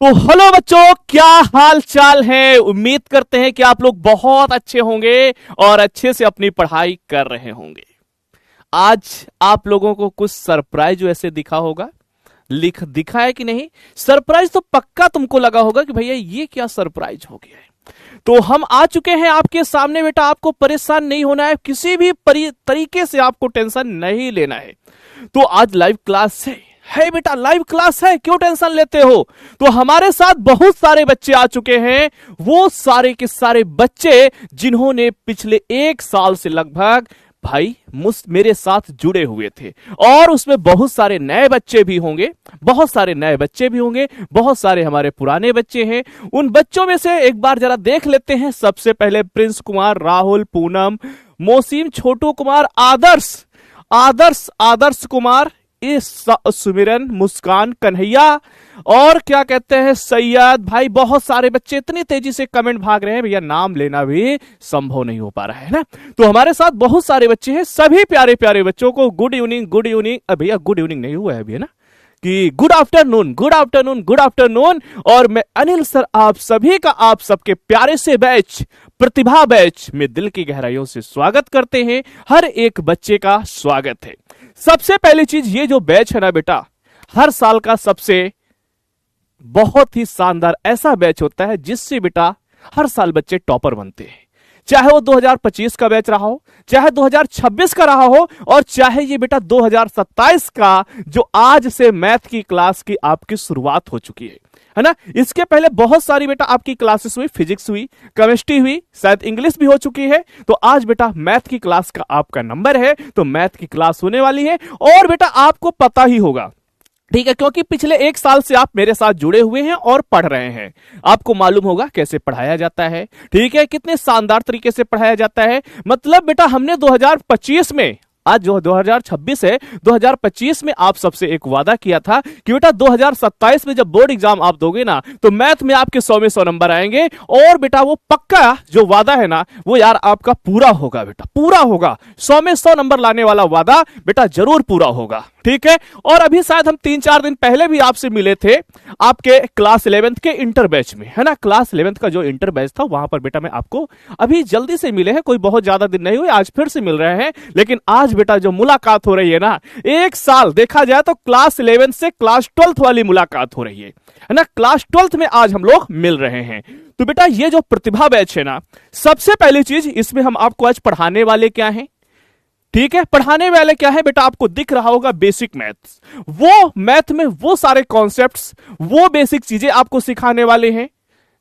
तो हेलो बच्चों, क्या हाल चाल है। उम्मीद करते हैं कि आप लोग बहुत अच्छे होंगे और अच्छे से अपनी पढ़ाई कर रहे होंगे। आज आप लोगों को कुछ सरप्राइज वैसे दिखा होगा। दिखा है कि नहीं? सरप्राइज तो पक्का तुमको लगा होगा कि भैया ये क्या सरप्राइज हो गया है। तो हम आ चुके हैं आपके सामने। बेटा आपको परेशान नहीं होना है, किसी भी तरीके से आपको टेंशन नहीं लेना है। तो आज लाइव क्लास है बेटा, लाइव क्लास है, क्यों टेंशन लेते हो। तो हमारे साथ बहुत सारे बच्चे आ चुके हैं, वो सारे के सारे बच्चे जिन्होंने पिछले 1 साल से लगभग भाई मेरे साथ जुड़े हुए थे। और उसमें बहुत सारे नए बच्चे भी होंगे, बहुत सारे नए बच्चे भी होंगे, बहुत सारे हमारे पुराने बच्चे हैं। उन बच्चों में से एक बार जरा देख लेते हैं। सबसे पहले प्रिंस कुमार, राहुल, पूनम, मोसीम, छोटू कुमार, आदर्श आदर्श आदर्श कुमार, सुमिरन, मुस्कान, कन्हैया और क्या कहते हैं सैयद। भाई बहुत सारे बच्चे इतनी तेजी से कमेंट भाग रहे हैं, भैया नाम लेना भी संभव नहीं हो पा रहा है ना। तो हमारे साथ बहुत सारे बच्चे हैं। सभी प्यारे प्यारे बच्चों को गुड इवनिंग। गुड इवनिंग भैया, गुड इवनिंग नहीं हुआ है अभी, है ना, कि good afternoon, good afternoon, good afternoon. और मैं अनिल सर आप सभी का, आप सबके प्यारे से बैच प्रतिभा बैच में दिल की गहराइयों से स्वागत करते हैं। हर एक बच्चे का स्वागत है। सबसे पहली चीज, ये जो बैच है ना बेटा, हर साल का सबसे बहुत ही शानदार ऐसा बैच होता है जिससे बेटा हर साल बच्चे टॉपर बनते हैं। चाहे वो 2025 का बैच रहा हो, चाहे 2026 का रहा हो, और चाहे ये बेटा 2027 का जो आज से मैथ की क्लास की आपकी शुरुआत हो चुकी है ना। इसके पहले बहुत सारी बेटा आपकी क्लासेस हुई, फिजिक्स हुई, केमिस्ट्री हुई, शायद इंग्लिश भी हो चुकी है। तो आज बेटा मैथ की क्लास का आपका नंबर है, तो मैथ की क्लास होने वाली है। और बेटा आपको पता ही होगा, ठीक है, क्योंकि पिछले 1 साल से आप मेरे साथ जुड़े हुए हैं और पढ़ रहे हैं। आपको मालूम होगा कैसे पढ़ाया जाता है, ठीक है, कितने शानदार तरीके से पढ़ाया जाता है। मतलब बेटा हमने 2025 में, आज जो 2026 है, 2025 में आप सबसे एक वादा किया था कि बेटा 2027 में जब बोर्ड एग्जाम आप दोगे ना, तो मैथ में आपके 100 में 100 नंबर आएंगे। और बेटा वो पक्का जो वादा है ना, वो यार आपका पूरा होगा बेटा, पूरा होगा। 100 में 100 नंबर लाने वाला वादा बेटा जरूर पूरा होगा, ठीक है। और अभी शायद हम 3-4 दिन पहले भी आपसे मिले थे आपके क्लास 11th के इंटर बैच में, है ना। क्लास 11th का जो इंटर बैच था वहां पर बेटा मैं आपको अभी जल्दी से मिले हैं, कोई बहुत ज्यादा दिन नहीं हुए, आज फिर से मिल रहे हैं। लेकिन आज बेटा जो मुलाकात हो रही है ना, 1 साल देखा जाए तो क्लास 11 से क्लास 12th वाली मुलाकात हो रही है ना। क्लास 12th में आज हम लोग मिल रहे हैं। तो बेटा ये जो प्रतिभा बैच है ना, सबसे पहली चीज इसमें हम आपको आज पढ़ाने वाले क्या हैं, ठीक है, पढ़ाने वाले क्या है बेटा, आपको दिख रहा होगा बेसिक मैथ्स। वो मैथ में वो सारे कॉन्सेप्ट्स, वो बेसिक चीजें आपको सिखाने वाले हैं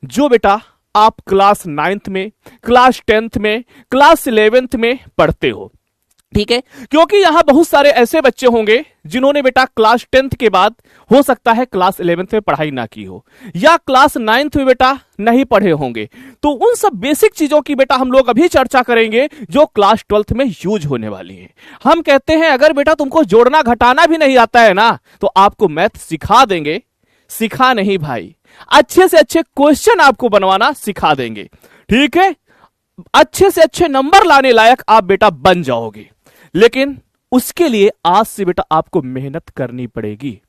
जो बेटा आप क्लास 9th में, क्लास 10th में, क्लास 11th में पढ़ते हो, ठीक है। क्योंकि यहां बहुत सारे ऐसे बच्चे होंगे जिन्होंने बेटा क्लास 10th के बाद हो सकता है क्लास 11th में पढ़ाई ना की हो, या क्लास 9th में बेटा नहीं पढ़े होंगे। तो उन सब बेसिक चीजों की बेटा हम लोग अभी चर्चा करेंगे जो क्लास 12th में यूज होने वाली है। हम कहते हैं अगर बेटा तुमको जोड़ना घटाना भी नहीं आता है ना, तो आपको मैथ सिखा देंगे। सिखा नहीं भाई, अच्छे से अच्छे क्वेश्चन आपको बनवाना सिखा देंगे, ठीक है। अच्छे से अच्छे नंबर लाने लायक आप बेटा बन जाओगे। लेकिन उसके लिए आज से बेटा आपको मेहनत करनी पड़ेगी।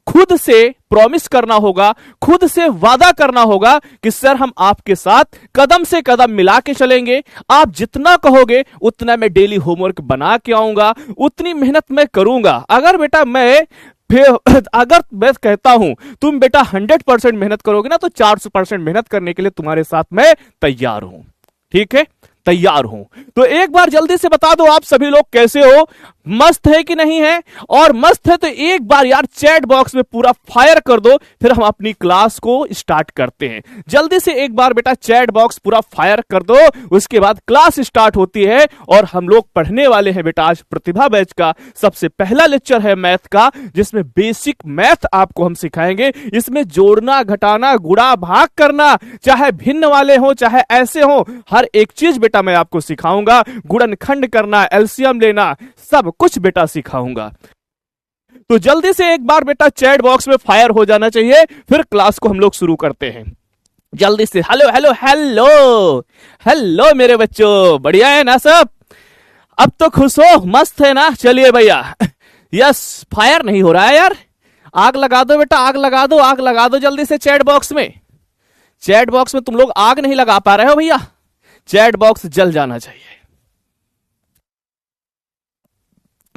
खुद से प्रॉमिस करना होगा, खुद से वादा करना होगा कि सर हम आपके साथ कदम से कदम मिला के चलेंगे। आप जितना कहोगे उतना मैं डेली होमवर्क बना के आऊंगा, उतनी मेहनत मैं करूंगा। अगर मैं कहता हूं तुम बेटा 100% मेहनत करोगे ना, तो 400% मेहनत करने के लिए तुम्हारे साथ मैं तैयार हूं, ठीक है, तैयार हूं। तो एक बार जल्दी से बता दो आप सभी लोग कैसे हो, मस्त है कि नहीं है। और मस्त है तो एक बार यार चैट बॉक्स में पूरा फायर कर दो, फिर हम अपनी क्लास को स्टार्ट करते हैं। जल्दी से एक बार बेटा चैट बॉक्स पूरा फायर कर दो, उसके बाद क्लास स्टार्ट होती है। और हम लोग पढ़ने वाले हैं बेटा आज प्रतिभा बैच का सबसे पहला लेक्चर है मैथ का, जिसमें बेसिक मैथ आपको हम सिखाएंगे। इसमें जोड़ना घटाना गुणा भाग करना, चाहे भिन्न वाले हो चाहे ऐसे हो, हर एक चीज बेटा मैं आपको सिखाऊंगा। गुणनखंड करना, एलसीएम लेना, सब कुछ बेटा सिखाऊंगा। तो जल्दी से एक बार बेटा चैट बॉक्स में फायर हो जाना चाहिए, फिर क्लास को हम लोग शुरू करते हैं। जल्दी से हेलो हेलो हेलो हेलो मेरे बच्चों, बढ़िया है ना सब? अब तो खुश हो, मस्त है ना? चलिए भैया, यस, फायर नहीं हो रहा है यार, आग लगा दो बेटा, आग लगा दो, आग लगा दो जल्दी से चैट बॉक्स में। चैट बॉक्स में तुम लोग आग नहीं लगा पा रहे हो भैया, चैट बॉक्स जल जाना चाहिए।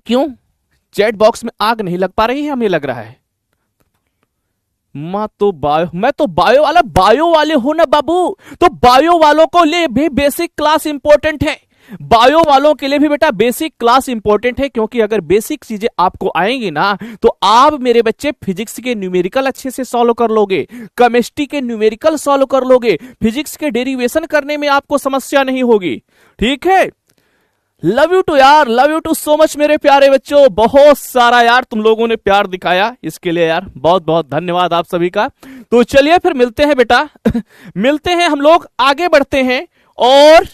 क्यों चैट बॉक्स में आग नहीं लग पा रही है, हमें लग रहा है। मैं तो बायो वाला, बायो वाले हो ना बाबू, तो बायो वालों को लिए भी बेसिक क्लास इंपॉर्टेंट है। बायो वालों के लिए भी बेटा बेसिक क्लास इंपॉर्टेंट है, क्योंकि अगर बेसिक चीजें आपको आएंगी ना तो आप मेरे बच्चे फिजिक्स के न्यूमेरिकल अच्छे से सॉल्व कर लोगे, केमिस्ट्री के न्यूमेरिकल सॉल्व कर लोगे, फिजिक्स के डेरिवेशन करने में आपको समस्या नहीं होगी। ठीक है, लव यू टू यार, love you too so much मेरे प्यारे बच्चों। बहुत सारा यार तुम लोगों ने प्यार दिखाया, इसके लिए यार बहुत बहुत धन्यवाद आप सभी का। तो चलिए फिर मिलते हैं बेटा मिलते हैं, हम लोग आगे बढ़ते हैं। और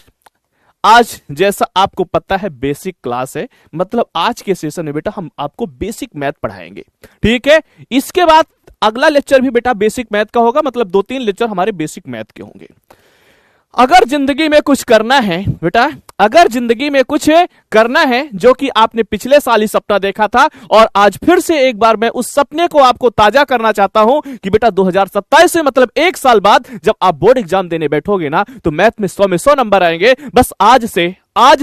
आज जैसा आपको पता है बेसिक क्लास है, मतलब आज के सेशन में बेटा हम आपको बेसिक मैथ पढ़ाएंगे। ठीक है, इसके बाद अगला लेक्चर भी बेटा बेसिक मैथ का होगा, मतलब 2-3 लेक्चर हमारे बेसिक मैथ के होंगे। अगर जिंदगी में कुछ करना है बेटा, अगर जिंदगी में कुछ करना है जो कि आपने पिछले साल ही सपना देखा था, और आज फिर से एक बार मैं उस सपने को आपको ताजा करना चाहता हूं कि बेटा 2027 से मतलब 1 साल बाद जब आप बोर्ड एग्जाम देने बैठोगे ना तो मैथ में 100 में 100 नंबर आएंगे। बस आज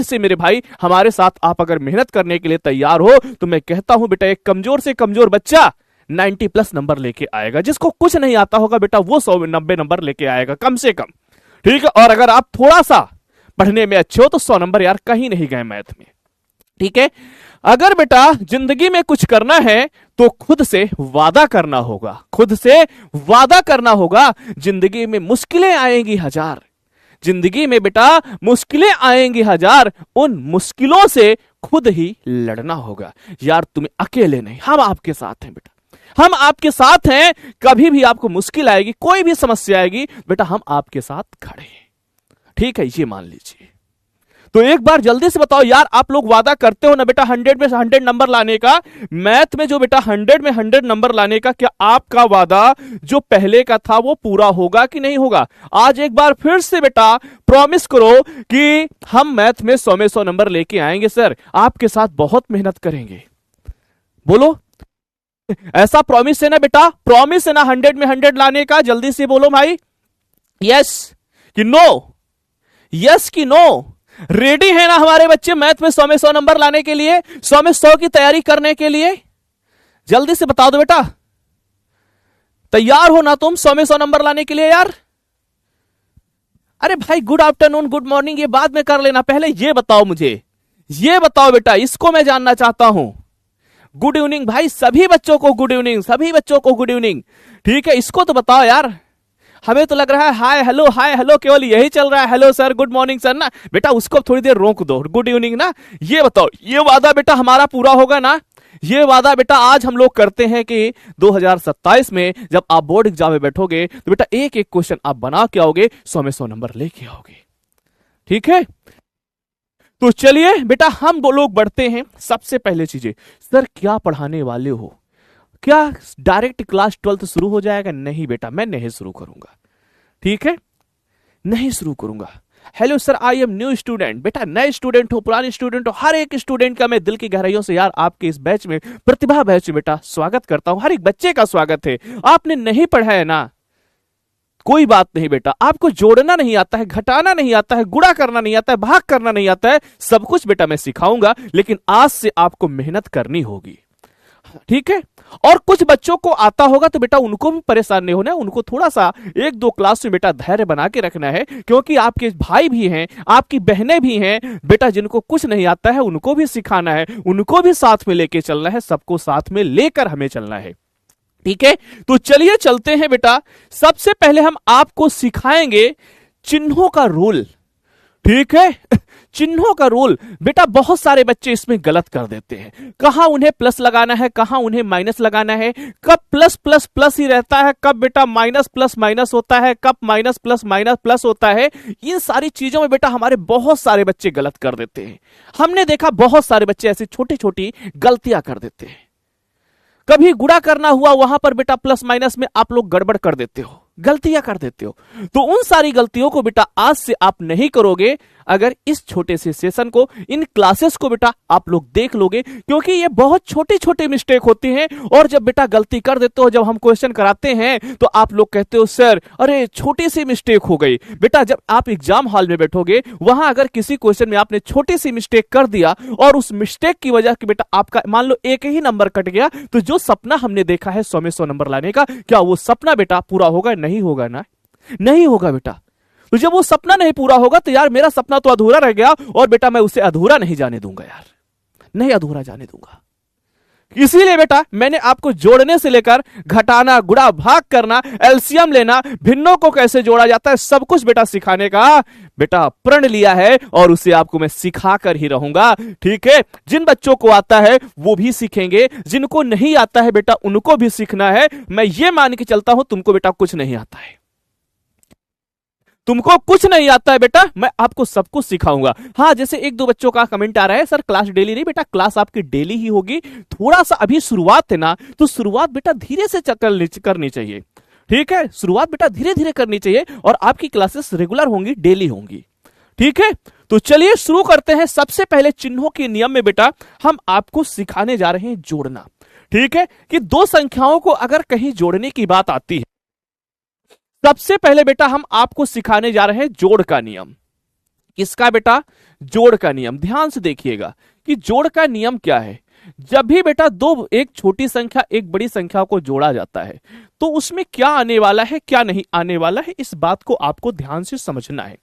से मेरे भाई हमारे साथ आप अगर मेहनत करने के लिए तैयार हो तो मैं कहता हूं बेटा एक कमजोर से कमजोर बच्चा 90+ नंबर लेके आएगा। जिसको कुछ नहीं आता होगा बेटा वो 190 नंबर लेके आएगा कम से कम। ठीक है, और अगर आप थोड़ा सा पढ़ने में अच्छे हो तो 100 नंबर यार कहीं नहीं गए मैथ में। ठीक है, अगर बेटा जिंदगी में कुछ करना है तो खुद से वादा करना होगा, खुद से वादा करना होगा। जिंदगी में मुश्किलें आएंगी हजार, जिंदगी में बेटा मुश्किलें आएंगी हजार, उन मुश्किलों से खुद ही लड़ना होगा। यार तुम्हें अकेले नहीं, हम आपके साथ हैं बेटा, हम आपके साथ हैं। कभी भी आपको मुश्किल आएगी, कोई भी समस्या आएगी बेटा हम आपके साथ खड़े हैं। ठीक है, ये मान लीजिए। तो एक बार जल्दी से बताओ यार, आप लोग वादा करते हो ना बेटा 100 में 100 नंबर लाने का, मैथ में जो बेटा 100 में 100 नंबर लाने का, क्या आपका वादा जो पहले का था वो पूरा होगा कि नहीं होगा? आज एक बार फिर से बेटा प्रॉमिस करो कि हम मैथ में 100 में 100 नंबर लेके आएंगे सर, आपके साथ बहुत मेहनत करेंगे। बोलो, ऐसा प्रॉमिस है ना बेटा? प्रॉमिस है ना 100 में 100 लाने का? जल्दी से बोलो भाई, यस कि नो, यस कि नो? रेडी है ना हमारे बच्चे मैथ में 100 में 100 नंबर लाने के लिए, 100 में 100 की तैयारी करने के लिए? जल्दी से बता दो बेटा, तैयार हो ना तुम 100 में 100 नंबर लाने के लिए यार? अरे भाई गुड आफ्टरनून, गुड मॉर्निंग ये बाद में कर लेना, पहले ये बताओ मुझे, ये बताओ बेटा, इसको मैं जानना चाहता हूं। गुड इवनिंग भाई, सभी बच्चों को गुड इवनिंग, सभी बच्चों को गुड इवनिंग। ठीक है, इसको तो बताओ यार। हमें तो लग रहा है हाय हेलो केवल यही चल रहा है, hello sir, good morning sir ना बेटा, उसको थोड़ी देर रोक दो, गुड इवनिंग ना। ये बताओ, ये वादा बेटा हमारा पूरा होगा ना? ये वादा बेटा आज हम लोग करते हैं कि 2027 में जब आप बोर्ड एग्जाम में बैठोगे तो बेटा एक एक क्वेश्चन आप बना के आओगे, 100 में 100 नंबर लेके आओगे। ठीक है, तो चलिए बेटा हम लोग बढ़ते हैं। सबसे पहले चीजें, सर क्या पढ़ाने वाले हो? क्या डायरेक्ट क्लास 12th शुरू हो जाएगा? नहीं बेटा, मैं नहीं शुरू करूंगा। ठीक है, नहीं शुरू करूंगा। Hello sir, I am new student. बेटा नए स्टूडेंट हो, पुराने स्टूडेंट हो, हर एक स्टूडेंट का मैं दिल की गहराइयों से यार आपके इस बैच में, प्रतिभा बैच में बेटा स्वागत करता हूं। हर एक बच्चे का स्वागत है। आपने नहीं पढ़ा है ना, कोई बात नहीं बेटा, आपको जोड़ना नहीं आता है, घटाना नहीं आता है, गुणा करना नहीं आता है, भाग करना नहीं आता है, सब कुछ बेटा मैं सिखाऊंगा, लेकिन आज से आपको मेहनत करनी होगी। ठीक है, और कुछ बच्चों को आता होगा तो बेटा उनको भी परेशान नहीं होना है, उनको थोड़ा सा 1-2 क्लास में बेटा धैर्य बना के रखना है, क्योंकि आपके भाई भी हैं, आपकी बहनें भी हैं बेटा, जिनको कुछ नहीं आता है उनको भी सिखाना है, उनको भी साथ में लेके चलना है, सबको साथ में लेकर हमें चलना है। ठीक है, तो चलिए चलते हैं बेटा। सबसे पहले हम आपको सिखाएंगे चिन्हों का रूल। ठीक है, चिन्हों का रूल बेटा बहुत सारे बच्चे इसमें गलत कर देते हैं। कहां उन्हें प्लस लगाना है, कहां उन्हें माइनस लगाना है, कब प्लस प्लस प्लस ही रहता है, कब बेटा माइनस प्लस माइनस होता है, कब माइनस प्लस माइनस प्लस होता है। इन सारी चीजों में बेटा हमारे बहुत सारे बच्चे गलत कर देते हैं। हमने देखा बहुत सारे बच्चे ऐसी छोटी छोटी गलतियां कर देते हैं। कभी गुणा करना हुआ वहां पर बेटा प्लस माइनस में आप लोग गड़बड़ कर देते हो, गलतियां कर देते हो। तो उन सारी गलतियों को बेटा आज से आप नहीं करोगे अगर इस छोटे से सेशन को, इन क्लासेस को बेटा आप लोग देख लोगे, क्योंकि ये बहुत छोटी छोटी मिस्टेक होती हैं। और जब बेटा गलती कर देते हो, जब हम क्वेश्चन कराते हैं तो आप लोग कहते हो सर अरे छोटी सी मिस्टेक हो गई। बेटा जब आप एग्जाम हॉल में बैठोगे, वहां अगर किसी क्वेश्चन में आपने छोटी सी मिस्टेक कर दिया और उस मिस्टेक की वजह कि बेटा आपका मान लो एक ही नंबर कट गया, तो जो सपना हमने देखा है 100 में 100 नंबर लाने का, क्या वो सपना बेटा पूरा होगा? नहीं होगा ना, नहीं होगा बेटा। तो जब वो सपना नहीं पूरा होगा तो यार मेरा सपना तो अधूरा रह गया, और बेटा मैं उसे अधूरा नहीं जाने दूंगा यार, नहीं अधूरा जाने दूंगा। इसीलिए बेटा मैंने आपको जोड़ने से लेकर घटाना, गुणा, भाग करना, एलसीएम लेना, भिन्नों को कैसे जोड़ा जाता है, सब कुछ बेटा सिखाने का बेटा प्रण लिया है, और उसे आपको मैं सिखा कर ही रहूंगा। ठीक है, जिन बच्चों को आता है वो भी सीखेंगे, जिनको नहीं आता है बेटा उनको भी सीखना है। मैं ये मान के चलता हूं तुमको बेटा कुछ नहीं आता है, तुमको कुछ नहीं आता है बेटा, मैं आपको सब कुछ सिखाऊंगा। हाँ, जैसे एक दो बच्चों का कमेंट आ रहा है सर क्लास डेली नहीं, बेटा क्लास आपकी डेली ही होगी। थोड़ा सा अभी शुरुआत है ना, तो शुरुआत बेटा धीरे से करनी चाहिए। ठीक है, शुरुआत बेटा धीरे धीरे करनी चाहिए, और आपकी क्लासेस रेगुलर होंगी, डेली होंगी। ठीक है, तो चलिए शुरू करते हैं। सबसे पहले चिन्हों के नियम में बेटा हम आपको सिखाने जा रहे हैं जोड़ना। ठीक है, कि दो संख्याओं को अगर कहीं जोड़ने की बात आती है, सबसे पहले बेटा हम आपको सिखाने जा रहे हैं जोड़ का नियम। किसका बेटा? जोड़ का नियम। ध्यान से देखिएगा कि जोड़ का नियम क्या है। जब भी बेटा एक छोटी संख्या एक बड़ी संख्या को जोड़ा जाता है, तो उसमें क्या आने वाला है, क्या नहीं आने वाला है, इस बात को आपको ध्यान से समझना है।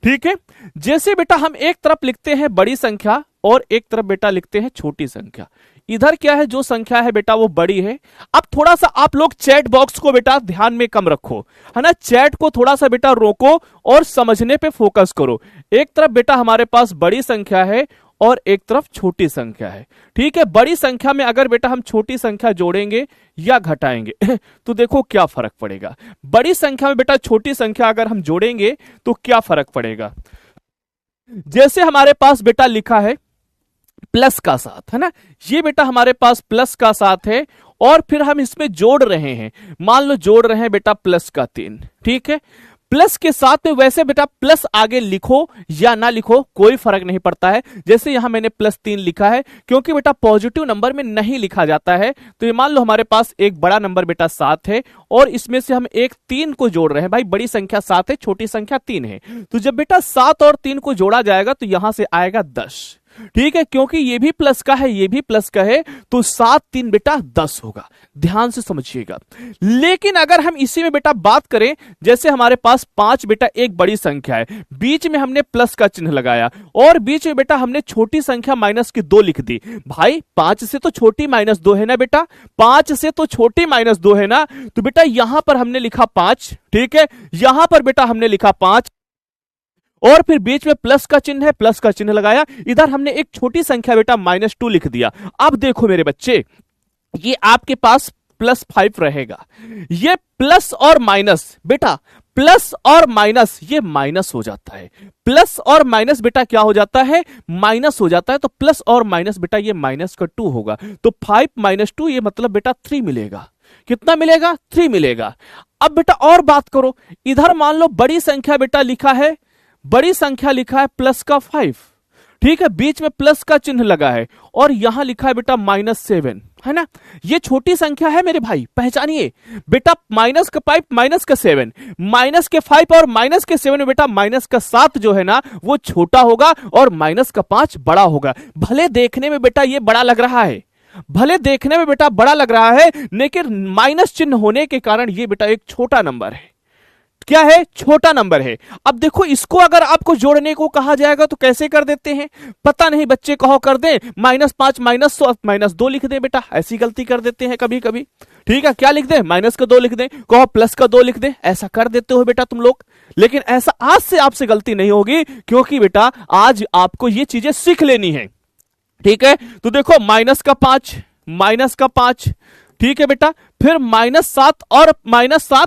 ठीक है, जैसे बेटा हम एक तरफ लिखते हैं बड़ी संख्या और एक तरफ बेटा लिखते हैं छोटी संख्या। इधर क्या है, जो संख्या है बेटा वो बड़ी है। अब थोड़ा सा आप लोग चैट बॉक्स को बेटा ध्यान में कम रखो, है ना, चैट को थोड़ा सा बेटा रोको और समझने पे फोकस करो। एक तरफ बेटा हमारे पास बड़ी संख्या है और एक तरफ छोटी संख्या है। ठीक है, बड़ी संख्या में अगर बेटा हम छोटी संख्या जोड़ेंगे या घटाएंगे तो देखो क्या फर्क पड़ेगा। बड़ी संख्या में बेटा छोटी संख्या अगर हम जोड़ेंगे तो क्या फर्क पड़ेगा। जैसे हमारे पास बेटा लिखा है प्लस का साथ, है ना, ये बेटा हमारे पास प्लस का साथ है, और फिर हम इसमें जोड़ रहे हैं, मान लो जोड़ रहे हैं बेटा प्लस का 3। ठीक है, प्लस के साथ में वैसे बेटा प्लस आगे लिखो या ना लिखो कोई फर्क नहीं पड़ता है। जैसे यहां मैंने +3 लिखा है, क्योंकि बेटा पॉजिटिव नंबर में नहीं लिखा जाता है। तो ये मान लो हमारे पास एक बड़ा नंबर बेटा 7 है, और इसमें से हम एक 3 को जोड़ रहे हैं। भाई बड़ी संख्या 7 है, छोटी संख्या 3 है, तो जब बेटा 7 और 3 को जोड़ा जाएगा तो यहां से आएगा 10। ठीक है, क्योंकि ये भी प्लस का है, ये भी प्लस का है, तो 7 3 बेटा 10 होगा। ध्यान से समझिएगा। लेकिन अगर हम इसी में बेटा बात करें, जैसे हमारे पास 5 बेटा एक बड़ी संख्या है, बीच में हमने प्लस का चिन्ह लगाया, और बीच में बेटा हमने छोटी संख्या -2 लिख दी। भाई 5 से तो छोटी -2 है ना बेटा, 5 से तो छोटी -2 है ना, तो बेटा यहां पर हमने लिखा 5। ठीक है, यहां पर बेटा हमने लिखा 5, और फिर बीच में प्लस का चिन्ह है, प्लस का चिन्ह लगाया। इधर हमने एक छोटी संख्या बेटा -2 लिख दिया। अब देखो मेरे बच्चे, ये आपके पास +5 रहेगा। ये प्लस और माइनस बेटा, प्लस और माइनस ये माइनस हो जाता है। प्लस और माइनस बेटा क्या हो जाता है? माइनस हो जाता है। तो प्लस और माइनस बेटा ये -2 होगा। तो 5 - 2 ये मतलब बेटा 3 मिलेगा। कितना मिलेगा? 3 मिलेगा। अब बेटा और बात करो, इधर मान लो बड़ी संख्या बेटा लिखा है, बड़ी संख्या लिखा है प्लस का 5। ठीक है, बीच में प्लस का चिन्ह लगा है, और यहां लिखा है बेटा -7, है ना। ये छोटी संख्या है मेरे भाई, पहचानिए बेटा। -5 -7, -5 और -7 में बेटा -7 जो है ना वो छोटा होगा, और -5 बड़ा होगा। भले देखने में बेटा ये बड़ा लग रहा है, भले देखने में बेटा बड़ा लग रहा है, लेकिन माइनस चिन्ह होने के कारण ये बेटा एक छोटा नंबर है। क्या है? छोटा नंबर है। अब देखो, इसको अगर आपको जोड़ने को कहा जाएगा तो कैसे कर देते हैं? पता नहीं, बच्चे कहो कर दें -5 -2 लिख दें बेटा, ऐसी गलती कर देते हैं कभी कभी। ठीक है, क्या लिख दें? -2 लिख दें, कहो +2 लिख दें, ऐसा कर देते हो बेटा तुम लोग। लेकिन ऐसा आज से आपसे गलती नहीं होगी, क्योंकि बेटा आज आपको ये चीजें सीख लेनी है। ठीक है, तो देखो -5 ठीक है बेटा, फिर -7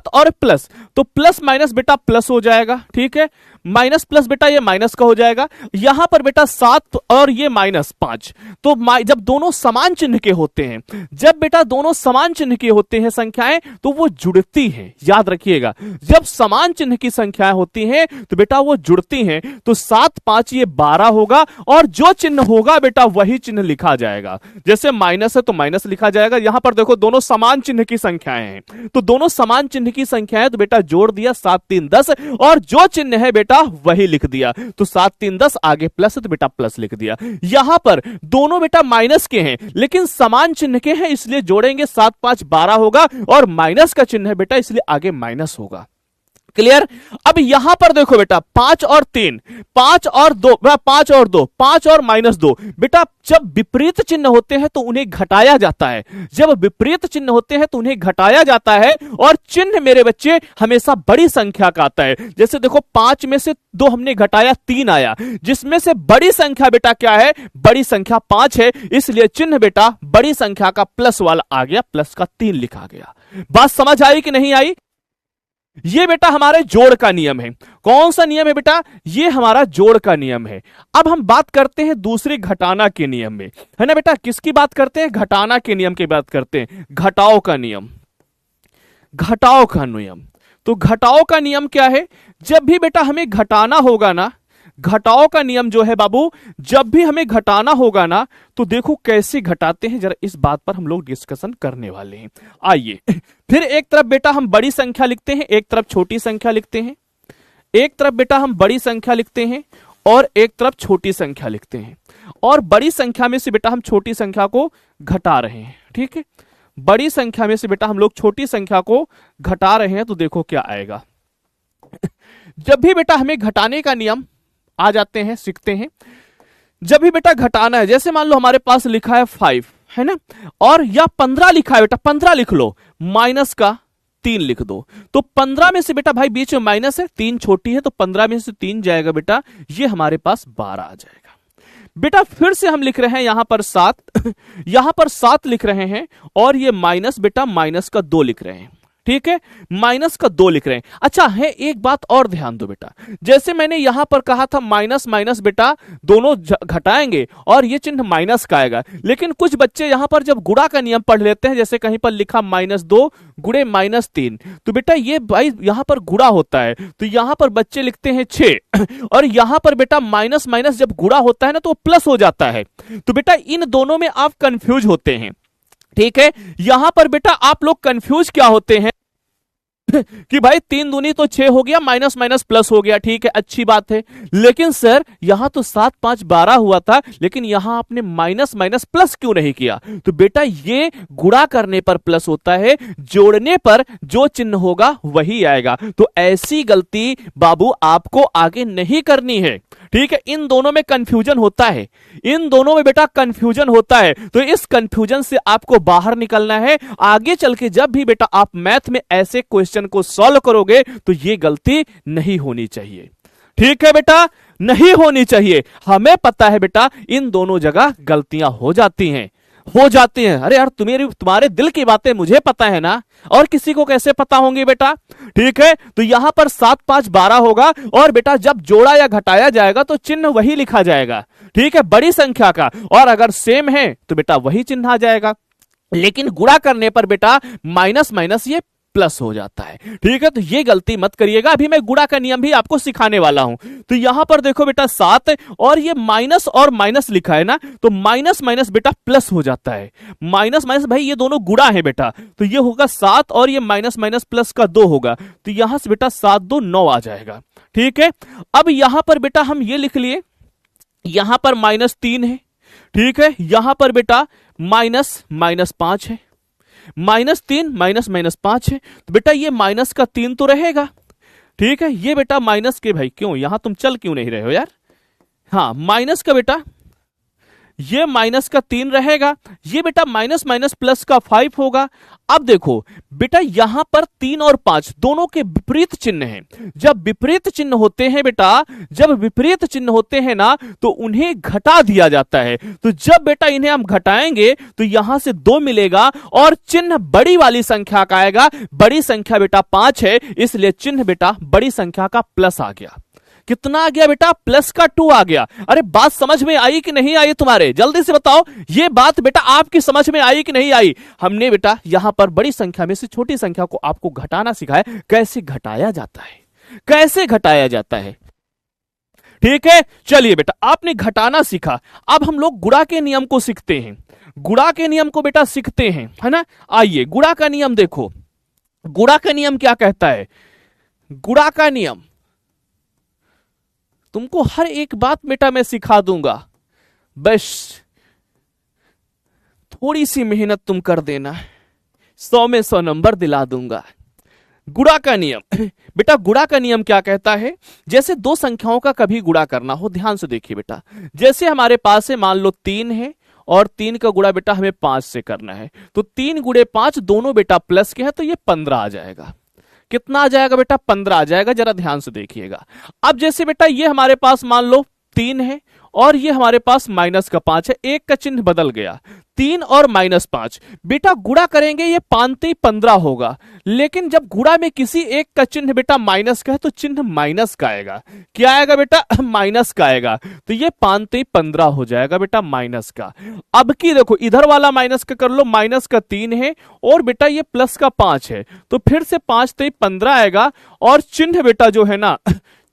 और प्लस, तो प्लस माइनस बेटा प्लस हो जाएगा। ठीक है, माइनस प्लस बेटा ये माइनस का हो जाएगा, यहां पर बेटा 7 और ये -5। तो जब दोनों समान चिन्ह के होते हैं, जब बेटा दोनों समान चिन्ह के होते हैं संख्याएं, तो वो जुड़ती हैं। याद रखिएगा, जब समान चिन्ह की संख्याएं होती हैं तो बेटा वो जुड़ती हैं। तो 7 5 ये 12 होगा, और जो चिन्ह होगा बेटा वही चिन्ह लिखा जाएगा। जैसे माइनस है तो माइनस लिखा जाएगा। यहां पर देखो दोनों समान चिन्ह की संख्याएं हैं, तो दोनों समान चिन्ह की संख्याएं, तो बेटा जोड़ दिया 7 3 10, और जो चिन्ह है बेटा वही लिख दिया। तो 7 3 10 आगे प्लस है तो बेटा प्लस लिख दिया। यहां पर दोनों बेटा माइनस के हैं लेकिन समान चिन्ह के हैं, इसलिए जोड़ेंगे 7 5 12 होगा, और माइनस का चिन्ह है बेटा इसलिए आगे माइनस होगा। क्लियर? अब यहां पर देखो बेटा 5 और 3, 5 और 2, 5 और 2, 5 और -2। बेटा जब विपरीत चिन्ह होते हैं तो उन्हें घटाया जाता है, जब विपरीत चिन्ह होते हैं तो उन्हें घटाया जाता है, और चिन्ह मेरे बच्चे हमेशा बड़ी संख्या का आता है। जैसे देखो 5 में से 2 हमने घटाया 3 आया, जिसमें से बड़ी संख्या बेटा क्या है? बड़ी संख्या 5 है, इसलिए चिन्ह बेटा बड़ी संख्या का प्लस वाला आ गया, प्लस का 3 लिखा गया। बात समझ आई कि नहीं आई? ये बेटा हमारे जोड़ का नियम है। कौन सा नियम है बेटा? ये हमारा जोड़ का नियम है। अब हम बात करते हैं दूसरे घटाना के नियम में, है ना बेटा? किसकी बात करते हैं? घटाना के नियम की बात करते हैं। घटाओ का नियम, घटाओ का नियम। तो घटाओ का नियम क्या है? जब भी बेटा हमें घटाना होगा ना, घटाओ का नियम जो है बाबू, जब भी हमें घटाना होगा ना, तो देखो कैसे घटाते हैं, जरा इस बात पर हम लोग डिस्कशन करने वाले हैं। आइए, फिर एक तरफ बेटा हम बड़ी संख्या लिखते हैं, एक तरफ छोटी संख्या लिखते हैं। एक तरफ बेटा हम बड़ी संख्या लिखते हैं और एक तरफ छोटी संख्या लिखते हैं, और बड़ी संख्या में से बेटा हम छोटी संख्या को घटा रहे हैं। ठीक है, बड़ी संख्या में से बेटा हम लोग छोटी संख्या को घटा रहे हैं, तो देखो क्या आएगा। जब भी बेटा हमें घटाने का नियम आ जाते हैं, सीखते हैं। जब भी बेटा घटाना है, जैसे मान लो हमारे पास लिखा है 5, है ना, और या 15 लिखा है बेटा, 15 लिख लो, माइनस का 3 लिख दो। तो 15 में से बेटा भाई बीच में माइनस है, 3 छोटी है, तो 15 में से 3 जाएगा बेटा, ये हमारे पास 12 आ जाएगा। बेटा फिर से हम लिख रहे हैं यहां पर 7, यहां पर 7 लिख रहे हैं, और ये माइनस बेटा माइनस का 2 लिख रहे हैं। ठीक है, माइनस का 2 लिख रहे हैं। अच्छा है, एक बात और ध्यान दो बेटा, जैसे मैंने यहां पर कहा था माइनस माइनस बेटा दोनों घटाएंगे और ये चिन्ह माइनस का आएगा, लेकिन कुछ बच्चे यहां पर जब गुणा का नियम पढ़ लेते हैं, जैसे कहीं पर लिखा -2 गुणे -3, तो बेटा ये भाई यहां पर गुणा होता है, तो यहां पर बच्चे लिखते हैं 6, और यहां पर बेटा माइनस माइनस जब गुणा होता है ना तो प्लस हो जाता है। तो बेटा इन दोनों में आप कंफ्यूज होते हैं। ठीक है, यहां पर बेटा आप लोग कंफ्यूज क्या होते हैं कि भाई 3 दूनी तो 6 हो गया, माइनस माइनस प्लस हो गया। ठीक है, अच्छी बात है, लेकिन सर यहां तो 7 5 12 हुआ था, लेकिन यहां आपने माइनस माइनस प्लस क्यों नहीं किया? तो बेटा ये गुणा करने पर प्लस होता है, जोड़ने पर जो चिन्ह होगा वही आएगा। तो ऐसी गलती बाबू आपको आगे नहीं करनी है। ठीक है, इन दोनों में कंफ्यूजन होता है, इन दोनों में बेटा कंफ्यूजन होता है, तो इस कंफ्यूजन से आपको बाहर निकलना है। आगे चल के जब भी बेटा आप मैथ में ऐसे क्वेश्चन को सॉल्व करोगे तो ये गलती नहीं होनी चाहिए। ठीक है बेटा, नहीं होनी चाहिए। हमें पता है बेटा इन दोनों जगह गलतियां हो जाती हैं, हो जाती हैं। अरे यार तुम्हारे दिल की बातें मुझे पता है ना, और किसी को कैसे पता होंगी बेटा? ठीक है, तो यहां पर 7 5 12 होगा, और बेटा जब जोड़ा या घटाया जाएगा तो चिन्ह वही लिखा जाएगा। ठीक है, बड़ी संख्या का, और अगर सेम है तो बेटा वही चिन्ह आ जाएगा, लेकिन गुणा करने पर बेटा माइनस माइनस ये प्लस हो जाता है। ठीक है, तो ये गलती मत करिएगा। अभी मैं गुणा का नियम भी आपको सिखाने वाला हूं। तो यहां पर देखो बेटा 7, और ये माइनस और माइनस लिखा है ना, तो माइनस माइनस बेटा प्लस हो जाता है। माइनस माइनस भाई ये दोनों गुणा है बेटा, तो ये होगा 7 और ये माइनस माइनस प्लस का 2 होगा, तो यहां से बेटा 7 2 9 आ जाएगा। ठीक है, अब यहां पर बेटा हम ये लिख लिए, यहां पर -3 है। ठीक है, यहां पर बेटा -5 है, -3 माइनस माइनस 5 है, तो बेटा ये माइनस का 3 तो रहेगा। ठीक है, ये बेटा माइनस के भाई क्यों यहां तुम चल क्यों नहीं रहे हो यार? हाँ, माइनस का बेटा ये माइनस का 3 रहेगा, ये बेटा माइनस माइनस प्लस का 5 होगा। अब देखो बेटा यहां पर 3 और 5 दोनों के विपरीत चिन्ह हैं। जब विपरीत चिन्ह होते हैं बेटा, जब विपरीत चिन्ह होते हैं ना, तो उन्हें घटा दिया जाता है। तो जब बेटा इन्हें हम घटाएंगे तो यहां से 2 मिलेगा, और चिन्ह बड़ी वाली संख्या का आएगा। बड़ी संख्या बेटा 5 है, इसलिए चिन्ह बेटा बड़ी संख्या का प्लस आ गया। कितना आ गया बेटा, प्लस का 2 आ गया। अरे बात समझ में आई कि नहीं आई तुम्हारे, जल्दी से बताओ, ये बात बेटा आपकी समझ में आई कि नहीं आई। हमने बेटा यहां पर बड़ी संख्या में से छोटी संख्या को आपको घटाना सिखाया, कैसे घटाया जाता है, कैसे घटाया जाता है। ठीक है, चलिए बेटा आपने घटाना सीखा, अब हम लोग गुणा के नियम को सीखते हैं। गुणा के नियम को बेटा सीखते हैं, है ना। आइए गुणा का नियम देखो, गुणा का नियम क्या कहता है। गुणा का नियम तुमको हर एक बात बेटा मैं सिखा दूंगा, बस थोड़ी सी मेहनत तुम कर देना, 100 में 100 नंबर दिला दूंगा। गुणा का नियम बेटा, गुणा का नियम क्या कहता है, जैसे दो संख्याओं का कभी गुणा करना हो, ध्यान से देखिए बेटा, जैसे हमारे पास है मान लो 3 है और 3 का गुणा बेटा हमें 5 से करना है, तो 3 गुणे 5 दोनों बेटा प्लस के हैं, तो ये 15 आ जाएगा। कितना आ जाएगा बेटा, 15 आ जाएगा, जरा ध्यान से देखिएगा। अब जैसे बेटा ये हमारे पास मान लो 3 है और ये हमारे पास माइनस का 5 है, एक का चिन्ह बदल गया, 3 और -5 बेटा गुणा करेंगे, ये 5 15 होगा, लेकिन जब गुणा में किसी एक का चिन्ह बेटा माइनस का है तो चिन्ह माइनस का आएगा। क्या आएगा बेटा, माइनस का आएगा, तो ये 5 15 हो जाएगा बेटा माइनस का। अब की देखो इधर वाला माइनस का कर लो, माइनस का 3 है और बेटा ये प्लस का 5 है, तो फिर से 5 15 आएगा और चिन्ह बेटा जो है ना,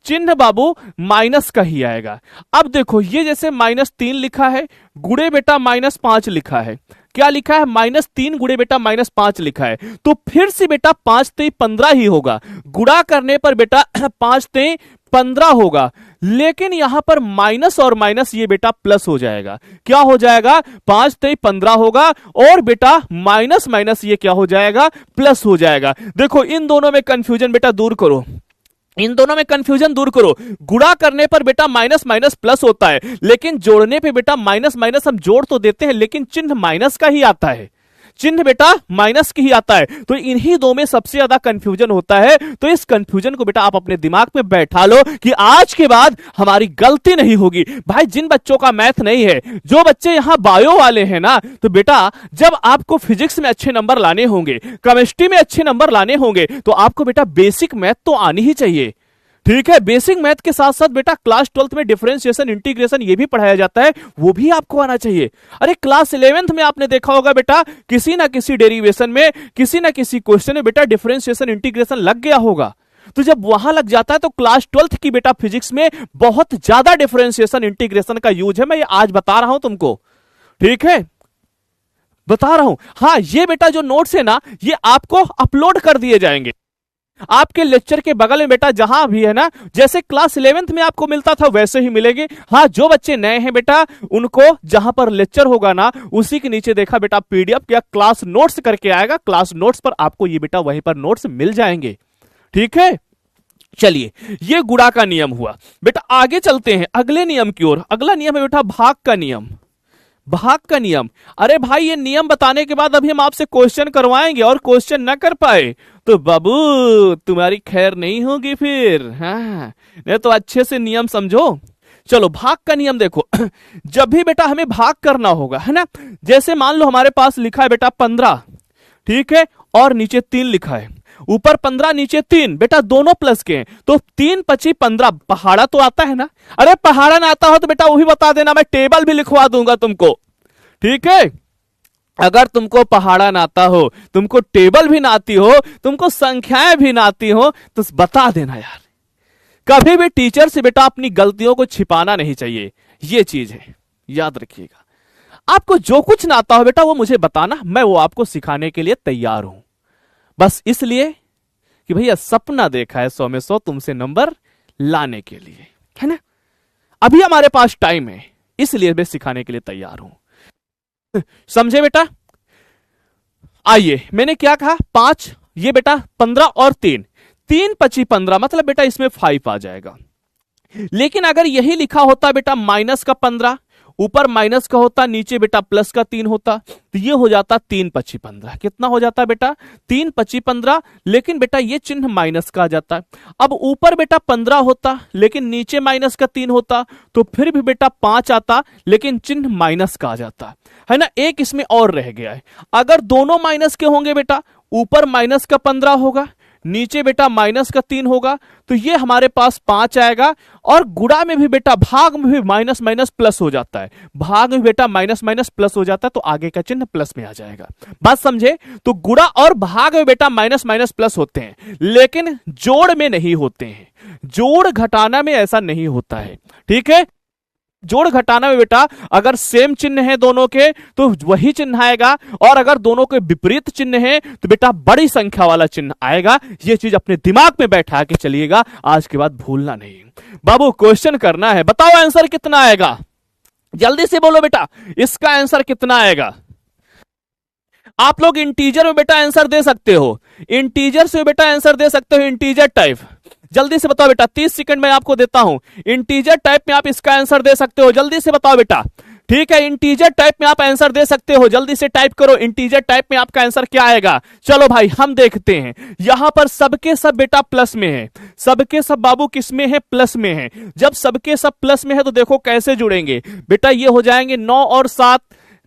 चिन्ह बाबू माइनस का ही आएगा। अब देखो ये जैसे -3 लिखा है, गुणे बेटा -5 लिखा है, क्या लिखा है, -3 गुणे बेटा -5 लिखा है, तो फिर से बेटा 5 15 ही होगा, गुणा करने पर बेटा 5 15 होगा, लेकिन यहां पर माइनस और माइनस ये बेटा प्लस हो जाएगा। क्या हो जाएगा, 5 15 होगा और बेटा माइनस माइनस ये क्या हो जाएगा, प्लस हो जाएगा। देखो इन दोनों में कंफ्यूजन बेटा दूर करो, इन दोनों में कंफ्यूजन दूर करो। गुणा करने पर बेटा माइनस माइनस प्लस होता है, लेकिन जोड़ने पे बेटा माइनस माइनस हम जोड़ तो देते हैं, लेकिन चिन्ह माइनस का ही आता है, चिन्ह बेटा माइनस की ही आता है। तो इन्हीं दो में सबसे ज्यादा कंफ्यूजन होता है। तो इस कंफ्यूजन को बेटा आप अपने दिमाग में बैठा लो कि आज के बाद हमारी गलती नहीं होगी। भाई जिन बच्चों का मैथ नहीं है, जो बच्चे यहां बायो वाले हैं ना, तो बेटा जब आपको फिजिक्स में अच्छे नंबर लाने होंगे, केमिस्ट्री में अच्छे नंबर लाने होंगे, तो आपको बेटा बेसिक मैथ तो आनी ही चाहिए। ठीक है, बेसिक मैथ के साथ साथ बेटा क्लास 12th में डिफरेंशिएशन इंटीग्रेशन ये भी पढ़ाया जाता है, वो भी आपको आना चाहिए। अरे क्लास 11th में आपने देखा होगा बेटा किसी ना किसी डेरिवेशन में, किसी ना किसी क्वेश्चन में बेटा डिफरेंशिएशन इंटीग्रेशन लग गया होगा। तो जब वहां लग जाता है तो क्लास 12th की बेटा फिजिक्स में बहुत ज्यादा डिफरेंशिएशन इंटीग्रेशन का यूज है। मैं ये आज बता रहा हूं तुमको, ठीक है, बता रहा हूं। हाँ, ये बेटा जो नोट्स है ना, ये आपको अपलोड कर दिए जाएंगे आपके लेक्चर के बगल में बेटा, जहां भी है ना, जैसे क्लास 11th में आपको मिलता था वैसे ही मिलेंगे। हाँ, जो बच्चे नए हैं बेटा, उनको जहां पर लेक्चर होगा ना, उसी के नीचे देखा बेटा पीडीएफ या क्लास नोट्स करके आएगा, क्लास नोट्स पर आपको ये बेटा वहीं पर नोट्स मिल जाएंगे। ठीक है, चलिए ये गुणा का नियम हुआ बेटा। आगे चलते हैं अगले नियम की ओर। अगला नियम है बेटा भाग का नियम। भाग का नियम, अरे भाई ये नियम बताने के बाद अभी हम आपसे क्वेश्चन करवाएंगे और क्वेश्चन ना कर पाए तो बाबू तुम्हारी खैर नहीं होगी फिर। हाँ, नहीं तो अच्छे से नियम समझो। चलो भाग का नियम देखो, जब भी बेटा हमें भाग करना होगा, है ना, जैसे मान लो हमारे पास लिखा है बेटा 15, ठीक है, और नीचे 3 लिखा है, ऊपर 15 नीचे 3, बेटा दोनों प्लस के हैं, तो 3 25 15 पहाड़ा तो आता है ना। अरे पहाड़ा ना आता हो तो बेटा वो भी बता देना, मैं टेबल भी लिखवा दूंगा तुमको। ठीक है, अगर तुमको पहाड़ा ना आता हो, तुमको टेबल भी ना आती हो, तुमको संख्याएं भी ना आती हो, तो बता देना यार। कभी भी टीचर से बेटा अपनी गलतियों को छिपाना नहीं चाहिए, ये चीज है, याद रखिएगा। आपको जो कुछ ना आता हो बेटा वो मुझे बताना, मैं वो आपको सिखाने के लिए तैयार हूं। बस इसलिए कि भैया सपना देखा है 100 में 100 तुमसे नंबर लाने के लिए, है ना। अभी हमारे पास टाइम है, इसलिए मैं सिखाने के लिए तैयार हूं। समझे बेटा। आइए, मैंने क्या कहा, 5, ये बेटा 15 और 3 25 15, मतलब बेटा इसमें 5 आ जाएगा। लेकिन अगर यही लिखा होता बेटा माइनस का 15, ऊपर माइनस का होता, नीचे बेटा प्लस का 3 होता, तो ये हो जाता 3 25 15। कितना हो जाता बेटा, 3 25 15, लेकिन बेटा ये चिन्ह माइनस का आ जाता है। अब ऊपर बेटा 15 होता, लेकिन नीचे माइनस का 3 होता, तो फिर भी बेटा 5 आता, लेकिन चिन्ह माइनस का आ जाता है ना। एक इसमें और रह गया है, अगर दोनों माइनस के होंगे बेटा, ऊपर माइनस का 15 होगा, नीचे बेटा -3 होगा, तो ये हमारे पास 5 आएगा। और गुणा में भी बेटा, भाग में भी माइनस माइनस प्लस हो जाता है, भाग में बेटा माइनस माइनस प्लस हो जाता है, तो आगे का चिन्ह प्लस में आ जाएगा। बात समझे? तो गुणा और भाग में बेटा माइनस माइनस प्लस होते हैं, लेकिन जोड़ में नहीं होते हैं। जोड़ घटाना में ऐसा नहीं होता है, ठीक है। जोड़ घटाना में बेटा अगर सेम चिन्ह है दोनों के तो वही चिन्ह आएगा, और अगर दोनों के विपरीत चिन्ह है तो बेटा बड़ी संख्या वाला चिन्ह आएगा। ये चीज अपने दिमाग में बैठा के चलिएगा, आज के बाद भूलना नहीं। बाबू क्वेश्चन करना है, बताओ आंसर कितना आएगा, जल्दी से बोलो बेटा, इसका आंसर कितना आएगा। आप लोग इंटीजर में बेटा आंसर दे सकते हो, इंटीजर से बेटा आंसर दे सकते हो, इंटीजर टाइप। जल्दी से बताओ बेटा, 30 सेकंड में आपको देता हूं, इंटीजर टाइप में आप इसका आंसर दे सकते हो, जल्दी से बताओ बेटा। ठीक है, इंटीजर टाइप में आप आंसर दे सकते हो, जल्दी से टाइप करो, इंटीजर टाइप में आपका आंसर क्या आएगा। चलो भाई हम देखते हैं, यहां पर सबके सब बेटा प्लस में है, सबके सब बाबू किस में है, प्लस में है। जब सबके सब प्लस में है तो देखो कैसे जुड़ेंगे बेटा, ये हो जाएंगे 9 और 7,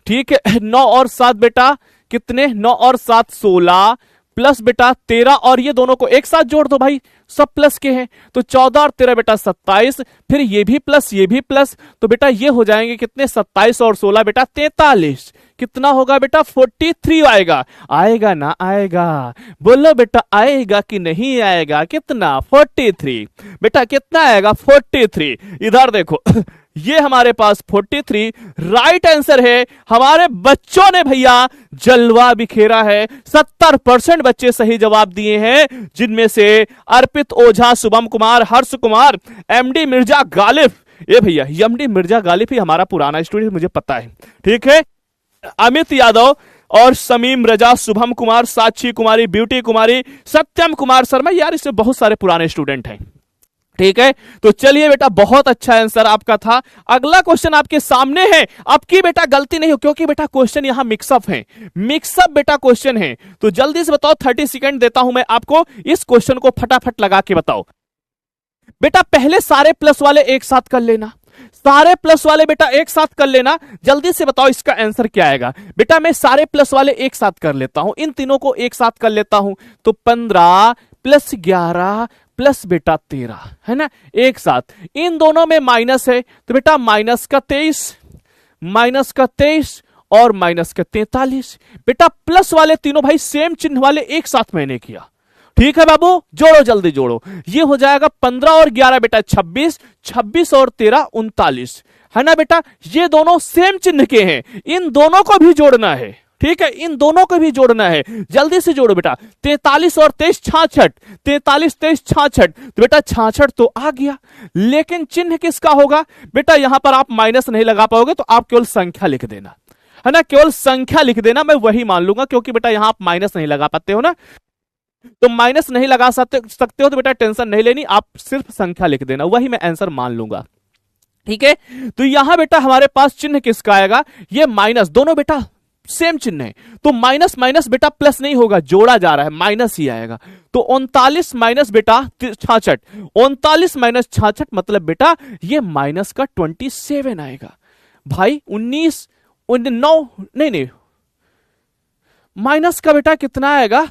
ठीक है, 9 और 7 बेटा कितने, 9 और 7 16, प्लस बेटा 13, और ये दोनों को एक साथ जोड़ दो भाई, सब प्लस के हैं, तो 14 और 13 बेटा 27, फिर ये भी प्लस ये भी प्लस, तो बेटा ये हो जाएंगे कितने, 27 और 16 बेटा 43, कितना होगा बेटा 43 आएगा। आएगा ना आएगा, बोलो बेटा आएगा कि नहीं आएगा, कितना 43 बेटा, कितना आएगा 43। इधर देखो ये हमारे पास 43 राइट आंसर है। हमारे बच्चों ने भैया जलवा बिखेरा है, 70% बच्चे सही जवाब दिए हैं, जिनमें से अर्पित ओझा, शुभम कुमार, हर्ष कुमार, एमडी मिर्जा गालिब। ये भैया एमडी मिर्जा गालिब ही हमारा पुराना स्टूडेंट, मुझे पता है, ठीक है। अमित यादव और समीम रजा, शुभम कुमार, साक्षी कुमारी, ब्यूटी कुमारी, सत्यम कुमार शर्मा, यार इससे बहुत सारे पुराने स्टूडेंट हैं, ठीक है। तो चलिए बेटा, बहुत अच्छा आंसर आपका था। अगला क्वेश्चन आपके सामने है, आपकी बेटा गलती नहीं हो, क्योंकि बेटा क्वेश्चन यहां मिक्सअप है, मिक्सअप बेटा क्वेश्चन है। तो जल्दी से बताओ, 30 सेकंड देता हूं मैं आपको, इस क्वेश्चन को फटाफट लगा के बताओ। बेटा पहले सारे प्लस वाले एक साथ कर लेना, सारे प्लस वाले बेटा एक साथ कर लेना, जल्दी से बताओ इसका आंसर क्या आएगा। बेटा मैं सारे प्लस वाले एक साथ कर लेता हूं, इन तीनों को एक साथ कर लेता हूं, तो 15 प्लस 11 प्लस बेटा 13 है ना, एक साथ। इन दोनों में माइनस है, तो बेटा माइनस का 23 और माइनस का 43। बेटा प्लस वाले तीनों भाई सेम चिन्ह वाले एक साथ मैंने किया, ठीक है बाबू, जोड़ो जल्दी जोड़ो। ये हो जाएगा 15 और 11 बेटा 26, 26 और 13 39, है ना बेटा। ये दोनों सेम चिन्ह के हैं, इन दोनों को भी जोड़ना है, ठीक है, इन दोनों को भी जोड़ना है, जल्दी से जोड़ो बेटा। 43 और 23 66, 43 23 66, तो बेटा 66 तो आ गया, लेकिन चिन्ह किसका होगा बेटा, यहां पर आप माइनस नहीं लगा पाओगे, तो आप केवल संख्या लिख देना, है ना, केवल संख्या लिख देना, मैं वही मान लूंगा, क्योंकि बेटा यहां आप माइनस नहीं लगा पाते हो ना, तो माइनस नहीं लगा सकते हो तो बेटा टेंशन नहीं लेनी, आप सिर्फ संख्या लिख देना, वही मैं आंसर मान लूंगा, ठीक है। तो यहां बेटा हमारे पास चिन्ह किसका आएगा, ये माइनस, दोनों बेटा सेम चिन्ह है, तो माइनस माइनस बेटा प्लस नहीं होगा, जोड़ा जा रहा है, माइनस ही आएगा। तो 39 माइनस बेटा 66, 39 माइनस 66 मतलब बेटा ये माइनस का 27 आएगा भाई। 19 9 नहीं, माइनस का बेटा कितना आएगा,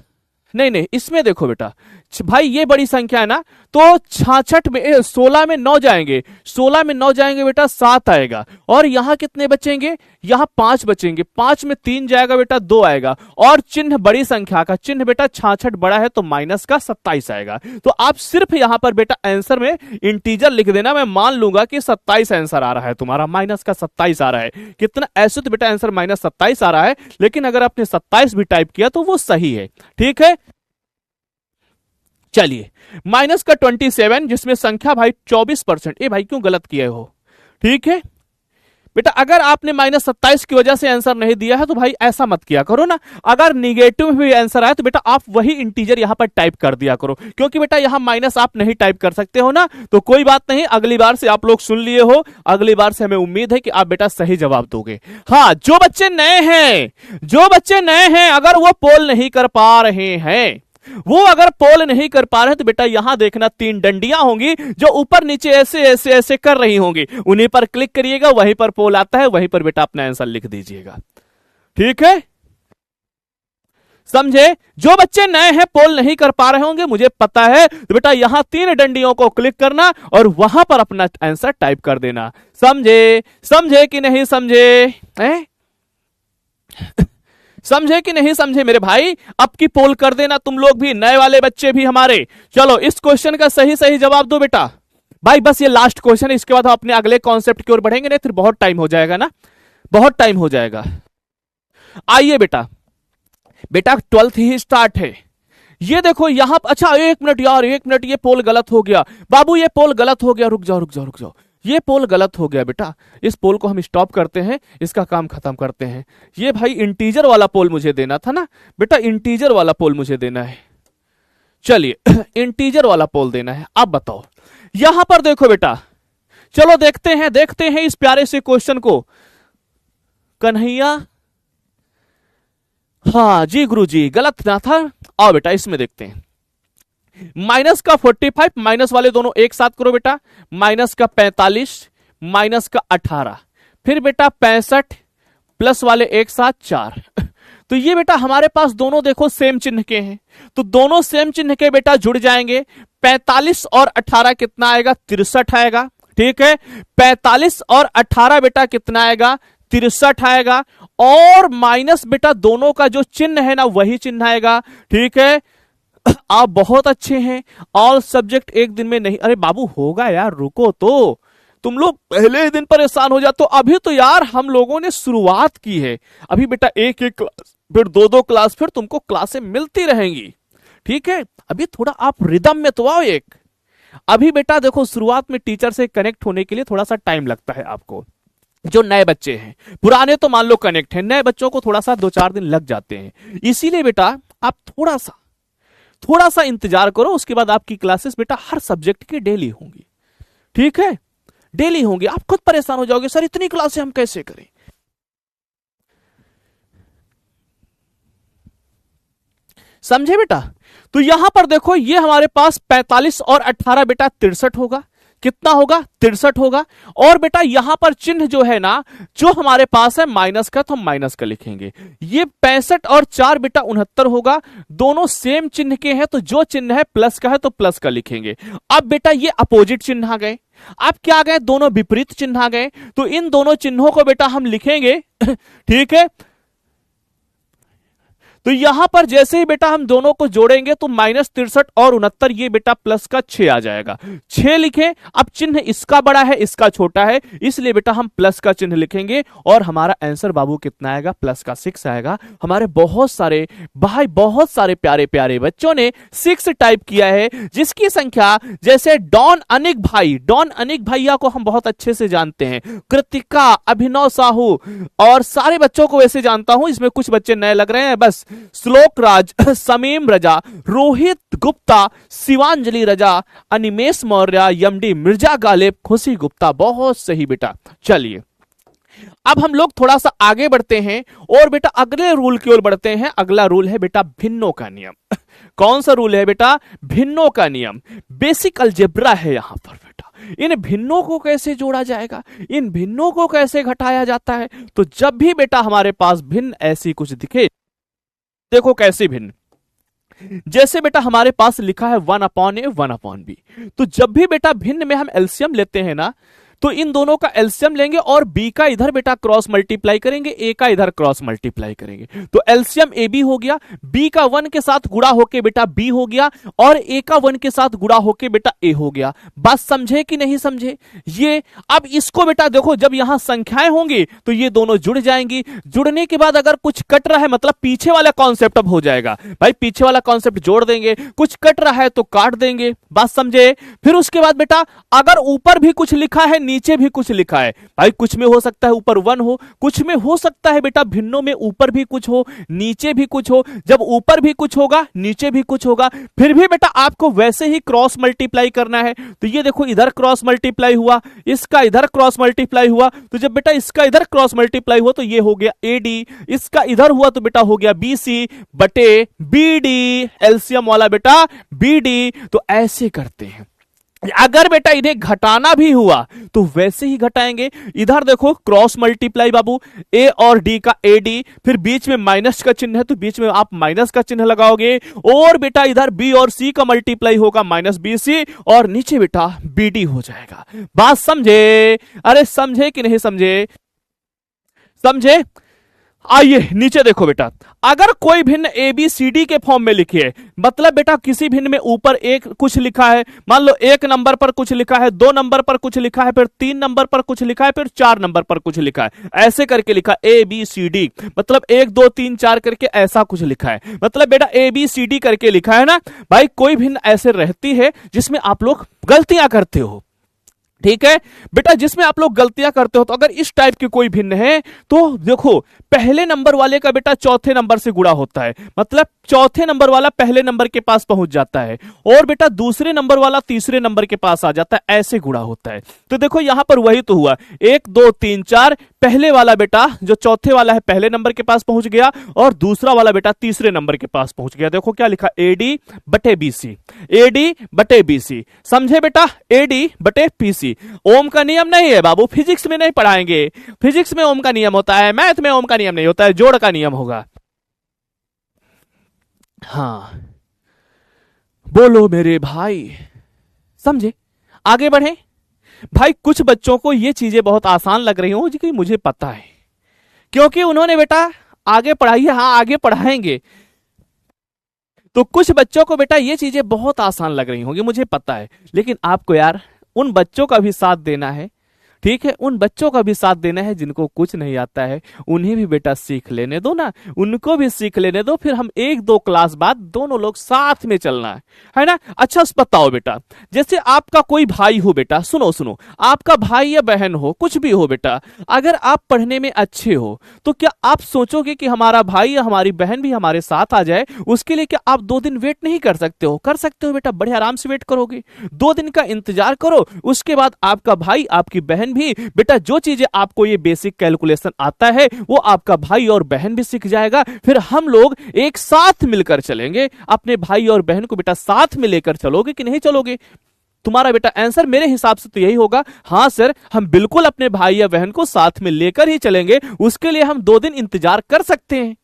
नहीं इसमें देखो बेटा भाई, ये बड़ी संख्या है ना, तो 66 में 16 में 9 जाएंगे, 16 में 9 जाएंगे बेटा 7 आएगा, और यहां कितने बचेंगे, यहां 5 बचेंगे, 5 में 3 जाएगा बेटा 2 आएगा, और चिन्ह बड़ी संख्या का चिन्ह बेटा 66 बड़ा है, तो माइनस का 27 आएगा। तो आप सिर्फ यहां पर बेटा आंसर में इंटीजर लिख देना, मैं मान लूंगा कि 27 आंसर आ रहा है तुम्हारा, माइनस का 27 आ रहा है, कितना ऐसे तो बेटा आंसर माइनस 27 आ रहा है, लेकिन अगर आपने 27 भी टाइप किया तो वो सही है, ठीक है। चलिए माइनस का 27, जिसमें संख्या भाई 24%, ये भाई क्यों गलत किए हो, ठीक है बेटा। अगर आपने माइनस 27 की वजह से आंसर नहीं दिया है तो भाई ऐसा मत किया करो ना, अगर निगेटिव में भी आंसर आए तो बेटा आप वही इंटीजर यहां पर टाइप कर दिया करो, क्योंकि बेटा यहां माइनस आप नहीं टाइप कर सकते हो ना, तो कोई बात नहीं, अगली बार से आप लोग सुन लिए हो, अगली बार से हमें उम्मीद है कि आप बेटा सही जवाब दोगे। हाँ, जो बच्चे नए हैं अगर वो पोल नहीं कर पा रहे हैं, अगर पोल नहीं कर पा रहे तो बेटा यहां देखना 3 डंडियां होंगी जो ऊपर नीचे ऐसे ऐसे ऐसे कर रही होंगी, उन्हीं पर क्लिक करिएगा, वहीं पर पोल आता है, वहीं पर बेटा अपना आंसर लिख दीजिएगा, ठीक है। समझे? जो बच्चे नए हैं, पोल नहीं कर पा रहे होंगे, मुझे पता है, तो बेटा यहां 3 डंडियों को क्लिक करना और वहां पर अपना आंसर टाइप कर देना। समझे? समझे कि नहीं समझे? समझे कि नहीं समझे मेरे भाई? अब की पोल कर देना तुम लोग भी, नए वाले बच्चे भी हमारे। चलो इस क्वेश्चन का सही सही जवाब दो बेटा। भाई बस ये लास्ट क्वेश्चन है, इसके बाद हम अपने अगले कॉन्सेप्ट की ओर बढ़ेंगे, नहीं फिर बहुत टाइम हो जाएगा ना, बहुत टाइम हो जाएगा। आइए बेटा, बेटा 12th ही स्टार्ट है। ये देखो यहां, अच्छा 1 मिनट यार, 1 मिनट, ये पोल गलत हो गया बाबू, ये पोल गलत हो गया, रुक जाओ रुक जाओ रुक जाओ, ये पोल गलत हो गया बेटा। इस पोल को हम स्टॉप करते हैं, इसका काम खत्म करते हैं। ये भाई इंटीजर वाला पोल मुझे देना था ना बेटा, इंटीजर वाला पोल मुझे देना है। चलिए इंटीजर वाला पोल देना है। अब बताओ यहां पर देखो बेटा, चलो देखते हैं इस प्यारे से क्वेश्चन को। कन्हैया, हाँ जी गुरुजी, गलत ना था। आओ बेटा इसमें देखते हैं। माइनस का 45, माइनस वाले दोनों एक साथ करो बेटा, माइनस का 45, माइनस का 18, फिर बेटा 65, प्लस वाले एक साथ 4। तो ये बेटा हमारे पास दोनों देखो सेम चिन्ह के हैं, तो दोनों सेम चिन्ह के बेटा जुड़ जाएंगे। 45 और 18 कितना आएगा? 63 आएगा। ठीक है, 45 और 18 बेटा कितना आएगा? 63 आएगा। और माइनस बेटा दोनों का जो चिन्ह है ना वही चिन्ह आएगा। ठीक है, आप बहुत अच्छे हैं। ऑल सब्जेक्ट एक दिन में नहीं, अरे बाबू होगा यार, रुको तो, तुम लोग पहले ही दिन परेशान हो जाते हो। अभी तो यार हम लोगों ने शुरुआत की है, अभी बेटा एक एक क्लास, फिर 2-2 क्लास, फिर तुमको क्लासें मिलती रहेंगी। ठीक है, अभी थोड़ा आप रिदम में तो आओ एक। अभी बेटा देखो शुरुआत में टीचर से कनेक्ट होने के लिए थोड़ा सा टाइम लगता है आपको। जो नए बच्चे हैं, पुराने तो मान लो कनेक्ट हैं, नए बच्चों को थोड़ा सा 2-4 दिन लग जाते हैं। इसीलिए बेटा आप थोड़ा सा इंतजार करो, उसके बाद आपकी क्लासेस बेटा हर सब्जेक्ट की डेली होंगी। ठीक है, डेली होंगी। आप खुद परेशान हो जाओगे, सर इतनी क्लासें हम कैसे करें। समझे बेटा? तो यहां पर देखो, ये हमारे पास 45 और 18 बेटा 63 होगा। कितना होगा? 63 होगा। और बेटा यहां पर चिन्ह जो है ना, जो हमारे पास है माइनस का, तो हम माइनस का लिखेंगे। ये 65 और 4 बेटा 69 होगा। दोनों सेम चिन्ह के हैं, तो जो चिन्ह है प्लस का है तो प्लस का लिखेंगे। अब बेटा ये अपोजिट चिन्ह आ गए। अब क्या आ गए? दोनों विपरीत चिन्ह आ गए। तो इन दोनों चिन्हों को बेटा हम लिखेंगे। ठीक है, तो यहां पर जैसे ही बेटा हम दोनों को जोड़ेंगे तो -63 और 69, ये बेटा प्लस का 6 आ जाएगा। 6 लिखें। अब चिन्ह इसका बड़ा है, इसका छोटा है, इसलिए बेटा हम प्लस का चिन्ह लिखेंगे और हमारा आंसर बाबू कितना आएगा? प्लस का 6 आएगा। हमारे बहुत सारे भाई, बहुत सारे प्यारे प्यारे बच्चों ने 6 टाइप किया है, जिसकी संख्या जैसे डॉन अनिक भैया को हम बहुत अच्छे से जानते हैं, कृतिका, अभिनव साहू और सारे बच्चों को वैसे जानता हूं। इसमें कुछ बच्चे नए लग रहे हैं बस, श्लोक राज, समीम रजा, रोहित गुप्ता, शिवांजलि रजा, अनिमेश मौर्य, यमडी मिर्जा गालिब, खुशी गुप्ता। बहुत सही बेटा। चलिए अब हम लोग थोड़ा सा आगे बढ़ते हैं और बेटा अगले रूल की ओर बढ़ते हैं। अगला रूल है बेटा भिन्नों का नियम। कौन सा रूल है बेटा? भिन्नों का नियम। बेसिक अलजेब्रा है यहां पर बेटा। इन भिन्नों को कैसे जोड़ा जाएगा, इन भिन्नों को कैसे घटाया जाता है? तो जब भी बेटा हमारे पास भिन्न ऐसी कुछ दिखे, देखो कैसे भिन्न, जैसे बेटा हमारे पास लिखा है 1/a 1/b, तो जब भी बेटा भिन्न में हम एलसीएम लेते हैं ना, तो इन दोनों का एलसीएम लेंगे और बी का इधर बेटा क्रॉस मल्टीप्लाई करेंगे, ए का इधर क्रॉस मल्टीप्लाई करेंगे, तो एलसीएम ए बी हो गया। बी का 1 के साथ गुणा होके बेटा बी हो गया और ए का 1 के साथ गुणा होके बेटा ए हो गया। बात समझे कि नहीं समझे? ये अब इसको बेटा देखो, जब यहां संख्याएं होंगी तो ये दोनों जुड़ जाएंगी। जुड़ने के बाद अगर कुछ कट रहा है, मतलब पीछे वाला कॉन्सेप्ट अब हो जाएगा भाई, पीछे वाला कॉन्सेप्ट जोड़ देंगे, कुछ कट रहा है तो काट देंगे। बात समझे? फिर उसके बाद बेटा अगर ऊपर भी कुछ लिखा है, नीचे भी कुछ लिखा है, भाई कुछ में हो सकता है ऊपर 1 हो, कुछ में हो सकता है बेटा भिन्नों में ऊपर भी कुछ हो, नीचे भी कुछ हो। जब ऊपर भी कुछ होगा, नीचे भी कुछ होगा, फिर भी बेटा आपको वैसे ही क्रॉस मल्टीप्लाई करना है। तो ये देखो इधर क्रॉस मल्टीप्लाई हुआ, इसका इधर क्रॉस मल्टीप्लाई हुआ, तो जब बेटा इसका इधर क्रॉस मल्टीप्लाई हुआ तो ये हो गया एडी, इसका इधर हुआ तो बेटा हो गया बीसी बटे बीडी, एलसीएम वाला बेटा बीडी। तो ऐसे करते हैं। अगर बेटा इन्हें घटाना भी हुआ तो वैसे ही घटाएंगे। इधर देखो क्रॉस मल्टीप्लाई बाबू, ए और डी का एडी, फिर बीच में माइनस का चिन्ह है तो बीच में आप माइनस का चिन्ह लगाओगे, और बेटा इधर बी और सी का मल्टीप्लाई होगा माइनस बी सी, और नीचे बेटा बी डी हो जाएगा। बात समझे? अरे समझे कि नहीं समझे? समझे? आइए नीचे देखो बेटा, अगर कोई भिन्न ए बी सी डी के फॉर्म में लिखी है, मतलब बेटा किसी भिन्न में ऊपर एक कुछ लिखा है, मान लो 1 नंबर पर कुछ लिखा है, 2 नंबर पर कुछ लिखा है, फिर 3 नंबर पर कुछ लिखा है, फिर 4 नंबर पर कुछ लिखा है, ऐसे करके लिखा ए बी सी डी, मतलब 1 2 3 4 करके ऐसा कुछ लिखा है, मतलब बेटा ए बी सी डी करके लिखा है ना भाई। कोई भिन्न ऐसे रहती है जिसमें आप लोग गलतियां करते हो, ठीक है बेटा, जिसमें आप लोग गलतियां करते हो। तो अगर इस टाइप की कोई भिन्न है तो देखो पहले नंबर वाले का बेटा चौथे नंबर से गुणा होता है, मतलब चौथे नंबर वाला पहले नंबर के पास पहुंच जाता है, और बेटा दूसरे नंबर वाला तीसरे नंबर के पास आ जाता है, ऐसे गुणा होता है। तो देखो यहां पर वही तो हुआ, 1 2 3 4, पहले वाला बेटा जो चौथे वाला है पहले नंबर के पास पहुंच गया, और दूसरा वाला बेटा तीसरे नंबर के पास पहुंच गया। देखो क्या लिखा, एडी बटे बीसी, एडी बटे बीसी, समझे बेटा, एडी बटे पीसी। ओम का नियम नहीं है बाबू, फिजिक्स में नहीं पढ़ाएंगे, फिजिक्स में ओम का नियम होता है, मैथ में ओम का नियम नहीं होता है, जोड़ का नियम होगा। हाँ बोलो मेरे भाई, समझे? आगे बढ़े भाई। कुछ बच्चों को ये चीजें बहुत आसान लग रही हो जी, मुझे पता है, क्योंकि उन्होंने बेटा आगे पढ़ाई है, हाँ आगे पढ़ाएंगे, तो कुछ बच्चों को बेटा ये चीजें बहुत आसान लग रही होंगी, मुझे पता है, लेकिन आपको यार उन बच्चों का भी साथ देना है, ठीक है, उन बच्चों का भी साथ देना है जिनको कुछ नहीं आता है, उन्हें भी बेटा सीख लेने दो ना, उनको भी सीख लेने दो, फिर हम 1 2 क्लास बाद दोनों लोग साथ में चलना है ना। अच्छा बताओ बेटा, जैसे आपका कोई भाई हो बेटा, सुनो सुनो, आपका भाई या बहन हो, कुछ भी हो बेटा, अगर आप पढ़ने में अच्छे हो तो क्या आप सोचोगे कि हमारा भाई या हमारी बहन भी हमारे साथ आ जाए? उसके लिए क्या आप 2 दिन वेट नहीं कर सकते हो? कर सकते हो बेटा, बड़े आराम से वेट करोगे, 2 दिन का इंतजार करो, उसके बाद आपका भाई आपकी बहन भी बेटा जो चीजें आपको ये बेसिक कैलकुलेशन आता है वो आपका भाई और बहन भी सीख जाएगा, फिर हम लोग एक साथ मिलकर चलेंगे। अपने भाई और बहन को बेटा साथ में लेकर चलोगे कि नहीं चलोगे? तुम्हारा बेटा आंसर मेरे हिसाब से तो यही होगा, हाँ सर हम बिल्कुल अपने भाई या बहन को साथ में लेकर ही चलेंगे। उसके लिए हम 2 दिन इंतजार कर सकते हैं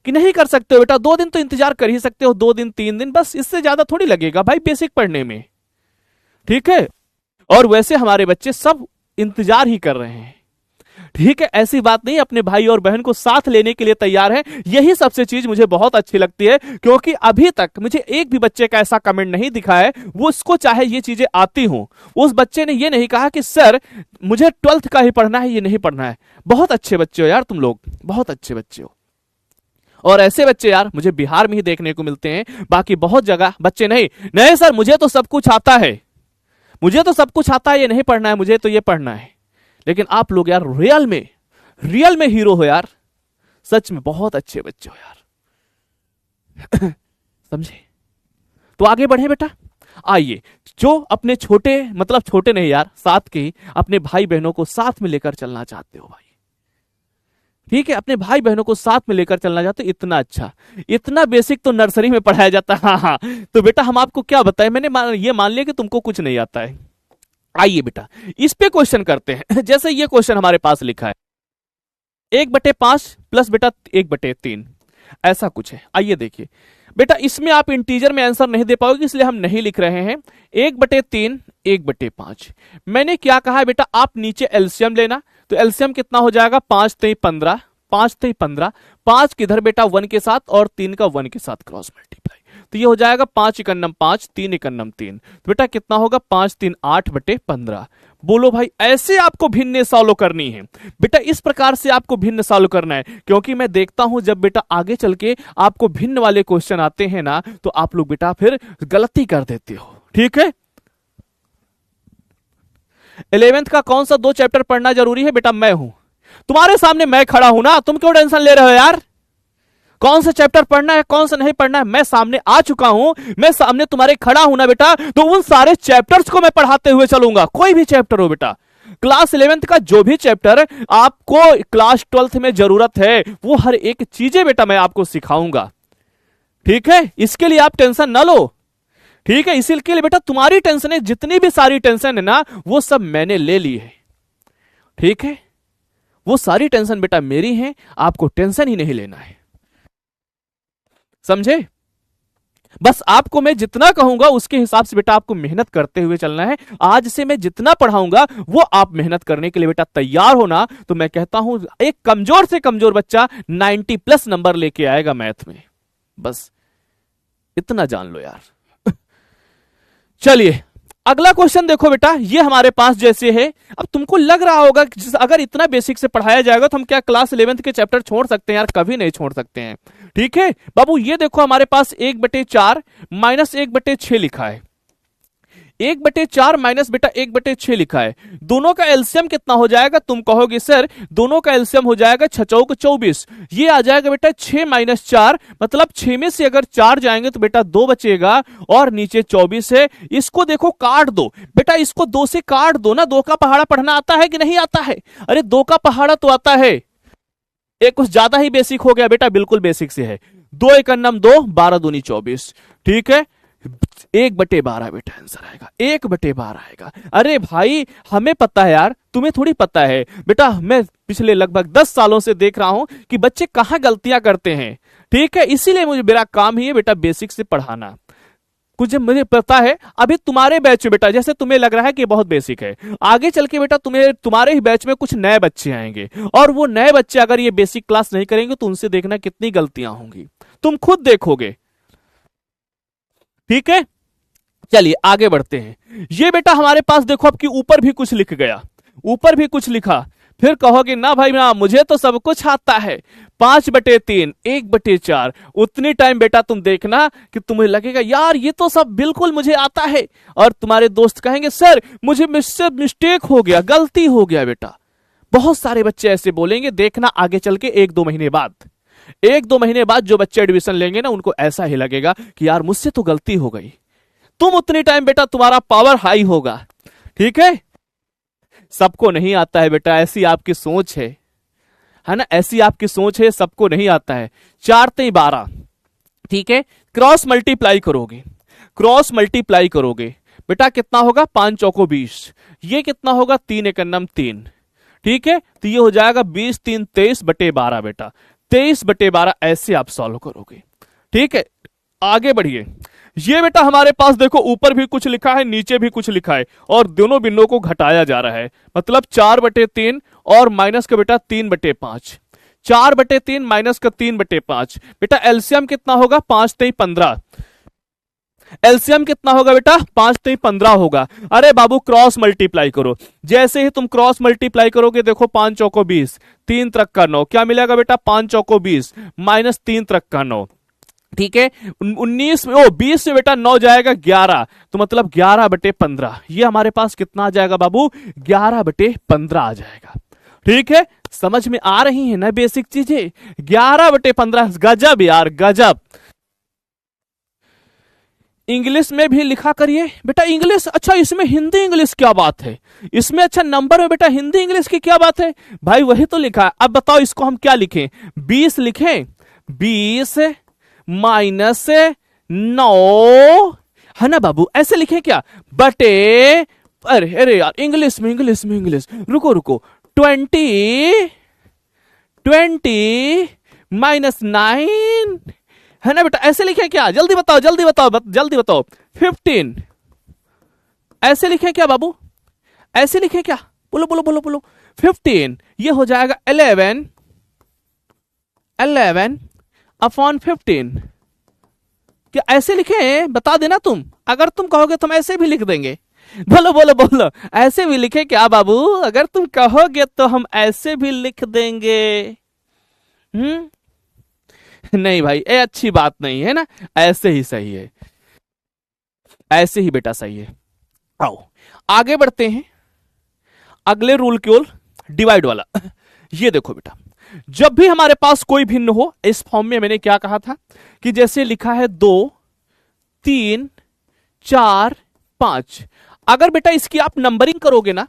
कि नहीं कर सकते हो बेटा? 2 दिन तो इंतजार कर ही सकते हो, 2 दिन 3 दिन, बस इससे ज्यादा थोड़ी लगेगा भाई बेसिक पढ़ने में, ठीक है। और वैसे हमारे बच्चे सब इंतजार ही कर रहे हैं, ठीक है, ऐसी बात नहीं, अपने भाई और बहन को साथ लेने के लिए तैयार है। यही सबसे चीज मुझे बहुत अच्छी लगती है, क्योंकि अभी तक मुझे एक भी बच्चे का ऐसा कमेंट नहीं दिखा है, वो उसको चाहे ये चीजें आती हों, उस बच्चे ने ये नहीं कहा कि सर मुझे 12th का ही पढ़ना है, ये नहीं पढ़ना है। बहुत अच्छे बच्चे हो यार तुम लोग, बहुत अच्छे बच्चे हो, और ऐसे बच्चे यार मुझे बिहार में ही देखने को मिलते हैं, बाकी बहुत जगह बच्चे नहीं नहीं सर मुझे तो सब कुछ आता है, मुझे तो सब कुछ आता है, ये नहीं पढ़ना है, मुझे तो ये पढ़ना है। लेकिन आप लोग यार रियल में हीरो हो यार, सच में बहुत अच्छे बच्चे हो यार समझे? तो आगे बढ़े बेटा, आइए जो अपने छोटे, मतलब छोटे नहीं यार, साथ के अपने भाई बहनों को साथ में लेकर चलना चाहते हो भाई, ठीक है, अपने भाई बहनों को साथ में लेकर चलना चाहते हो, इतना अच्छा, इतना बेसिक तो नर्सरी में पढ़ाया जाता है। हाँ हाँ, तो बेटा हम आपको क्या बताएं, मैंने ये मान लिया कि तुमको कुछ नहीं आता है। आइए बेटा इस पे क्वेश्चन करते हैं। जैसे ये क्वेश्चन हमारे पास लिखा है 1/5 प्लस बेटा 1/3, ऐसा कुछ है। आइए देखिए बेटा, इसमें आप इंटीजर में आंसर नहीं दे पाओगे, इसलिए हम नहीं लिख रहे हैं। 1/3 1/5, मैंने क्या कहा बेटा, आप नीचे एलसीएम लेना, तो एलसीएम कितना हो जाएगा, 5 3 15, 5 3 15, 5 किधर बेटा 1 के साथ, और 3 का 1 के साथ क्रॉस मल्टीप्लाई, तो ये हो जाएगा 5 एकन्नम 5, 3 एकन्नम 3, तो बेटा कितना होगा 5 3 8/15। बोलो भाई, ऐसे आपको भिन्न सॉल्व करनी है बेटा, इस प्रकार से आपको भिन्न सॉल्व करना है, क्योंकि मैं देखता हूं जब बेटा आगे चल के आपको भिन्न वाले क्वेश्चन आते हैं ना, तो आप लोग बेटा फिर गलती कर देते हो, ठीक है। 11th का कौन सा 2 चैप्टर पढ़ना जरूरी है बेटा? मैं हूं तुम्हारे सामने, मैं खड़ा हूं ना, तुम क्यों टेंशन ले रहे हो यार? कौन सा चैप्टर पढ़ना है, कौन सा नहीं पढ़ना है, मैं सामने आ चुका हूं, मैं सामने तुम्हारे खड़ा हूं ना बेटा, तो उन सारे चैप्टर्स को मैं पढ़ाते हुए चलूंगा, कोई भी चैप्टर हो बेटा। क्लास 11th का जो भी चैप्टर आपको क्लास 12th में जरूरत है, वो हर एक चीजें बेटा मैं आपको सिखाऊंगा, ठीक है, इसके लिए आप टेंशन ना लो, ठीक है, इसीलिए बेटा तुम्हारी टेंशन है, जितनी भी सारी टेंशन है ना वो सब मैंने ले ली है। ठीक है, वो सारी टेंशन बेटा मेरी है, आपको टेंशन ही नहीं लेना है, समझे? बस आपको मैं जितना कहूंगा उसके हिसाब से बेटा आपको मेहनत करते हुए चलना है। आज से मैं जितना पढ़ाऊंगा वो आप मेहनत करने के लिए बेटा तैयार होना। तो मैं कहता हूं एक कमजोर से कमजोर बच्चा 90+ नंबर लेके आएगा मैथ में, बस इतना जान लो यार। चलिए अगला क्वेश्चन देखो बेटा, ये हमारे पास जैसे है, अब तुमको लग रहा होगा कि अगर इतना बेसिक से पढ़ाया जाएगा तो हम क्या क्लास 11th के चैप्टर छोड़ सकते हैं? यार कभी नहीं छोड़ सकते हैं। ठीक है बाबू, ये देखो हमारे पास 1/4 माइनस 1/6 लिखा है, 1/4 माइनस बेटा 1/6 लिखा है। दोनों का एलसीएम कितना हो जाएगा? तुम कहोगे सर दोनों का एलसीएम हो जाएगा 6 चौक 24, ये आ जाएगा बेटा 6 - 4, मतलब 6 में से अगर 4 जाएंगे तो बेटा 2 बचेगा और नीचे 24 है। इसको देखो काट दो बेटा, इसको 2 से काट दो ना। 2 का पहाड़ा पढ़ना आता है कि नहीं आता है? अरे 2 का पहाड़ा तो आता है, एक कुछ ज्यादा ही बेसिक हो गया बेटा, बिल्कुल बेसिक से है। 2 × 2 12 दूनी 24, ठीक है 1/12 बेटा आंसर आएगा, 1/12 आएगा। अरे भाई हमें पता है यार, तुम्हें थोड़ी पता है बेटा। मैं पिछले लगभग 10 सालों से देख रहा हूं कि बच्चे कहां गलतियां करते हैं। ठीक है, इसीलिए मुझे मेरा काम ही है बेटा बेसिक से पढ़ाना। कुछ मुझे पता है अभी तुम्हारे बैच में बेटा, जैसे तुम्हें लग रहा है कि बहुत बेसिक है, आगे चल के बेटा तुम्हारे ही बैच में कुछ नए बच्चे आएंगे और वो नए बच्चे अगर ये बेसिक क्लास नहीं करेंगे तो उनसे देखना कितनी गलतियां होंगी, तुम खुद देखोगे। ठीक है, चलिए आगे बढ़ते हैं। ये बेटा हमारे पास देखो अब कि ऊपर भी कुछ लिख गया, ऊपर भी कुछ लिखा, फिर कहोगे ना भाई ना मुझे तो सब कुछ आता है। 5/3 1/4, उतनी टाइम बेटा तुम देखना कि तुम्हें लगेगा यार ये तो सब बिल्कुल मुझे आता है, और तुम्हारे दोस्त कहेंगे सर मुझे मुझसे मिस्टेक हो गया, गलती हो गया बेटा। बहुत सारे बच्चे ऐसे बोलेंगे, देखना आगे चल के 1-2 महीने बाद, 1-2 महीने बाद जो बच्चे एडमिशन लेंगे ना उनको ऐसा ही लगेगा कि यार मुझसे तो गलती हो गई। तुम उतनी टाइम बेटा तुम्हारा पावर हाई होगा। ठीक है, सबको नहीं आता है बेटा, ऐसी आपकी सोच है ना, ऐसी आपकी सोच है, सबको नहीं आता है। 4 × 12, ठीक है क्रॉस मल्टीप्लाई करोगे, क्रॉस मल्टीप्लाई करोगे बेटा कितना होगा? 5 चौको 20, ये कितना होगा? 3 × 3, ठीक है तो ये हो जाएगा 20 3 23/12 बेटा, 23/12 ऐसे आप सॉल्व करोगे। ठीक है आगे बढ़िए। ये बेटा हमारे पास देखो ऊपर भी कुछ लिखा है, नीचे भी कुछ लिखा है, और दोनों बिंदुओं को घटाया जा रहा है, मतलब 4/3 और माइनस का बेटा 3/5, 4/3 माइनस का 3/5 बेटा एलसीएम कितना होगा? 5 × 15, एलसीएम कितना होगा बेटा? 5 × 15 होगा। अरे बाबू क्रॉस मल्टीप्लाई करो, जैसे ही तुम क्रॉस मल्टीप्लाई करोगे देखो 5 चौको 20, 3 × 9, क्या मिलेगा बेटा? 5 चौको 20 माइनस 3 × 9, ठीक है 19 में 20 में बेटा 9 जाएगा 11, तो मतलब 11/15, ये हमारे पास कितना आ जाएगा बाबू? 11/15 आ जाएगा। ठीक है, समझ में आ रही है ना बेसिक चीजें? 11/15, गजब यार गजब। इंग्लिश में भी लिखा करिए बेटा, इंग्लिश अच्छा, इसमें हिंदी इंग्लिश क्या बात है? इसमें अच्छा नंबर में बेटा हिंदी इंग्लिश की क्या बात है भाई? वही तो लिखा है। अब बताओ इसको हम क्या लिखें? 20 लिखें? 20 माइनस 9 है ना बाबू, ऐसे लिखें क्या? बटे अरे अरे यार इंग्लिश में रुको 20 माइनस 9 है ना बेटा, ऐसे लिखे क्या? जल्दी बताओ 15 ऐसे लिखे क्या बाबू? ऐसे लिखे क्या? बोलो 15, ये हो जाएगा 11/15, क्या ऐसे लिखे? बता देना तुम, अगर तुम कहोगे तो हम ऐसे भी लिख देंगे। बोलो ऐसे भी लिखे क्या बाबू? अगर तुम कहोगे तो हम ऐसे भी लिख देंगे। नहीं भाई ये अच्छी बात नहीं है ना, ऐसे ही सही है, ऐसे ही बेटा सही है। आओ आगे बढ़ते हैं अगले रूल की ओर, डिवाइड वाला। ये देखो बेटा, जब भी हमारे पास कोई भिन्न हो, इस फॉर्म में मैंने क्या कहा था कि जैसे लिखा है 2 3 4 5, अगर बेटा इसकी आप नंबरिंग करोगे ना,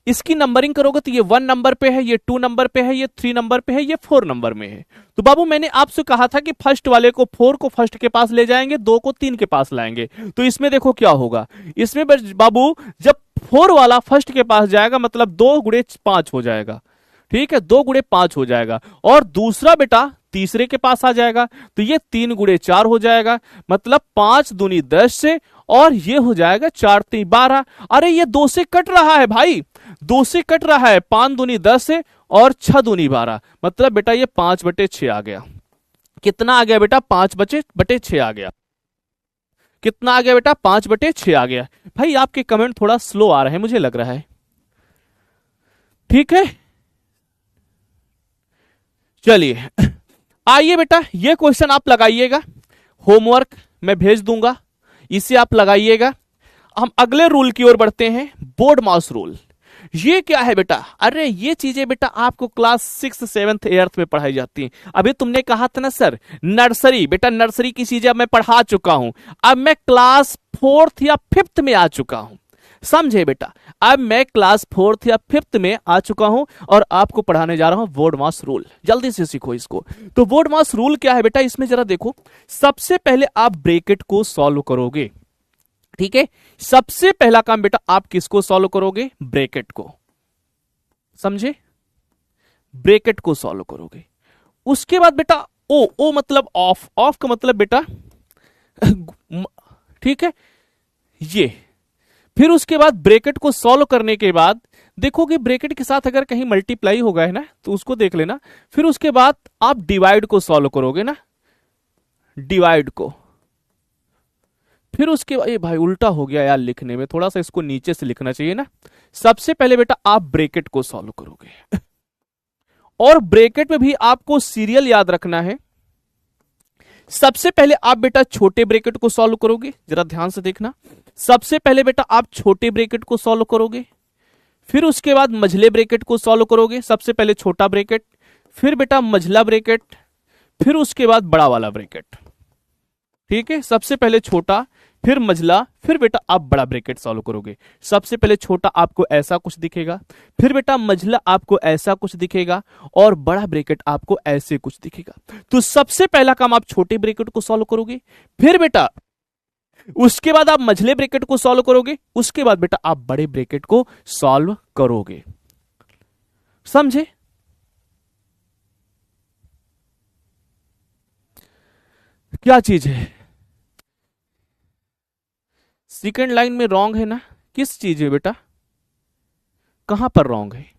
इसकी नंबरिंग करोगे तो ये 1 नंबर पे है, ये 2 नंबर पे है, ये 3 नंबर पे है, ये 4 नंबर में है। तो बाबू मैंने आपसे कहा था कि फर्स्ट वाले को 4 को फर्स्ट के पास ले जाएंगे, 2 को 3 के पास लाएंगे। तो इसमें देखो क्या होगा, इसमें बाबू जब 4 वाला फर्स्ट के पास जाएगा मतलब 2 गुणे 5 हो जाएगा, ठीक है, 2 गुणे 5 हो जाएगा। और दूसरा बेटा तीसरे के पास आ जाएगा तो ये 3 गुणे 4 हो जाएगा, मतलब 5 दूनी 10 से, और ये हो जाएगा 4 3 12। अरे ये 2 से कट रहा है भाई, 2 से कट रहा है, 5 दूनी 10 से और 6 दूनी 12, मतलब बेटा ये 5/6 आ गया। कितना आ गया बेटा, 5/6 आ गया। कितना आ गया बेटा, 5/6 आ गया। भाई आपके कमेंट थोड़ा स्लो आ रहे हैं मुझे लग रहा है, ठीक है। चलिए आइए बेटा, ये क्वेश्चन आप लगाइएगा, होमवर्क मैं भेज दूंगा, इसे आप लगाइएगा। हम अगले रूल की ओर बढ़ते हैं, बोर्ड माउस रूल। ये क्या है बेटा, अरे ये चीजें बेटा आपको क्लास 6, 7, 8 में पढ़ाई जाती हैं। अभी तुमने कहा था ना सर नर्सरी, बेटा नर्सरी की चीजें मैं पढ़ा चुका हूं, अब मैं क्लास 4th या 5th में आ चुका हूं, समझे बेटा। अब मैं क्लास 4th या 5th में आ चुका हूं और आपको पढ़ाने जा रहा हूं बोर्ड मास रूल। जल्दी से सीखो इसको। तो बोर्ड मास रूल क्या है बेटा, इसमें जरा देखो, सबसे पहले आप ब्रैकेट को सॉल्व करोगे, ठीक है। सबसे पहला काम बेटा आप किसको सॉल्व करोगे, ब्रैकेट को, समझे, ब्रैकेट को सॉल्व करोगे। उसके बाद बेटा ओ मतलब ऑफ, ऑफ का मतलब बेटा ठीक है ये। फिर उसके बाद ब्रैकेट को सॉल्व करने के बाद देखोगे ब्रैकेट के साथ अगर कहीं मल्टीप्लाई होगा है ना तो उसको देख लेना। फिर उसके बाद आप डिवाइड को सॉल्व करोगे ना, डिवाइड को। फिर उसके बाद, ये भाई उल्टा हो गया यार लिखने में, थोड़ा सा इसको नीचे से लिखना चाहिए ना। सबसे पहले बेटा आप ब्रैकेट को सॉल्व करोगे और ब्रैकेट में भी आपको सीरियल याद रखना है। सबसे पहले आप बेटा छोटे ब्रैकेट को सॉल्व करोगे, जरा ध्यान से देखना। सबसे पहले बेटा आप छोटे ब्रैकेट को सॉल्व करोगे, फिर उसके बाद मझले ब्रैकेट को सॉल्व करोगे। सबसे पहले छोटा ब्रैकेट, फिर बेटा मझला ब्रैकेट, फिर उसके बाद बड़ा वाला ब्रैकेट, ठीक है। सबसे पहले छोटा, फिर मझला, फिर बेटा आप बड़ा ब्रैकेट सॉल्व करोगे। सबसे पहले छोटा आपको ऐसा कुछ दिखेगा, फिर बेटा मझला आपको ऐसा कुछ दिखेगा, और बड़ा ब्रैकेट आपको ऐसे कुछ दिखेगा। तो सबसे पहला काम आप छोटे ब्रैकेट को सॉल्व करोगे, फिर बेटा उसके बाद आप मझले ब्रैकेट को सॉल्व करोगे, उसके बाद बेटा आप बड़े ब्रैकेट को सॉल्व करोगे, समझे। क्या चीज है, सेकेंड लाइन में रॉन्ग है ना, किस चीज है बेटा, कहां पर रॉन्ग है।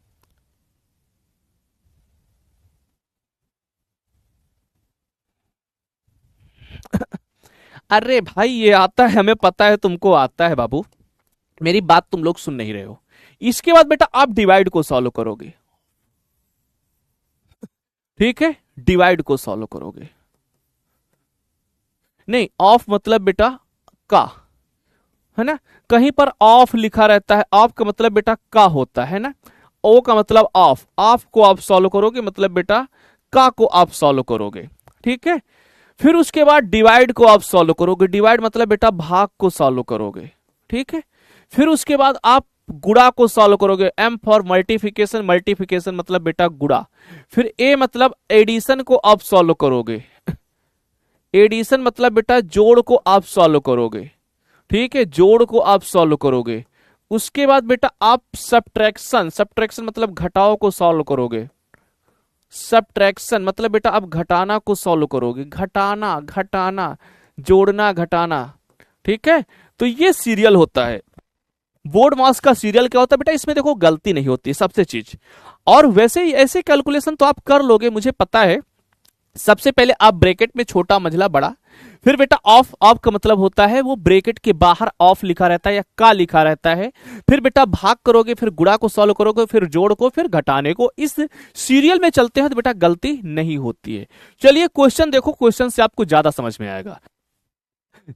अरे भाई ये आता है, हमें पता है तुमको आता है बाबू, मेरी बात तुम लोग सुन नहीं रहे हो। इसके बाद बेटा आप डिवाइड को सॉल्व करोगे, ठीक है, डिवाइड को सॉल्व करोगे। नहीं ऑफ मतलब बेटा का, है ना, कहीं पर ऑफ लिखा रहता है, ऑफ का मतलब बेटा का होता है ना, ओ का मतलब ऑफ, ऑफ को आप सॉल्व करोगे मतलब बेटा का को आप सॉल्व करोगे, ठीक है। फिर उसके बाद डिवाइड को आप सॉल्व करोगे, डिवाइड मतलब बेटा भाग को सॉल्व करोगे, ठीक है। फिर उसके बाद आप गुणा को सॉल्व करोगे, एम फॉर मल्टीप्लिकेशन, मल्टीप्लिकेशन मतलब बेटा गुणा। फिर ए मतलब एडिशन को आप सॉल्व करोगे, एडिशन मतलब बेटा जोड़ को आप सॉल्व करोगे, ठीक है, जोड़ को आप सॉल्व करोगे। उसके बाद बेटा आप सब्ट्रैक्शन, सब्ट्रैक्शन मतलब घटाओ को सॉल्व करोगे, सब्ट्रैक्शन मतलब बेटा आप घटाना को सॉल्व करोगे, घटाना घटाना, जोड़ना घटाना, ठीक है। तो ये सीरियल होता है, बोर्ड मास का सीरियल क्या होता है बेटा, इसमें देखो गलती नहीं होती सबसे चीज। और वैसे ही ऐसे कैलकुलेशन तो आप कर लोगे मुझे पता है। सबसे पहले आप ब्रैकेट में छोटा मझला बड़ा, फिर बेटा ऑफ, ऑफ का मतलब होता है वो ब्रैकेट के बाहर ऑफ लिखा रहता है या का लिखा रहता है। फिर बेटा भाग करोगे, फिर गुणा को सॉल्व करोगे, फिर जोड़ को, फिर घटाने को। इस सीरियल में चलते हैं तो बेटा गलती नहीं होती है। चलिए क्वेश्चन देखो, क्वेश्चन से आपको ज्यादा समझ में आएगा।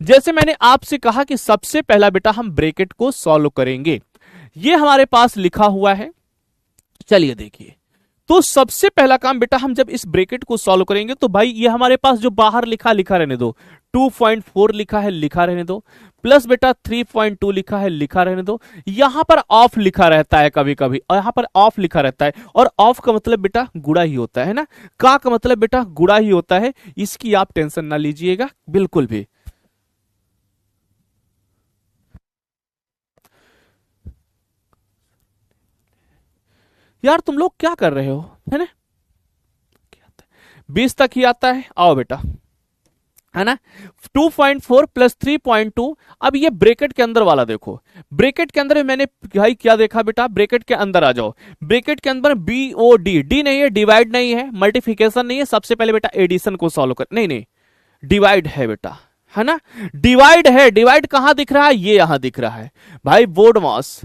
जैसे मैंने आपसे कहा कि सबसे पहला बेटा हम ब्रैकेट को सॉल्व करेंगे, ये हमारे पास लिखा हुआ है। चलिए देखिए, तो सबसे पहला काम बेटा हम जब इस ब्रैकेट को सॉल्व करेंगे तो भाई ये हमारे पास जो बाहर लिखा रहने दो, 2.4 लिखा है, लिखा रहने दो, प्लस बेटा 3.2 लिखा है, लिखा रहने दो। यहां पर ऑफ लिखा रहता है कभी कभी, और यहां पर ऑफ लिखा रहता है, और ऑफ का मतलब बेटा गुड़ा ही होता है ना, का मतलब बेटा गुड़ा ही होता है, इसकी आप टेंशन ना लीजिएगा बिल्कुल भी। यार तुम लोग क्या कर रहे हो, है ना, 20 तक ही आता है, आओ बेटा, है ना। 2.4 प्लस 3.2, अब ये ब्रैकेट के अंदर वाला देखो, ब्रैकेट के अंदर मैंने भाई क्या देखा बेटा, ब्रैकेट के अंदर आ जाओ, ब्रैकेट के अंदर बी ओ डी, डी नहीं है, डिवाइड नहीं है, मल्टीप्लिकेशन नहीं है, सबसे पहले बेटा एडिशन को सॉल्व कर, नहीं नहीं डिवाइड है बेटा, है ना, डिवाइड है, डिवाइड कहां दिख रहा है, ये यहां दिख रहा है भाई, बोर्ड मास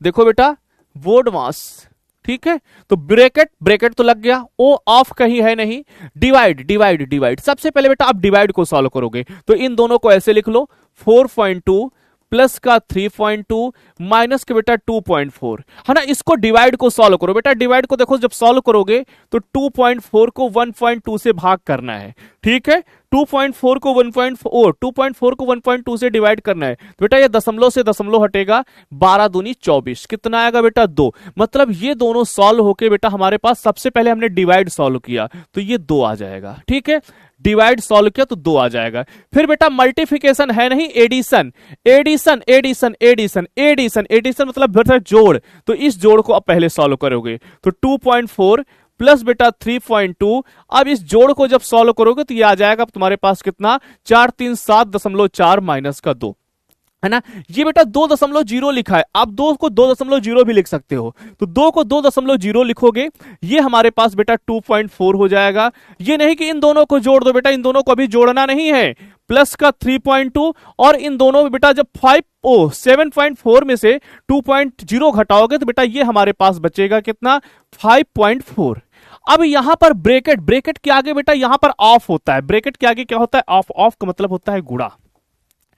देखो बेटा, बोर्ड मास, ठीक है, तो ब्रैकेट, ब्रैकेट तो लग गया, ओ ऑफ कहीं है नहीं, डिवाइड डिवाइड डिवाइड, सबसे पहले बेटा आप डिवाइड को सॉल्व करोगे तो इन दोनों को ऐसे लिख लो, 4.2 प्लस का 3.2 माइनस के बेटा 2.4, है ना, इसको डिवाइड को सॉल्व करो बेटा, डिवाइड को देखो जब सॉल्व करोगे तो 2.4 को 1.2 से भाग करना है, ठीक है, 2.4 को 1.4 से डिवाइड करना है, तो बेटा ये दशमलव से दशमलव हटेगा, 12 दूनी 24, कितना आएगा बेटा 2, मतलब ये दोनों सॉल्व होके बेटा हमारे पास, सबसे पहले हमने डिवाइड सॉल्व किया तो ये 2 आ जाएगा, ठीक है, डिवाइड सॉल्व किया तो 2 आ जाएगा, फिर बेटा मल्टीप्लिकेशन है नहीं, addition addition addition addition addition addition मतलब बेटा जोड़, तो इस जोड़ को आप पहले सॉल्व करोगे, तो 2.4 प्लस बेटा 3.2, अब इस जोड़ को जब सॉल्व करोगे तो ये आ जाएगा तुम्हारे पास कितना, 437.4 माइनस का 2, है ना, ये बेटा 2.0 लिखा है, आप 2 को 2.0 भी लिख सकते हो, तो 2 को 2.0 लिखोगे, ये हमारे पास बेटा 2.4 हो जाएगा, ये नहीं कि इन दोनों को जोड़ दो बेटा, इन दोनों को अभी जोड़ना नहीं है, प्लस का 3.2, और इन दोनों में बेटा जब 7.4 में से 2.0 घटाओगे तो बेटा ये हमारे पास बचेगा कितना, 5.4। अब यहां पर ब्रैकेट, ब्रैकेट के आगे बेटा यहां पर ऑफ होता है, ब्रैकेट के आगे क्या होता है, ऑफ, ऑफ का मतलब होता है गुणा,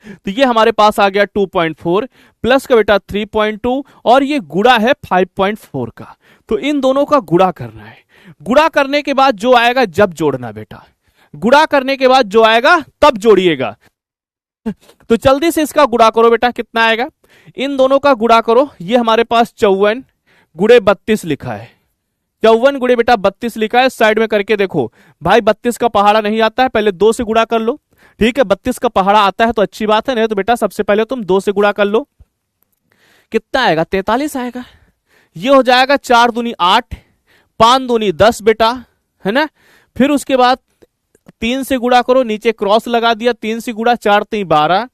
तो ये हमारे पास आ गया 2.4 प्लस का बेटा 3.2, और ये गुणा है 5.4 का, तो इन दोनों का गुणा करना है, गुणा करने के बाद जो आएगा जब जोड़ना बेटा, गुणा करने के बाद जो आएगा तब जोड़िएगा, तो जल्दी से इसका गुणा करो बेटा, कितना आएगा, इन दोनों का गुणा करो, ये हमारे पास 54 गुणे 32 लिखा है, 54 गुणे बेटा 32 लिखा है, साइड में करके देखो भाई, 32 का पहाड़ा नहीं आता है, पहले 2 से गुणा कर लो, ठीक है, 32 का पहाड़ा आता है तो अच्छी बात है, नहीं तो बेटा सबसे पहले तुम 2 से गुणा कर लो, कितना आएगा, 43 आएगा, ये हो जाएगा 4 दूनी 8, 5 दूनी 10 बेटा, है ना, फिर उसके बाद 3 से गुणा करो, नीचे क्रॉस लगा दिया, 3 से गुणा, 4 3 12,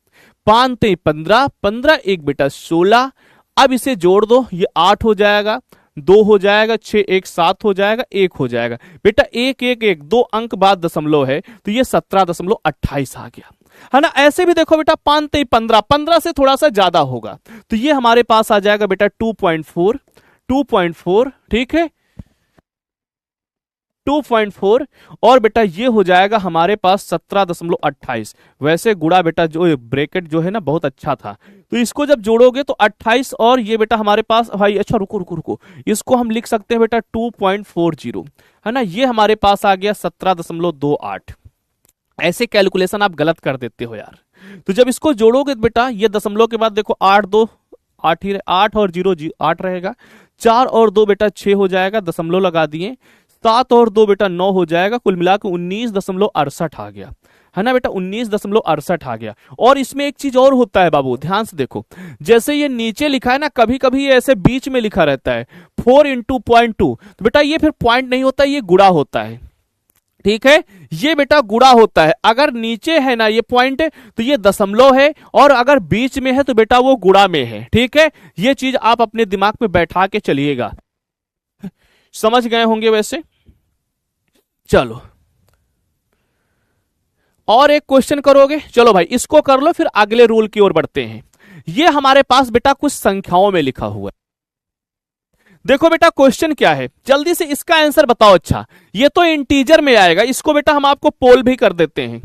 5 3 15, 15 1 बेटा 16, अब इसे जोड़ दो, ये 8 हो जाएगा, 2 हो जाएगा, 6 1 7 हो जाएगा, 1 हो जाएगा बेटा, 1 1 1 2 अंक बाद दशमलव है, तो ये 17.28 आ गया, है ना। ऐसे भी देखो बेटा 5 3 15, 15 से थोड़ा सा ज्यादा होगा, तो ये हमारे पास आ जाएगा बेटा 2.4, 2.4, ठीक है, 2.4, और बेटा ये हो जाएगा हमारे पास 17.28, वैसे गुणा बेटा जो ब्रैकेट जो है ना बहुत अच्छा था, तो इसको जब जोड़ोगे तो 28, और ये बेटा हमारे पास भाई, अच्छा रुको रुको रुको, इसको हम लिख सकते हैं बेटा 2.40, है ना, ये हमारे पास आ गया 17.28, ऐसे कैलकुलेशन आप गलत कर देते हो यार, तो जब इसको जोड़ोगे बेटा, ये दशमलव के बाद देखो 8 2 8 ही, 8 और 0 8 रहेगा, 4 और 2 बेटा 6 हो जाएगा, दशमलव लगा दिए, 7 और 2 बेटा 9 हो जाएगा, कुल मिलाकर 19.68 आ गया, है ना बेटा, 19.68 आ गया। और इसमें एक चीज और होता है बाबू, ध्यान से देखो, जैसे ये नीचे लिखा है ना, कभी कभी ये ऐसे बीच में लिखा रहता है 4 इंटू 0.2, तो बेटा ये फिर पॉइंट नहीं होता, ये गुणा होता है, ठीक है, ये बेटा गुणा होता है, अगर नीचे है ना ये पॉइंट तो ये दशमलव है, और अगर बीच में है तो बेटा वो गुणा में है, ठीक है, ये चीज आप अपने दिमाग में बैठा के चलिएगा, समझ गए होंगे वैसे। चलो और एक क्वेश्चन करोगे, चलो भाई इसको कर लो, फिर अगले रूल की ओर बढ़ते हैं। ये हमारे पास बेटा कुछ संख्याओं में लिखा हुआ है, देखो बेटा क्वेश्चन क्या है, जल्दी से इसका आंसर बताओ। अच्छा ये तो इंटीजर में आएगा, इसको बेटा हम आपको पोल भी कर देते हैं,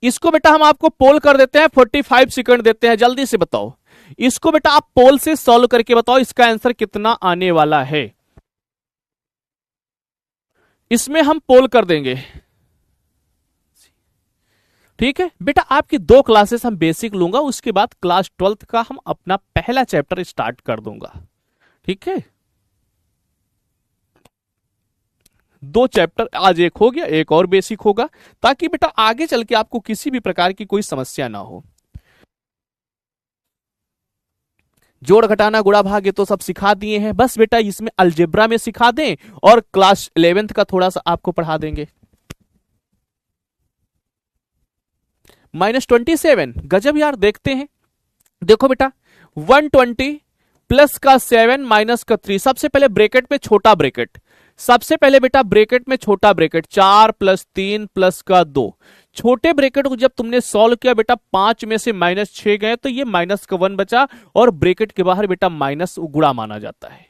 इसको बेटा हम आपको पोल कर देते हैं, 45 सेकंड देते हैं, जल्दी से बताओ, इसको बेटा आप पोल से सॉल्व करके बताओ इसका आंसर कितना आने वाला है, इसमें हम पोल कर देंगे, ठीक है बेटा, आपकी 2 क्लासेस हम बेसिक लूंगा, उसके बाद क्लास 12th का हम अपना पहला चैप्टर स्टार्ट कर दूंगा। ठीक है, 2 चैप्टर आज एक हो गया, एक और बेसिक होगा, ताकि बेटा आगे चल के आपको किसी भी प्रकार की कोई समस्या ना हो। जोड़ घटाना गुणा भाग ये तो सब सिखा दिए हैं, बस बेटा इसमें अलजेब्रा में सिखा दें और क्लास 11th का थोड़ा सा आपको पढ़ा देंगे। -27 गजब यार, देखते हैं। देखो बेटा 120 प्लस का 7 माइनस का 3, सबसे पहले ब्रैकेट में छोटा ब्रैकेट, सबसे पहले बेटा ब्रैकेट में छोटा ब्रैकेट 4 प्लस 3 प्लस का 2, छोटे ब्रैकेट को जब तुमने सॉल्व किया बेटा 5 में से -6 गए तो ये माइनस का 1 बचा, और ब्रैकेट के बाहर बेटा माइनस गुणा माना जाता है,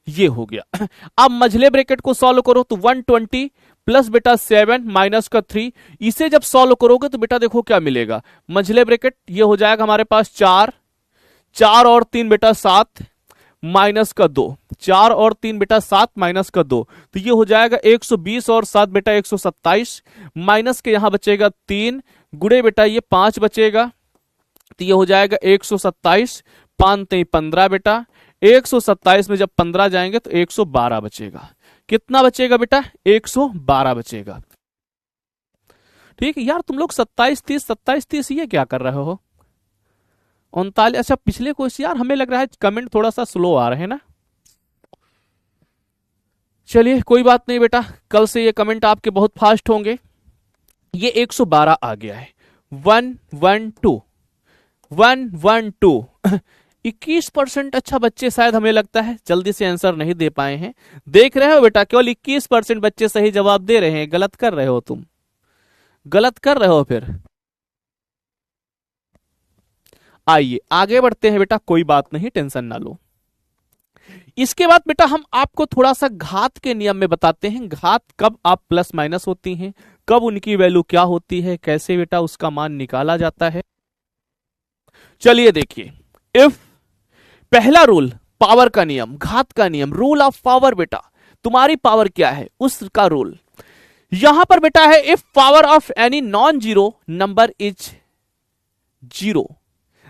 ये हो गया। अब मझले ब्रैकेट को सॉल्व करो तो 120 प्लस बेटा 7 माइनस का 3, इसे जब सॉल्व करोगे तो बेटा देखो क्या मिलेगा, मझले ब्रैकेट ये हो जाएगा हमारे पास 4 और 3 बेटा 7 माइनस का 2, 4 और 3 बेटा 7 माइनस का 2, तो ये हो जाएगा 120 और 7 बेटा 127, माइनस के यहां बचेगा 3, गुड़े बेटा ये 5 बचेगा, तो ये हो जाएगा 127, 5 15 बेटा, 127 में जब 15 जाएंगे तो 112 बचेगा। कितना बचेगा बेटा, 112 बचेगा। ठीक है यार, तुम लोग 27 30 ये क्या कर रहे हो, 39, अच्छा पिछले क्वेश्चन यार हमें लग रहा है कमेंट थोड़ा सा स्लो आ रहे हैं ना, चलिए कोई बात नहीं बेटा, कल से ये कमेंट आपके बहुत फास्ट होंगे। ये 112 आ गया है, 112 21%। अच्छा बच्चे शायद हमें लगता है जल्दी से आंसर नहीं दे पाए हैं, देख रहे हो बेटा केवल 21% बच्चे सही जवाब दे रहे हैं, गलत कर रहे हो तुम, गलत कर रहे हो फिर। आइए आगे बढ़ते हैं बेटा, कोई बात नहीं टेंशन ना लो। इसके बाद बेटा हम आपको थोड़ा सा घात के नियम में बताते हैं, घात कब आप प्लस माइनस होती हैं, कब उनकी वैल्यू क्या होती है, कैसे बेटा उसका मान निकाला जाता है। चलिए देखिए, इफ पहला रूल पावर का नियम, घात का नियम, रूल ऑफ पावर, बेटा तुम्हारी पावर क्या है उसका रूल यहां पर बेटा है, if power of any non zero number is 0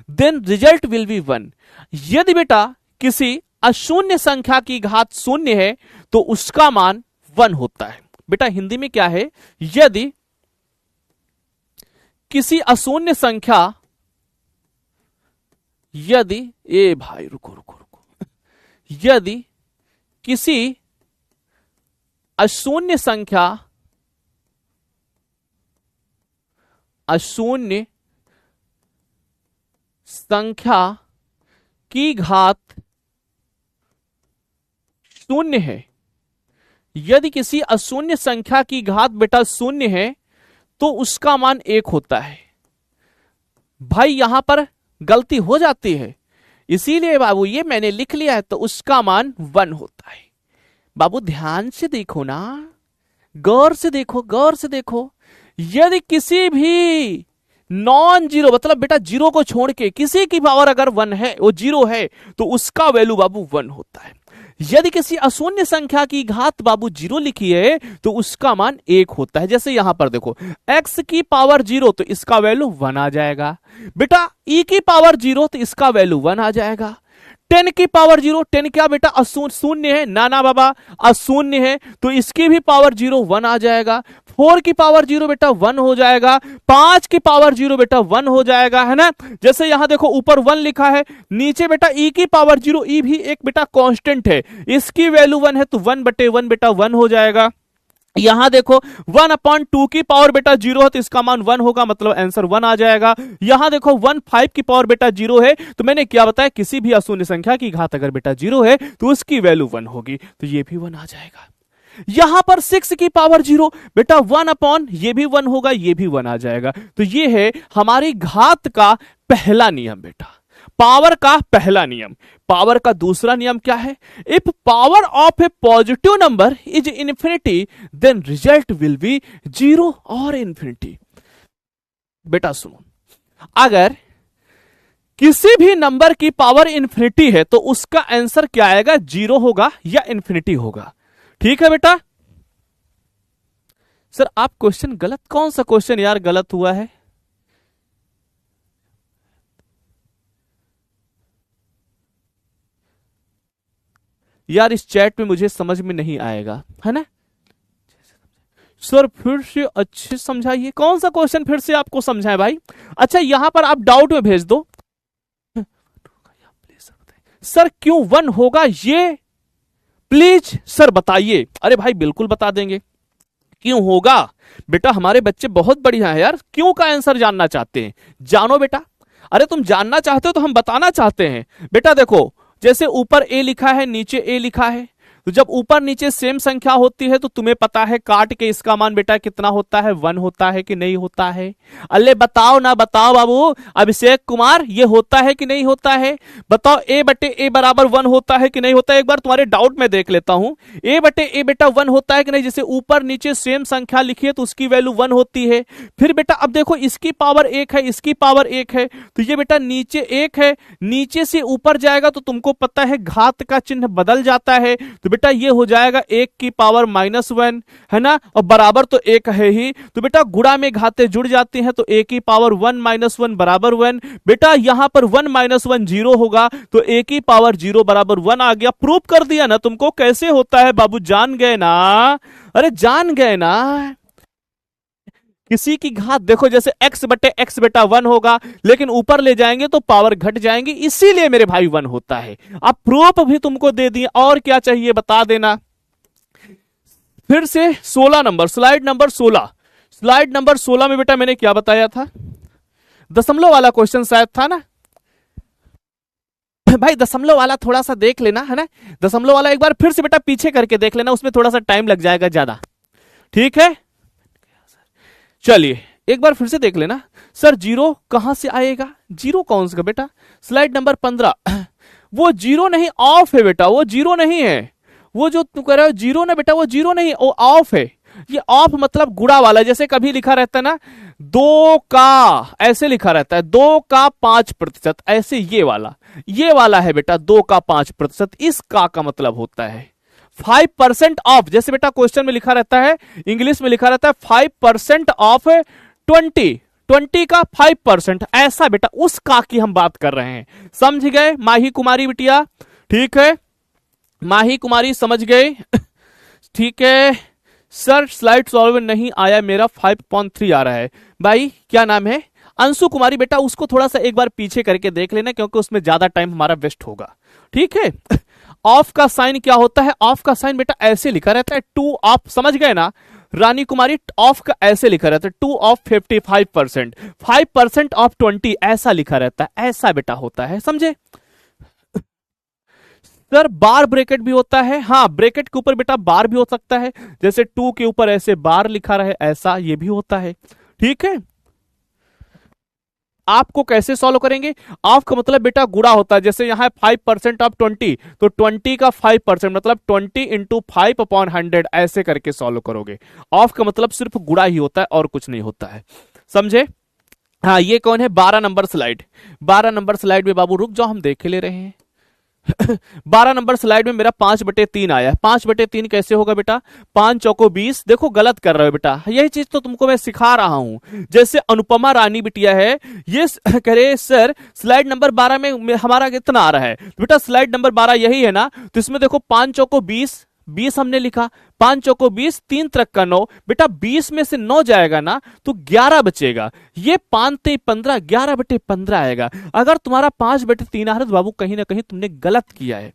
then result will be 1। यदि बेटा किसी अशून्य संख्या की घात 0 है तो उसका मान 1 होता है। बेटा हिंदी में क्या है, यदि किसी अशून्य संख्या, यदि ए भाई रुको रुको रुको, यदि किसी अशून्य संख्या, अशून्य संख्या की घात 0 है, यदि किसी अशून्य संख्या की घात बेटा 0 है तो उसका मान 1 होता है। भाई यहां पर गलती हो जाती है, इसीलिए बाबू ये मैंने लिख लिया है, तो उसका मान 1 होता है। बाबू ध्यान से देखो ना, गौर से देखो, गौर से देखो, यदि किसी भी नॉन जीरो मतलब बेटा जीरो को छोड़ के किसी की पावर अगर 1 है, वो 0 है, तो उसका वैल्यू बाबू 1 होता है। यदि किसी अशून्य संख्या की घात बाबू 0 लिखी है तो उसका मान 1 होता है। जैसे यहां पर देखो x की पावर 0 तो इसका वैल्यू 1 आ जाएगा, बेटा e की पावर 0 तो इसका वैल्यू 1 आ जाएगा, 10 की पावर 0, 10 क्या बेटा शून्य है, ना बाबा अशून्य है, तो इसकी भी पावर 0 1 आ जाएगा, 4 की पावर 0 बेटा 1 हो जाएगा, 5 की पावर 0 बेटा 1 हो जाएगा, है ना। जैसे यहां देखो ऊपर 1 लिखा है, नीचे बेटा e की पावर 0, e भी एक बेटा कांस्टेंट है, इसकी वैल्यू 1 है तो 1/1 बेटा 1 हो जाएगा। यहां देखो 1/2 की पावर बेटा 0 है तो इसका मान 1 होगा, मतलब आंसर 1 आ जाएगा। यहां देखो 1/5 की पावर बेटा 0 है, तो मैंने क्या बताया, किसी भी अशून्य संख्या की घात अगर बेटा 0 है तो उसकी वैल्यू 1 होगी, तो ये भी 1 आ जाएगा। यहां पर 6 की पावर 0 बेटा 1/, ये भी 1 होगा, ये भी 1 आ जाएगा। तो ये है हमारी घात का पहला नियम बेटा, पावर का पहला नियम। पावर का दूसरा नियम क्या है, if power of a positive number is infinity then result will be 0 और इन्फिनिटी। बेटा सुनो, अगर किसी भी नंबर की पावर इन्फिनिटी है तो उसका आंसर क्या आएगा, 0 होगा या इन्फिनिटी होगा। ठीक है बेटा। सर आप क्वेश्चन गलत, कौन सा क्वेश्चन यार गलत हुआ है, यार इस चैट में मुझे समझ में नहीं आएगा, है ना। सर फिर से अच्छे समझाइए, कौन सा क्वेश्चन फिर से आपको समझाए भाई। अच्छा यहां पर आप डाउट में भेज दो। सर क्यों 1 होगा ये प्लीज सर बताइए। अरे भाई बिल्कुल बता देंगे क्यों होगा। बेटा हमारे बच्चे बहुत बढ़िया है यार, क्यों का आंसर जानना चाहते हैं, जानो बेटा। अरे तुम जानना चाहते हो तो हम बताना चाहते हैं। बेटा देखो जैसे ऊपर ए लिखा है नीचे ए लिखा है, तो जब ऊपर नीचे सेम संख्या होती है तो तुम्हें पता है काट के इसका मान बेटा कितना होता है, 1 होता है कि नहीं होता है। अल्ले बताओ ना बताओ बाबू अभिषेक कुमार, ये होता है कि नहीं होता है, बताओ ए बटे ए बराबर 1 होता है कि नहीं होता है। एक बार तुम्हारे डाउट में देख लेता हूं, ए बटे ए बेटा 1 होता है कि नहीं। जैसे ऊपर नीचे सेम संख्या लिखी है तो उसकी वैल्यू 1 होती है। फिर बेटा अब देखो इसकी पावर 1 है, इसकी पावर 1 है, तो ये बेटा नीचे 1 है, नीचे से ऊपर जाएगा तो तुमको पता है घात का चिन्ह बदल जाता है, तो बेटा ये हो जाएगा 1 की पावर -1, है ना, और बराबर तो 1 है ही, तो बेटा गुणा में घातें जुड़ जाती हैं तो a की पावर 1 - 1 बराबर 1। बेटा यहां पर 1 - 1 0 होगा तो a की पावर 0 बराबर 1 आ गया। प्रूफ कर दिया ना तुमको कैसे होता है बाबू, जान गए ना, अरे जान गए ना। किसी की घात देखो जैसे x बटे x बेटा 1 होगा, लेकिन ऊपर ले जाएंगे तो पावर घट जाएंगी, इसीलिए मेरे भाई 1 होता है। अब प्रूफ भी तुमको दे दिए, और क्या चाहिए बता देना। फिर से 16 number, slide number 16, slide number 16 में बेटा मैंने क्या बताया था, दशमलव वाला क्वेश्चन शायद था ना भाई। दशमलव वाला थोड़ा सा देख लेना, है ना, दशमलव वाला एक बार फिर से बेटा पीछे करके देख लेना, उसमें थोड़ा सा टाइम लग जाएगा ज्यादा, ठीक है। चलिए एक बार फिर से देख लेना। सर 0 कहां से आएगा, 0 कौन सा बेटा, स्लाइड नंबर 15, वो 0 नहीं ऑफ है बेटा, वो 0 नहीं है, वो जो तुम कह रहे हो 0 ना बेटा, वो 0 नहीं, वो ऑफ है। ये ऑफ मतलब गुणा वाला, जैसे कभी लिखा रहता है ना 2 का, ऐसे लिखा रहता है 2 का 5%, ऐसे ये वाला है बेटा 2 का 5%, इस का मतलब होता है 5% ऑफ। जैसे बेटा क्वेश्चन में लिखा रहता है, इंग्लिश में लिखा रहता है 5% ऑफ 20 का 5%, ऐसा बेटा उस का की हम बात कर रहे हैं। समझ गए माही कुमारी बिटिया, ठीक है, माही कुमारी समझ गए, ठीक है। सर स्लाइड सॉल्व नहीं आया मेरा, 5.3 आ रहा है। भाई क्या नाम है, अंशु कुमारी बेटा, उसको थोड़ा सा एक बार पीछे करके देख लेना क्योंकि उसमें ज्यादा टाइम हमारा वेस्ट होगा, ठीक है। ऑफ का साइन क्या होता है, ऑफ का साइन बेटा ऐसे लिखा रहता है 2 ऑफ, समझ गए ना रानी कुमारी, ऑफ का ऐसे लिखा रहता है 2 ऑफ 55%, 5% ऑफ 20 ऐसा लिखा रहता है, ऐसा बेटा होता है, समझे। सर बार ब्रैकेट भी होता है, हाँ ब्रैकेट के ऊपर बेटा बार भी हो सकता है, जैसे 2 के ऊपर ऐसे बार लिखा रहे ऐसा ये भी होता है, ठीक है। आपको कैसे सॉल्व करेंगे, ऑफ का मतलब बेटा गुणा होता है, जैसे यहां 5% ऑफ 20 तो 20 का 5% मतलब 20 इंटू 5/100 ऐसे करके सॉल्व करोगे। ऑफ का मतलब सिर्फ गुणा ही होता है और कुछ नहीं होता है, समझे। हाँ ये कौन है, 12 नंबर स्लाइड, 12 नंबर स्लाइड में बाबू रुक जाओ हम देख ले रहे हैं। 12 नंबर स्लाइड में मेरा 5/3 आया है। 5/3 कैसे होगा बेटा, 5 चौको 20, देखो गलत कर रहे हो बेटा, यही चीज तो तुमको मैं सिखा रहा हूं। जैसे अनुपमा रानी बिटिया है, ये कह रहे सर स्लाइड नंबर 12 में हमारा कितना आ रहा है, तो बेटा स्लाइड नंबर 12 यही है ना, तो इसमें देखो 5 चौको 20, 20 हमने लिखा, 5 चौको 20, 3 त्रिक का 9, बेटा 20 में से 9 जाएगा ना तो 11 बचेगा, ये 5 ते 15, 11/15 आएगा। अगर तुम्हारा 5/3 आ रहा है तो बाबू कहीं ना कहीं तुमने गलत किया है,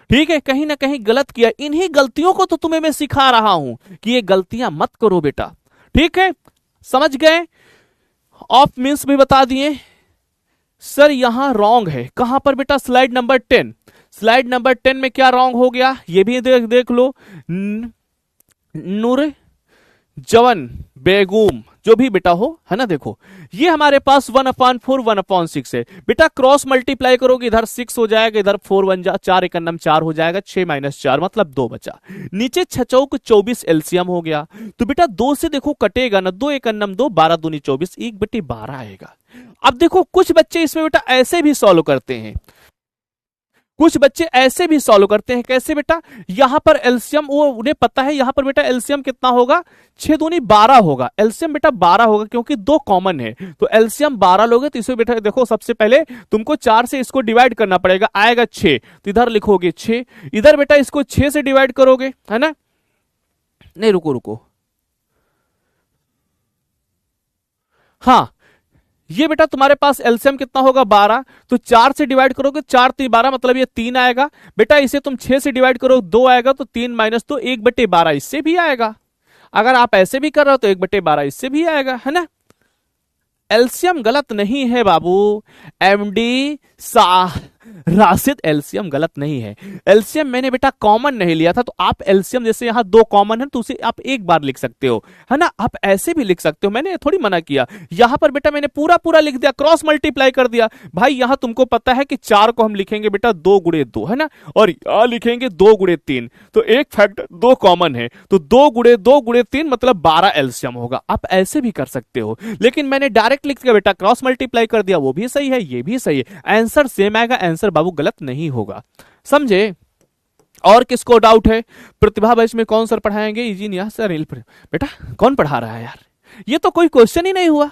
ठीक है, कहीं ना कहीं गलत किया। इन्हीं गलतियों को तो तुम्हें मैं सिखा रहा हूं कि ये गलतियां मत करो बेटा, ठीक है, समझ गए। ऑफ मीन्स भी बता दिए। सर यहां रॉन्ग है, कहां पर बेटा, स्लाइड नंबर 10, स्लाइड नंबर 10 में क्या रॉन्ग हो गया ये भी देख लो। नूर जवन बेगूम जो भी बेटा हो, है ना, देखो ये हमारे पास 1/4 1/6 है बेटा, क्रॉस मल्टीप्लाई करोगे इधर 6 हो जाएगा, इधर 4 1 4 1 4 हो जाएगा, 6 - 4 मतलब 2 बचा, नीचे 6 चौक 24 एलसीएम हो गया, तो बेटा 2 से देखो कटेगा ना, 2 1 2, 12 दूनी 24, 1/12 आएगा। अब देखो कुछ बच्चे इसमें बेटा ऐसे भी सॉल्व करते हैं, कुछ बच्चे ऐसे भी सॉल्व करते हैं, कैसे बेटा, यहां पर एलसीएम वो उन्हें पता है, यहां पर बेटा एलसीएम कितना होगा, 6 दूनी 12 होगा, एलसीएम बेटा 12 होगा क्योंकि 2 कॉमन है, तो एलसीएम 12 लोगे तो इसे बेटा देखो सबसे पहले तुमको 4 से इसको डिवाइड करना पड़ेगा, आएगा 6, तो इधर लिखोगे 6, इधर बेटा इसको 6 से डिवाइड करोगे, है ना, नहीं रुको रुको, हाँ ये बेटा तुम्हारे पास एलसीएम कितना होगा 12, तो 4 से डिवाइड करोगे, 4 3 12 मतलब ये 3 आएगा बेटा, इसे तुम 6 से डिवाइड करो 2 आएगा, तो 3 माइनस 2 1/12 इससे भी आएगा, अगर आप ऐसे भी कर रहे हो तो 1/12 इससे भी आएगा, है ना। एलसीएम गलत नहीं है बाबू, एमडी सा राशिद एलसीएम गलत नहीं है, एलसीएम मैंने बेटा कॉमन नहीं लिया था, तो आप एलसीएम जैसे यहां 2 कॉमन है तो उसे आप एक बार लिख सकते हो, है ना, आप ऐसे भी लिख सकते हो, मैंने थोड़ी मना किया, यहां पर बेटा मैंने पूरा पूरा लिख दिया, क्रॉस मल्टीप्लाई कर दिया, भाई यहां तुमको पता है कि 4 को हम लिखेंगे बेटा 2 गुणे 2, है ना, और यहां लिखेंगे 2 गुणे 3, तो एक फैक्टर 2 कॉमन है, तो 2 गुणे 3 मतलब 12 एलसीएम होगा, आप ऐसे भी कर सकते हो, लेकिन मैंने डायरेक्ट लिख दिया बेटा, क्रॉस मल्टीप्लाई कर दिया, वो भी सही है, ये भी सही है, आंसर सेम आएगा, आंसर बाबू गलत नहीं होगा, समझे। और किसको डाउट है, प्रतिभा बैच में कौन सर पढ़ाएंगे, इजी सर बेटा कौन पढ़ा रहा है यार, ये तो कोई क्वेश्चन ही नहीं हुआ,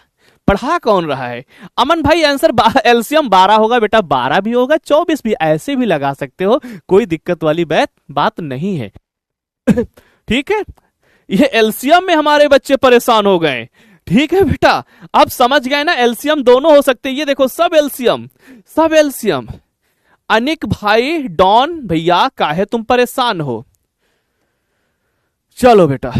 पढ़ा कौन रहा है। अमन भाई आंसर एलसीएम 12 होगा बेटा, 12 भी होगा 24 भी, ऐसे भी लगा सकते हो, कोई दिक्कत वाली बात नहीं है ठीक है, ये एलसीएम में हमारे बच्चे परेशान हो गए, ठीक है बेटा, आप समझ गए ना, एलसीएम दोनों हो सकते हैं, ये देखो सब एलसीएम। अनिक भाई डॉन भैया काहे तुम परेशान हो, चलो बेटा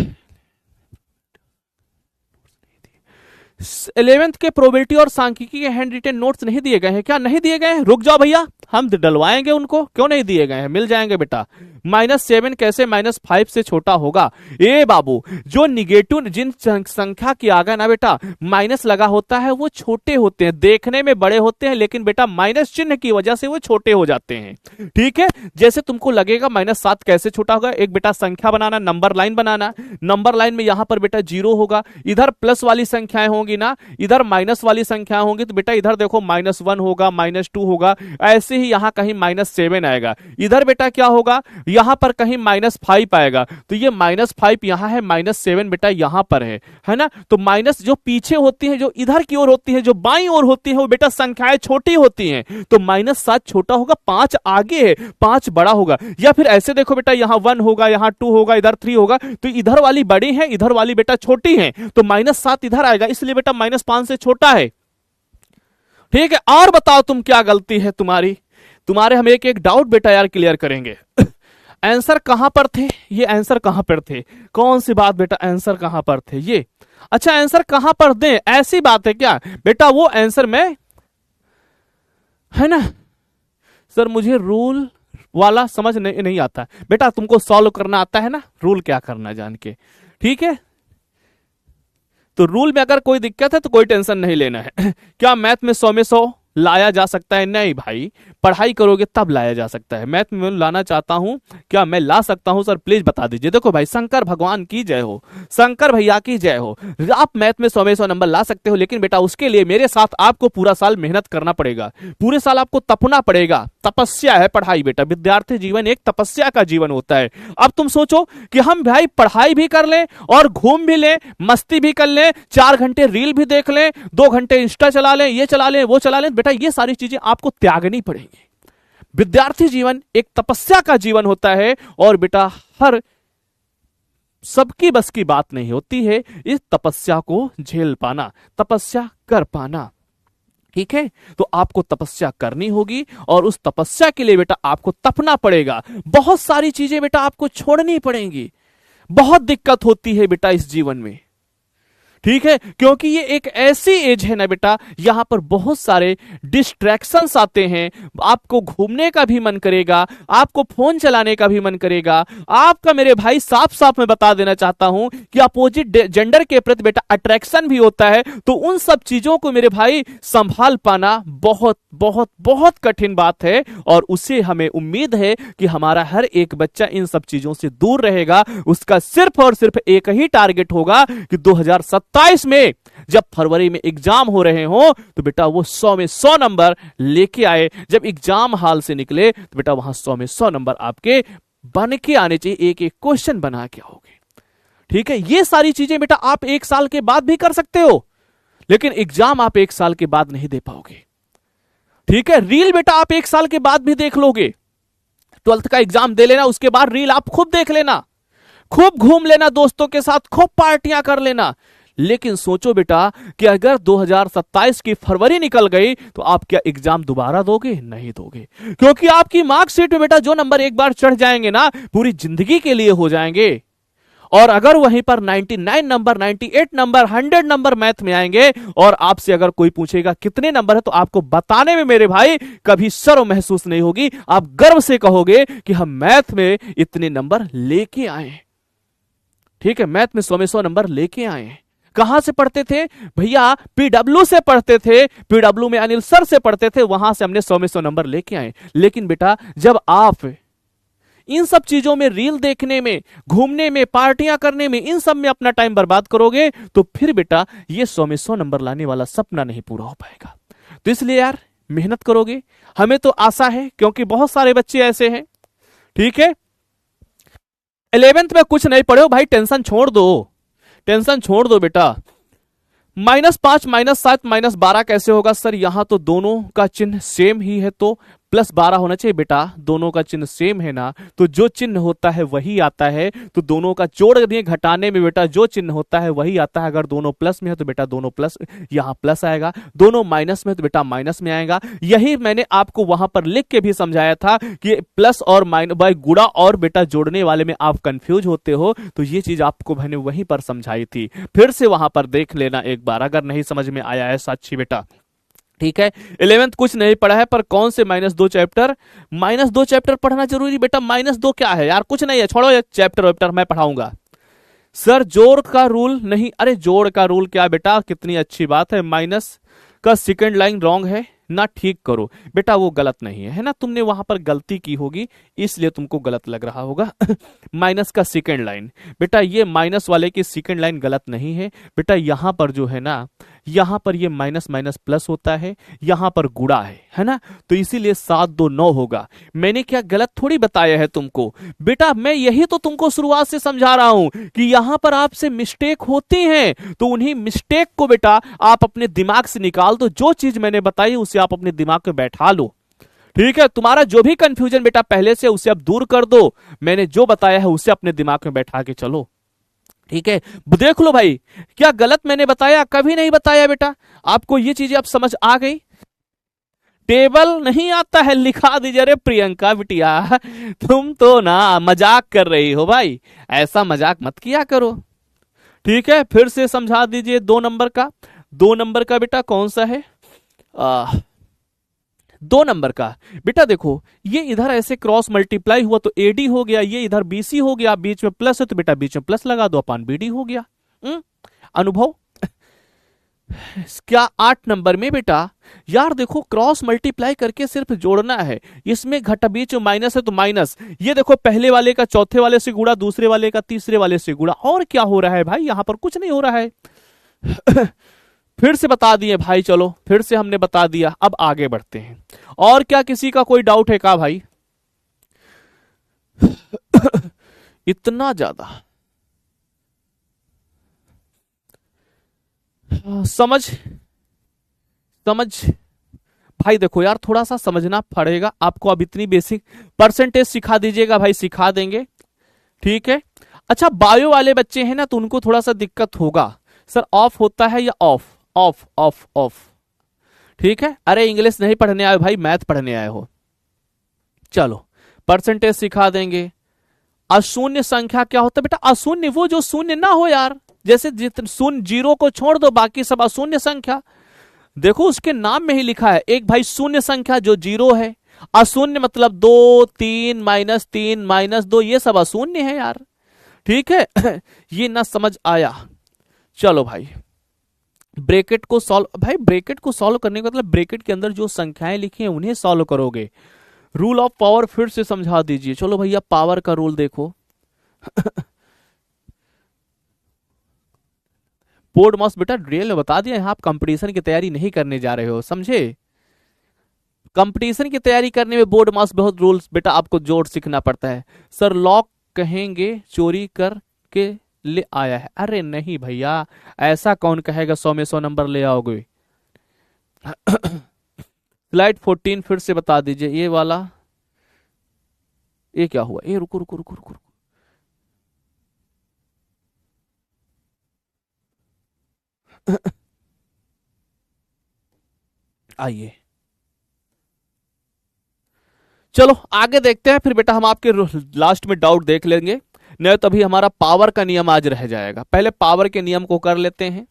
11th के प्रोबेबिलिटी और सांख्यिकी के हैंड रिटेन नोट्स नहीं दिए गए हैं क्या, नहीं दिए गए हैं, रुक जाओ भैया हम डलवाएंगे उनको, क्यों नहीं दिए गए हैं, मिल जाएंगे बेटा। -7 कैसे -5 से छोटा होगा, ए बाबू जो निगेटिव जिन संख्या की आगे ना बेटा माइनस लगा होता है वो छोटे होते हैं, देखने में बड़े होते हैं, लेकिन बेटा माइनस चिन्ह की वजह से वो छोटे हो जाते हैं, ठीक है। जैसे तुमको लगेगा -7 कैसे छोटा होगा, एक बेटा संख्या बनाना, नंबर लाइन बनाना, नंबर लाइन में यहां पर बेटा 0 होगा, इधर प्लस वाली संख्याएं होंगी ना, इधर माइनस वाली संख्या होंगी, तो बेटा इधर देखो -1 होगा, -2 होगा, ऐसे ही यहां कहीं -7 आएगा, इधर बेटा क्या होगा, यहां पर कहीं -5 आएगा, तो ये -5 यहां है, -7 बेटा यहां पर है ना, तो माइनस जो पीछे होती है, जो इधर की ओर होती है, जो बाईं ओर होती है, वो बेटा संख्याएं छोटी होती हैं, तो -7 छोटा होगा, 5 आगे है, 5 बड़ा होगा, या फिर ऐसे देखो बेटा यहां 1 होगा, यहां 2 होगा, इधर 3 होगा, तो इधर वाली बड़ी है, इधर वाली बेटा छोटी है, तो -7 इधर आएगा, इसलिए बेटा -5 से छोटा है, ठीक है। और बताओ तुम क्या गलती है तुम्हारे हम एक एक डाउट बेटा यार क्लियर करेंगे आंसर कहां पर थे, ये आंसर कहां पर थे, कौन सी बात बेटा आंसर कहां पर थे, ये अच्छा आंसर कहां पर दें, ऐसी बात है क्या बेटा, वो आंसर में है ना, सर मुझे रूल वाला समझ नहीं आता बेटा, तुमको सॉल्व करना आता है ना, रूल क्या करना जान के, ठीक है। तो रूल में अगर कोई दिक्कत है तो कोई टेंशन नहीं लेना है क्या मैथ में 100 में 100 लाया जा सकता है, नहीं भाई पढ़ाई करोगे तब लाया जा सकता है, मैथ में लाना चाहता हूं, क्या मैं ला सकता हूं सर, प्लीज बता दीजिए। देखो भाई शंकर भगवान की जय हो, शंकर भैया की जय हो, आप मैथ में 100 में 100 नंबर ला सकते हो, लेकिन बेटा उसके लिए मेरे साथ आपको पूरा साल मेहनत करना पड़ेगा, पूरे साल आपको तपना पड़ेगा, तपस्या है पढ़ाई बेटा, विद्यार्थी जीवन एक तपस्या का जीवन होता है। अब तुम सोचो कि हम भाई पढ़ाई भी कर लें और घूम भी लें, मस्ती भी कर लें, 4 घंटे रील भी देख लें, 2 घंटे इंस्टा चला लें, ये चला लें वो चला लें, बेटा ये सारी चीजें आपको त्यागनी पड़ेंगी। विद्यार्थी जीवन एक तपस्या का जीवन होता है, और बेटा हर सबकी बस की बात नहीं होती है इस तपस्या को झेल पाना, तपस्या कर पाना, ठीक है। तो आपको तपस्या करनी होगी, और उस तपस्या के लिए बेटा आपको तपना पड़ेगा, बहुत सारी चीजें बेटा आपको छोड़नी पड़ेंगी, बहुत दिक्कत होती है बेटा इस जीवन में, ठीक है, क्योंकि ये एक ऐसी एज है ना बेटा, यहां पर बहुत सारे डिस्ट्रैक्शंस आते हैं, आपको घूमने का भी मन करेगा, आपको फोन चलाने का भी मन करेगा, आपका मेरे भाई साफ साफ मैं बता देना चाहता हूं कि अपोजिट जेंडर के प्रति बेटा अट्रैक्शन भी होता है, तो उन सब चीजों को मेरे भाई संभाल पाना बहुत बहुत बहुत कठिन बात है, और उसे हमें उम्मीद है कि हमारा हर एक बच्चा इन सब चीजों से दूर रहेगा, उसका सिर्फ और सिर्फ एक ही टारगेट होगा कि 2070 2027 में जब फरवरी में एग्जाम हो रहे हो तो बेटा वो 100 में 100 नंबर लेके आए। जब एग्जाम हाल से निकले तो बेटा वहां 100 में 100 नंबर आपके बन के आने चाहिए, एक एक क्वेश्चन बना के आओगे। ठीक है, ये सारी चीजें बेटा आप 1 साल के बाद भी कर सकते हो, लेकिन एग्जाम आप 1 साल के बाद नहीं दे पाओगे। ठीक है, रील बेटा आप 1 साल के बाद भी देख लोगे। 12th का एग्जाम दे लेना, उसके बाद रील आप खुद देख लेना, खूब घूम लेना दोस्तों के साथ, खूब पार्टियां कर लेना। लेकिन सोचो बेटा कि अगर 2027 की फरवरी निकल गई तो आप क्या एग्जाम दोबारा दोगे? नहीं दोगे, क्योंकि आपकी मार्कशीट में बेटा जो नंबर एक बार चढ़ जाएंगे ना, पूरी जिंदगी के लिए हो जाएंगे। और अगर वहीं पर 99 नंबर, 98 नंबर, 100 नंबर मैथ में आएंगे और आपसे अगर कोई पूछेगा कितने नंबर है, तो आपको बताने में मेरे भाई कभी शर्म महसूस नहीं होगी। आप गर्व से कहोगे कि हम मैथ में इतने नंबर लेके आए। ठीक है, मैथ में 100 में 100 नंबर लेके आए। कहां से पढ़ते थे भैया? पीडब्ल्यू से पढ़ते थे, पीडब्ल्यू में अनिल सर से पढ़ते थे, वहां से हमने 100 में 100 नंबर लेके आए। लेकिन बेटा जब आप इन सब चीजों में, रील देखने में, घूमने में, पार्टियां करने में, इन सब में अपना टाइम बर्बाद करोगे तो फिर बेटा ये 100 में 100 नंबर लाने वाला सपना नहीं पूरा हो पाएगा। तो इसलिए यार मेहनत करोगे, हमें तो आशा है, क्योंकि बहुत सारे बच्चे ऐसे हैं। ठीक है, 11th में कुछ नहीं पढ़े हो भाई, टेंशन छोड़ दो, टेंशन छोड़ दो बेटा। -5, -7, -12 कैसे होगा सर? यहां तो दोनों का चिन्ह सेम ही है, तो +12 होना चाहिए बेटा। दोनों का चिन्ह सेम है ना, तो जो चिन्ह होता है वही आता है। तो दोनों का जोड़ने घटाने में बेटा जो चिन्ह होता है वही आता है। अगर दोनों प्लस में है तो बेटा दोनों प्लस, यहां प्लस आएगा। दोनों माइनस में है तो बेटा माइनस में आएगा। यही मैंने आपको वहां पर लिख के भी समझाया था कि प्लस और माइनस बाय गुणा और बेटा जोड़ने वाले में आप कंफ्यूज होते हो, तो ये चीज आपको मैंने वहीं पर समझाई थी। फिर से वहां पर देख लेना एक बार, अगर नहीं समझ में आया है साक्षी बेटा। ठीक है, 11th कुछ नहीं पढ़ा है, पर कौन से -2 चैप्टर? -2 चैप्टर पढ़ना जरूरी बेटा। -2 क्या है यार? कुछ नहीं है, छोड़ो ये चैप्टर वेप्टर, मैं पढ़ाऊंगा। सर जोड़ का रूल नहीं, अरे जोड़ का रूल क्या बेटा, कितनी अच्छी बात है। माइनस का सेकंड लाइन रॉन्ग है ना, ठीक करो बेटा, वो गलत नहीं है ना, तुमने वहां पर गलती की होगी इसलिए तुमको गलत लग रहा होगा। माइनस का सेकंड लाइन बेटा, ये माइनस वाले की सेकंड लाइन गलत नहीं है बेटा। यहां पर जो है ना, यहां पर ये माइनस माइनस प्लस होता है, यहां पर गुणा है ना, तो इसीलिए 7 2 9 होगा। मैंने क्या गलत थोड़ी बताया है तुमको बेटा, मैं यही तो तुमको शुरुआत से समझा रहा हूं कि यहां पर आपसे मिस्टेक होती है, तो उन्हीं मिस्टेक को बेटा आप अपने दिमाग से निकाल दो। जो चीज मैंने बताई उसे आप अपने दिमाग में बैठा लो। ठीक है, तुम्हारा जो भी कंफ्यूजन बेटा पहले से, उसे अब दूर कर दो। मैंने जो बताया है उसे अपने दिमाग में बैठा के चलो। ठीक है, देख लो भाई, क्या गलत मैंने बताया? कभी नहीं बताया बेटा। आपको ये चीजें अब समझ आ गई। टेबल नहीं आता है, लिखा दीजिए। अरे प्रियंका बिटिया, तुम तो ना मजाक कर रही हो भाई, ऐसा मजाक मत किया करो। ठीक है, फिर से समझा दीजिए। 2 नंबर का, 2 नंबर का बेटा कौन सा है? 2 नंबर का बेटा देखो, ये इधर ऐसे क्रॉस मल्टीप्लाई हुआ तो एडी हो गया, ये इधर बीसी हो गया, बीच में प्लस है तो बेटा बीच में प्लस लगा दो, अपान बीडी हो गया। अनुभव क्या 8 नंबर में बेटा, यार देखो क्रॉस मल्टीप्लाई करके सिर्फ जोड़ना है, इसमें घटा, बीच में माइनस है तो माइनस, ये देखो पहले वाले का चौथे वाले से गुणा, दूसरे वाले का तीसरे वाले से गुणा। और क्या हो रहा है भाई? यहां पर कुछ नहीं हो रहा है। फिर से बता दिए भाई, चलो फिर से हमने बता दिया, अब आगे बढ़ते हैं। और क्या किसी का कोई डाउट है क्या भाई? इतना ज्यादा समझ भाई देखो यार, थोड़ा सा समझना पड़ेगा आपको। अब इतनी बेसिक परसेंटेज सिखा दीजिएगा भाई, सिखा देंगे। ठीक है, अच्छा बायो वाले बच्चे हैं ना, तो उनको थोड़ा सा दिक्कत होगा। सर ऑफ होता है या ऑफ? Of of of. ठीक है, अरे इंग्लिश नहीं पढ़ने आए भाई, मैथ पढ़ने आए हो। चलो परसेंटेज सिखा देंगे। अशून्य संख्या क्या होता है बेटा? अशून्य वो जो शून्य ना हो यार, जैसे शून्य, जीरो को छोड़ दो, बाकी सब अशून्य संख्या। देखो उसके नाम में ही लिखा है, एक भाई शून्य संख्या जो जीरो है, अशून्य मतलब 2 3 -3 -2, ये सब अशून्य है यार। ठीक है, ये ना समझ आया। चलो भाई ब्रैकेट को सॉल्व, भाई ब्रैकेट को सॉल्व करने का मतलब ब्रैकेट के अंदर जो संख्याएं लिखी हैं उन्हें सॉल्व करोगे। रूल ऑफ पावर फिर से समझा दीजिए। चलो भैया पावर का रूल देखो। बोर्ड माउस बेटा रियल में बता दिया, यहाँ आप कंपटीशन की तैयारी नहीं करने जा रहे हो, समझे। कंपटीशन की तैयारी करने में बोर्ड माउस बहुत रूल्स बेटा आपको जोर सीखना पड़ता है। सर लॉक कहेंगे चोरी करके ले आया है, अरे नहीं भैया, ऐसा कौन कहेगा 100 में 100 नंबर ले आओगे। स्लाइड 14 फिर से बता दीजिए, ये वाला, ये क्या हुआ, ये रुको रुको रुको रुको, आइए चलो आगे देखते हैं, फिर बेटा हम आपके लास्ट में डाउट देख लेंगे, नहीं तो अभी हमारा पावर का नियम आज रह जाएगा। पहले पावर के नियम को कर लेते हैं।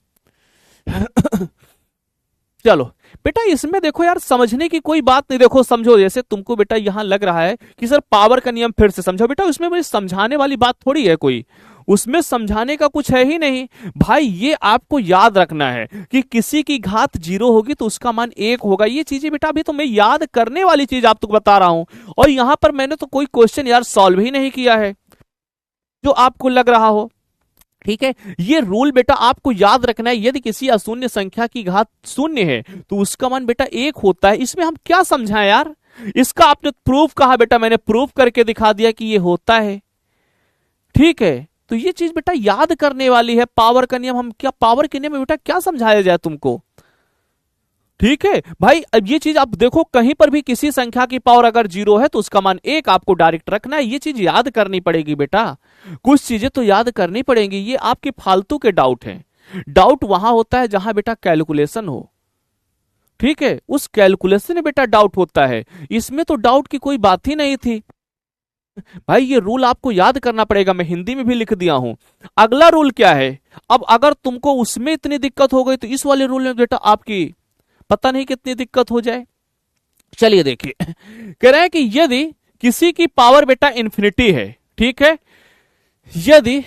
चलो बेटा इसमें देखो यार, समझने की कोई बात नहीं, देखो समझो, जैसे तुमको बेटा यहां लग रहा है कि सर पावर का नियम फिर से समझो, बेटा उसमें कोई समझाने वाली बात थोड़ी है, कोई उसमें समझाने का कुछ है ही नहीं भाई। ये आपको याद रखना है कि किसी की घात 0 होगी तो उसका मान 1 होगा, ये चीजें बेटा अभी तो मैं याद करने वाली चीज आपको बता रहा हूं, और यहां पर मैंने तो कोई क्वेश्चन यार सॉल्व ही नहीं किया है जो आपको लग रहा हो, ठीक है। ये रूल बेटा आपको याद रखना है, यदि किसी अशून्य संख्या की घात 0 है तो उसका मान बेटा 1 होता है। इसमें हम क्या समझाएं यार, इसका आपने प्रूफ कहा बेटा, मैंने प्रूफ करके दिखा दिया कि ये होता है, ठीक है। तो ये चीज बेटा याद करने वाली है। पावर का नियम, हम क्या पावर के नियम में बेटा क्या समझाया जाए तुमको, ठीक है भाई। अब ये चीज आप देखो, कहीं पर भी किसी संख्या की पावर अगर 0 है तो उसका मान 1 आपको डायरेक्ट रखना है, ये चीज याद करनी पड़ेगी बेटा, कुछ चीजें तो याद करनी पड़ेंगी। ये आपके फालतू के डाउट हैं, डाउट वहां होता है जहां बेटा कैलकुलेशन हो, ठीक है, उस कैलकुलेशन में बेटा डाउट होता है, इसमें तो डाउट की कोई बात ही नहीं थी भाई। ये रूल आपको याद करना पड़ेगा, मैं हिंदी में भी लिख दिया हूं। अगला रूल क्या है, अब अगर तुमको उसमें इतनी दिक्कत हो गई तो इस वाले रूल में बेटा आपकी पता नहीं कितनी दिक्कत हो जाए। चलिए देखिए, कह रहे हैं कि यदि किसी की पावर बेटा इंफिनिटी है, ठीक है, यदि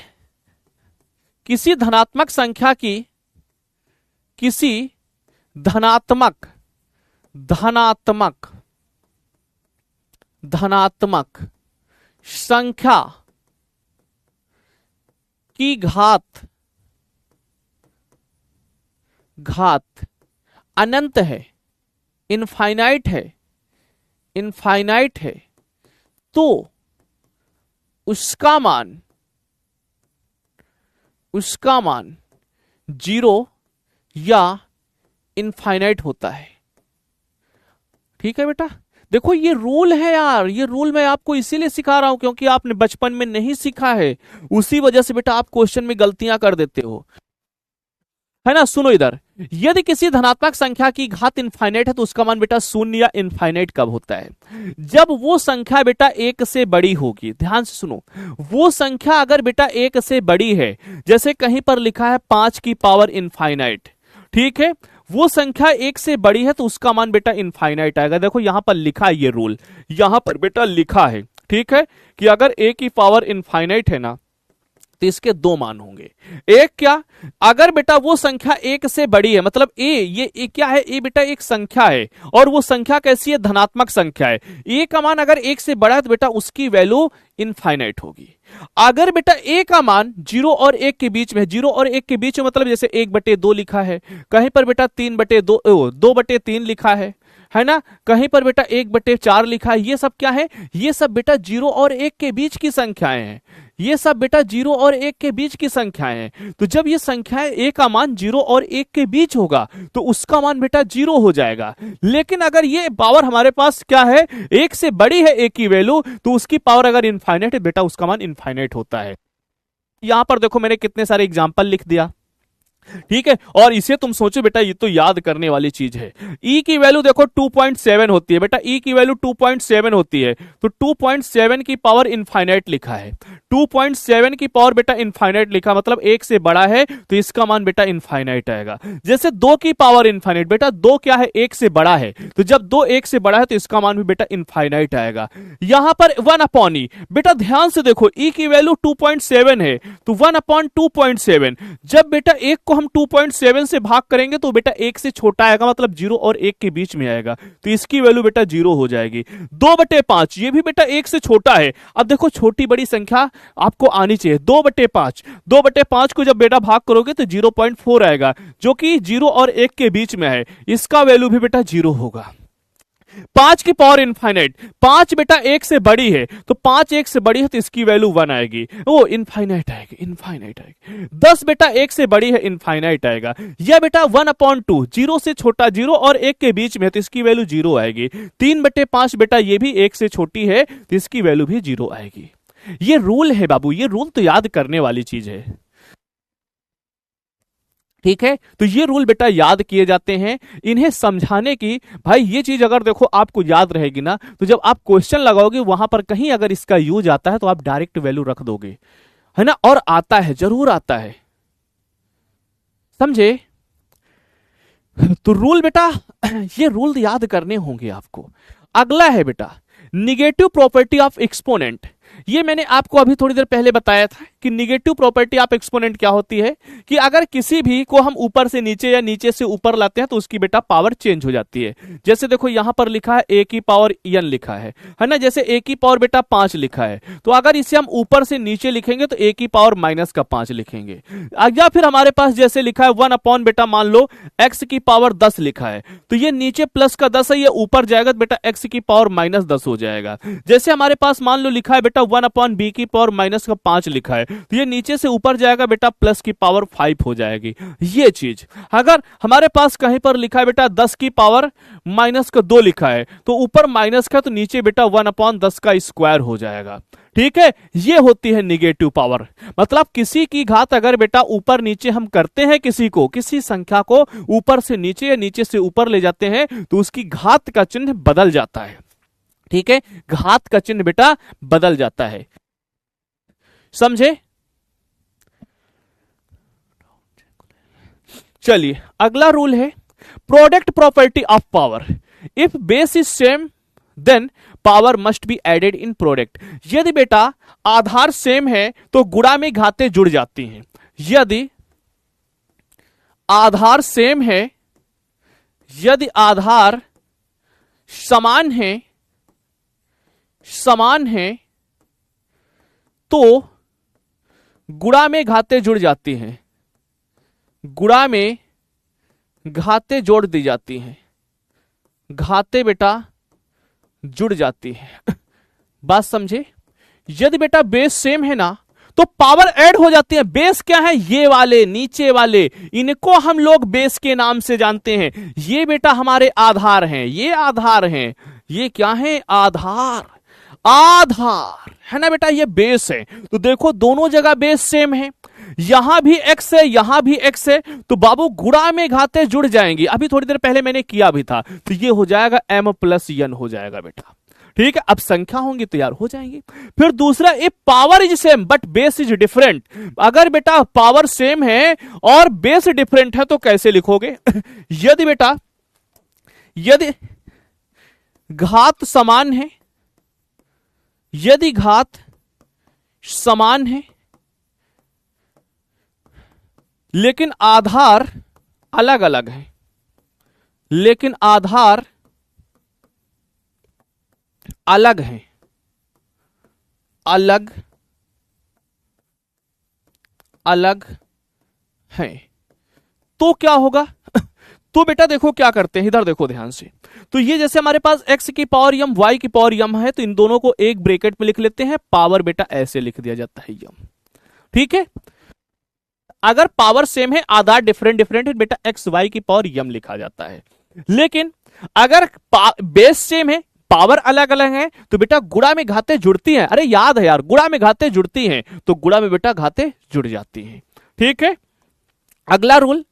किसी धनात्मक संख्या की, किसी धनात्मक धनात्मक धनात्मक संख्या की घात अनंत है, इनफाइनाइट है, इनफाइनाइट है, तो उसका मान 0 या इनफाइनाइट होता है, ठीक है बेटा। देखो ये रूल है यार, ये रूल मैं आपको इसीलिए सिखा रहा हूं क्योंकि आपने बचपन में नहीं सीखा है, उसी वजह से बेटा आप क्वेश्चन में गलतियां कर देते हो, है ना। सुनो इधर, यदि किसी धनात्मक संख्या की घात इनफाइनाइट है तो उसका मान बेटा 0 या इनफाइनाइट कब होता है, जब वो संख्या बेटा 1 से बड़ी होगी। ध्यान से सुनो, वो संख्या अगर बेटा 1 से बड़ी है, जैसे कहीं पर लिखा है 5 की पावर इनफाइनाइट, ठीक है, वो संख्या 1 से बड़ी है तो उसका मान बेटा इनफाइनाइट आएगा। देखो यहां पर लिखा है, ये रूल यहां पर बेटा लिखा है, ठीक है, कि अगर a की पावर इनफाइनाइट है ना तो इसके 2 मान होंगे। एक क्या, अगर बेटा वो संख्या 1 से बड़ी है, मतलब ये क्या है, ए बेटा एक संख्या है और वो संख्या कैसी है, धनात्मक संख्या है, ए का मान अगर 1 से बड़ा है तो बेटा उसकी वैल्यू इनफाइनाइट होगी। अगर बेटा ए का मान 0 और 1 के बीच में, 0 और 1 के बीच में मतलब जैसे 1/2 लिखा है, कहीं पर बेटा 3/2 2/3 लिखा है ना, कहीं पर बेटा 1/4 लिखा है, ये सब क्या है, ये सब बेटा 0 और 1 के बीच की संख्याएं हैं, ये सब बेटा 0 और 1 के बीच की संख्याएं हैं। तो जब ये संख्याएं a का मान 0 और 1 के बीच होगा तो उसका मान बेटा 0 हो जाएगा। लेकिन अगर ये पावर हमारे पास क्या है, 1 से बड़ी है a की वैल्यू, तो उसकी पावर अगर इनफाइनाइट है बेटा उसका मान इनफाइनाइट होता है। यहां पर देखो मैंने कितने सारे एग्जाम्पल लिख दिया, ठीक है, और इसे तुम सोचो बेटा ये तो याद करने वाली चीज है। e की वैल्यू देखो 2.7 होती है बेटा, e की वैल्यू 2.7 होती है, तो 2.7 की पावर इनफाइनाइट लिखा है, 2.7 की पावर बेटा इनफाइनाइट लिखा, मतलब 1 से बड़ा है तो इसका मान बेटा इनफाइनाइट आएगा। जैसे 2 की पावर इनफाइनाइट, बेटा 2 क्या है, 1 से बड़ा है, तो जब 2 1 से बड़ा है तो इसका मान भी बेटा इनफाइनाइट आएगा। यहां पर 1/e, बेटा ध्यान से देखो e की वैल्यू 2.7 है तो 1/2.7, जब बेटा 1 को हम 2.7 से भाग करेंगे तो बेटा 1 से छोटा आएगा, मतलब 0 और 1 के बीच में आएगा, तो इसकी वैल्यू बेटा 0 हो जाएगी। 2/5 ये भी बेटा 1 से छोटा है। अब देखो छोटी बड़ी संख्या आपको आनी चाहिए। 2/5 को जब बेटा भाग करोगे तो 0.4 आएगा, जो कि 0 और 1 के बीच में है, इसका वैल्यू भी बेटा 0 होगा। 5 की पावर इनफाइनाइट, 5 बेटा 1 से बड़ी है, तो 5 1 से बड़ी है तो इसकी वैल्यू 1 आएगी, वो इनफाइनाइट आएगी, इनफाइनाइट आएगी। 10 बेटा 1 से बड़ी है, इनफाइनाइट आएगा। यह बेटा 1/2, 0 से छोटा, 0 और 1 के बीच में, तो इसकी वैल्यू 0 आएगी। 3/5 बेटा ये भी 1 से छोटी है, तो इसकी वैल्यू भी 0 आएगी। ये रूल है बाबू, ये रूल तो याद करने वाली चीज है, ठीक है। तो ये रूल बेटा याद किए जाते हैं, इन्हें समझाने की, भाई ये चीज अगर देखो आपको याद रहेगी ना, तो जब आप क्वेश्चन लगाओगे वहां पर कहीं अगर इसका यूज आता है तो आप डायरेक्ट वैल्यू रख दोगे, है ना। और आता है, जरूर आता है, समझे। तो रूल बेटा ये रूल याद करने होंगे आपको। अगला है बेटा निगेटिव प्रॉपर्टी ऑफ एक्सपोनेंट। ये मैंने आपको अभी थोड़ी देर पहले बताया था कि निगेटिव प्रॉपर्टी ऑफ एक्सपोनेंट क्या होती है, कि अगर किसी भी को हम ऊपर से नीचे या नीचे से ऊपर लाते हैं तो उसकी बेटा पावर चेंज हो जाती है। जैसे देखो यहां पर लिखा है a की पावर n लिखा है ना, जैसे a की पावर बेटा 5 लिखा है, तो अगर इसे हम ऊपर से नीचे लिखेंगे तो a की पावर -5 लिखेंगे। या फिर हमारे पास जैसे लिखा है 1 बेटा मान लो x की पावर 10 लिखा है, तो ये नीचे प्लस का 10 है, ये ऊपर जाएगा तो बेटा x की पावर -10 हो जाएगा। जैसे हमारे पास मान लो लिखा है बेटा 1/b की पावर -5 लिखा है, तो ये नीचे से ऊपर जाएगा बेटा प्लस की पावर 5 हो जाएगी। ये चीज अगर हमारे पास कहीं पर लिखा है बेटा 10 की पावर -2 लिखा है, तो ऊपर माइनस का तो नीचे बेटा 1/10 का स्क्वायर हो जाएगा, ठीक है। ये होती है निगेटिव पावर, मतलब किसी की घात अगर बेटा ऊपर नीचे हम करते हैं, किसी संख्या को ऊपर से नीचे या नीचे से ऊपर ले जाते हैं तो उसकी घात का चिन्ह बदल जाता है, ठीक है। घात का चिन्ह बेटा बदल जाता है, समझे। चलिए अगला रूल है product property of power. If base is same then power must be added in product. यदि बेटा आधार सेम है तो गुणा में घातें जुड़ जाती हैं। यदि आधार सेम है, यदि आधार समान है तो गुणा में घातें जुड़ जाती हैं, गुणा में घातें जोड़ दी जाती हैं, घातें बेटा जुड़ जाती है। बात समझे। यदि बेटा बेस सेम है ना तो पावर ऐड हो जाती है। बेस क्या है, ये वाले नीचे वाले, इनको हम लोग बेस के नाम से जानते हैं। ये बेटा हमारे आधार हैं, ये आधार हैं, ये क्या है, आधार, आधार है ना बेटा, ये बेस है। तो देखो दोनों जगह बेस सेम है, यहां भी x है, यहां भी x है, तो बाबू गुणा में घातें जुड़ जाएंगी। अभी थोड़ी देर पहले मैंने किया भी था, तो ये हो जाएगा m + n हो जाएगा बेटा, ठीक है। अब संख्या होंगी तो यार हो जाएंगी। फिर दूसरा, if power is same but base is different. अगर बेटा पावर सेम है और बेस डिफरेंट है तो कैसे लिखोगे यदि बेटा, यदि घात समान है, यदि घात समान है लेकिन आधार अलग अलग है, लेकिन आधार अलग है, अलग अलग है, तो क्या होगा तो बेटा देखो क्या करते हैं, इधर देखो ध्यान से। तो ये जैसे हमारे पास x की पावर m, y की पावर m है, तो इन दोनों को एक ब्रैकेट में लिख लेते हैं, पावर बेटा ऐसे लिख दिया जाता है m, ठीक है। अगर पावर सेम है, आधार डिफरेंट है, बेटा x y की पावर m लिखा जाता है। लेकिन अगर बेस सेम है, पावर अलग अलग है, तो बेटा गुणा में घातें जुड़ती हैं। अरे याद है यार, गुणा में घातें जुड़ती हैं, तो गुणा में बेटा घातें जुड़ जाती हैं, ठीक है। अगला rule,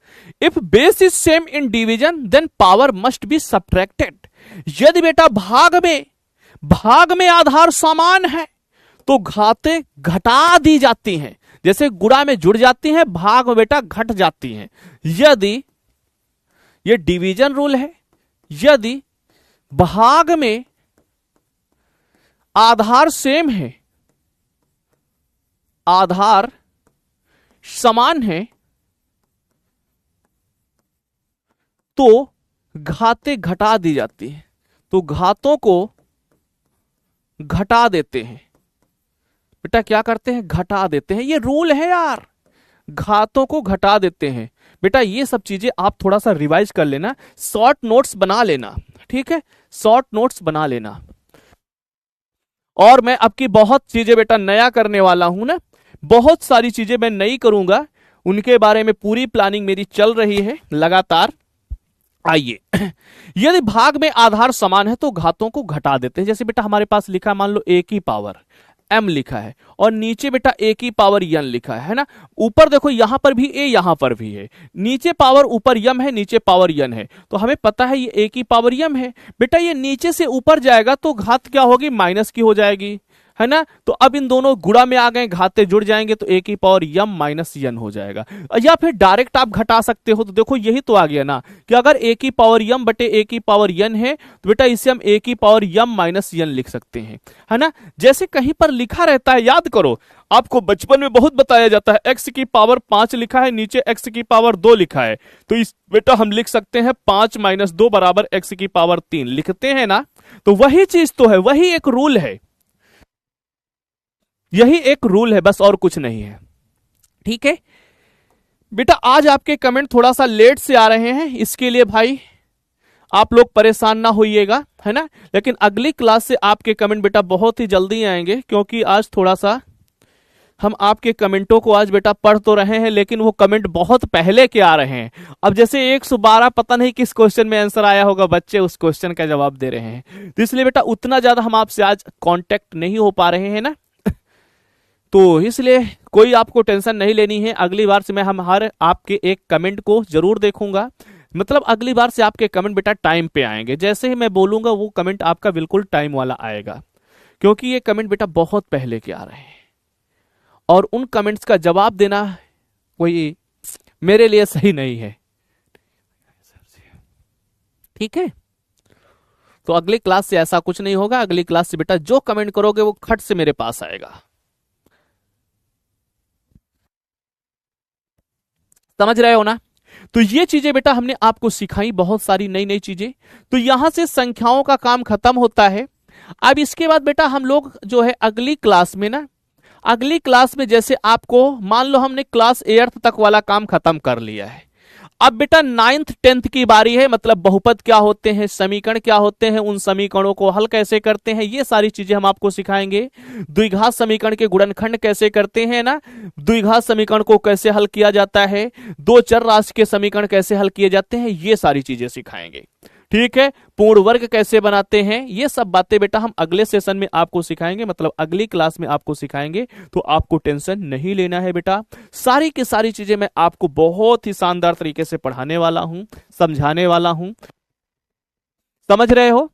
if base is same in division then power must be subtracted. यदि बेटा भाग में आधार समान है तो घातें घटा दी जाती हैं। जैसे गुणा में जुड़ जाती हैं, भाग में बेटा घट जाती हैं। यदि ये डिवीजन रूल है, यदि भाग में आधार सेम है, आधार समान है, तो घातें घटा दी जाती हैं, तो घातों को घटा देते हैं। बेटा क्या करते हैं? घटा देते हैं। ये रूल है यार, घातों को घटा देते हैं। बेटा ये सब चीजें आप थोड़ा सा रिवाइज कर लेना, शॉर्ट नोट्स बना लेना, ठीक है, शॉर्ट नोट्स बना लेना। और मैं अब की बहुत चीजें बेटा नया करने वाला हूं ना, बहुत सारी चीजें मैं नई करूंगा, उनके बारे में पूरी प्लानिंग मेरी चल रही है लगातार। आइए, यदि भाग में आधार समान है तो घातों को घटा देते हैं। जैसे बेटा हमारे पास लिखा है, मान लो a की पावर m लिखा है और नीचे बेटा a की पावर n लिखा है ना। ऊपर देखो यहां पर भी a, यहां पर भी है, नीचे पावर ऊपर m है, नीचे पावर n है, तो हमें पता है ये a की पावर m है। बेटा ये नीचे से ऊपर जाएगा तो घात क्या होगी? माइनस की हो जाएगी, है ना। तो अब इन दोनों गुणा में आ गए, घाते जुड़ जाएंगे तो a की पावर m माइनस n हो जाएगा। या फिर डायरेक्ट आप घटा सकते हो, तो देखो यही तो आ गया ना कि अगर a की पावर m बटे a की पावर n है तो बेटा इसे हम a की पावर m माइनस n लिख सकते हैं, है ना। जैसे कहीं पर लिखा रहता है, याद करो, आपको बचपन में बहुत बताया जाता है, x की पावर 5 लिखा है, नीचे x की पावर 2 लिखा है, तो इस बेटा हम लिख सकते हैं 5 माइनस 2 बराबर x की पावर 3 लिखते हैं ना। तो वही चीज तो है, वही एक रूल है, यही एक रूल है, बस और कुछ नहीं है, ठीक है। बेटा आज आपके कमेंट थोड़ा सा लेट से आ रहे हैं, इसके लिए भाई आप लोग परेशान ना होइएगा, है ना। लेकिन अगली क्लास से आपके कमेंट बेटा बहुत ही जल्दी आएंगे, क्योंकि आज थोड़ा सा हम आपके कमेंटों को आज बेटा पढ़ तो रहे हैं, लेकिन वो कमेंट बहुत पहले के आ रहे हैं। अब जैसे 112 पता नहीं किस क्वेश्चन में आंसर आया होगा, बच्चे उस क्वेश्चन का जवाब दे रहे हैं, तो इसलिए बेटा उतना ज्यादा हम आपसे आज कांटेक्ट नहीं हो पा रहे हैं ना। तो इसलिए कोई आपको टेंशन नहीं लेनी है, अगली बार से मैं हम हर आपके एक कमेंट को जरूर देखूंगा। मतलब अगली बार से आपके कमेंट बेटा टाइम पे आएंगे, जैसे ही मैं बोलूंगा वो कमेंट आपका बिल्कुल टाइम वाला आएगा, क्योंकि ये कमेंट बेटा बहुत पहले के आ रहे हैं और उन कमेंट्स का जवाब देना कोई मेरे लिए सही नहीं है, ठीक है। तो अगली क्लास से ऐसा कुछ नहीं होगा, अगली क्लास से बेटा जो कमेंट करोगे वो खट से मेरे पास आएगा, समझ रहे हो ना। तो ये चीजें बेटा हमने आपको सिखाई, बहुत सारी नई नई चीजें। तो यहां से संख्याओं का काम खत्म होता है। अब इसके बाद बेटा हम लोग जो है अगली क्लास में ना, अगली क्लास में जैसे आपको मान लो हमने क्लास 8th तक वाला काम खत्म कर लिया है, अब बेटा 9th 10th की बारी है। मतलब बहुपद क्या होते हैं, समीकरण क्या होते हैं, उन समीकरणों को हल कैसे करते हैं, ये सारी चीजें हम आपको सिखाएंगे। द्विघात समीकरण के गुणनखंड कैसे करते हैं ना, द्विघात समीकरण को कैसे हल किया जाता है, दो चर राशि के समीकरण कैसे हल किए जाते हैं, ये सारी चीजें सिखाएंगे, ठीक है। पूर्ण वर्ग कैसे बनाते हैं, ये सब बातें बेटा हम अगले सेशन में आपको सिखाएंगे, मतलब अगली क्लास में आपको सिखाएंगे। तो आपको टेंशन नहीं लेना है बेटा, सारी की सारी चीजें मैं आपको बहुत ही शानदार तरीके से पढ़ाने वाला हूं, समझाने वाला हूं, समझ रहे हो।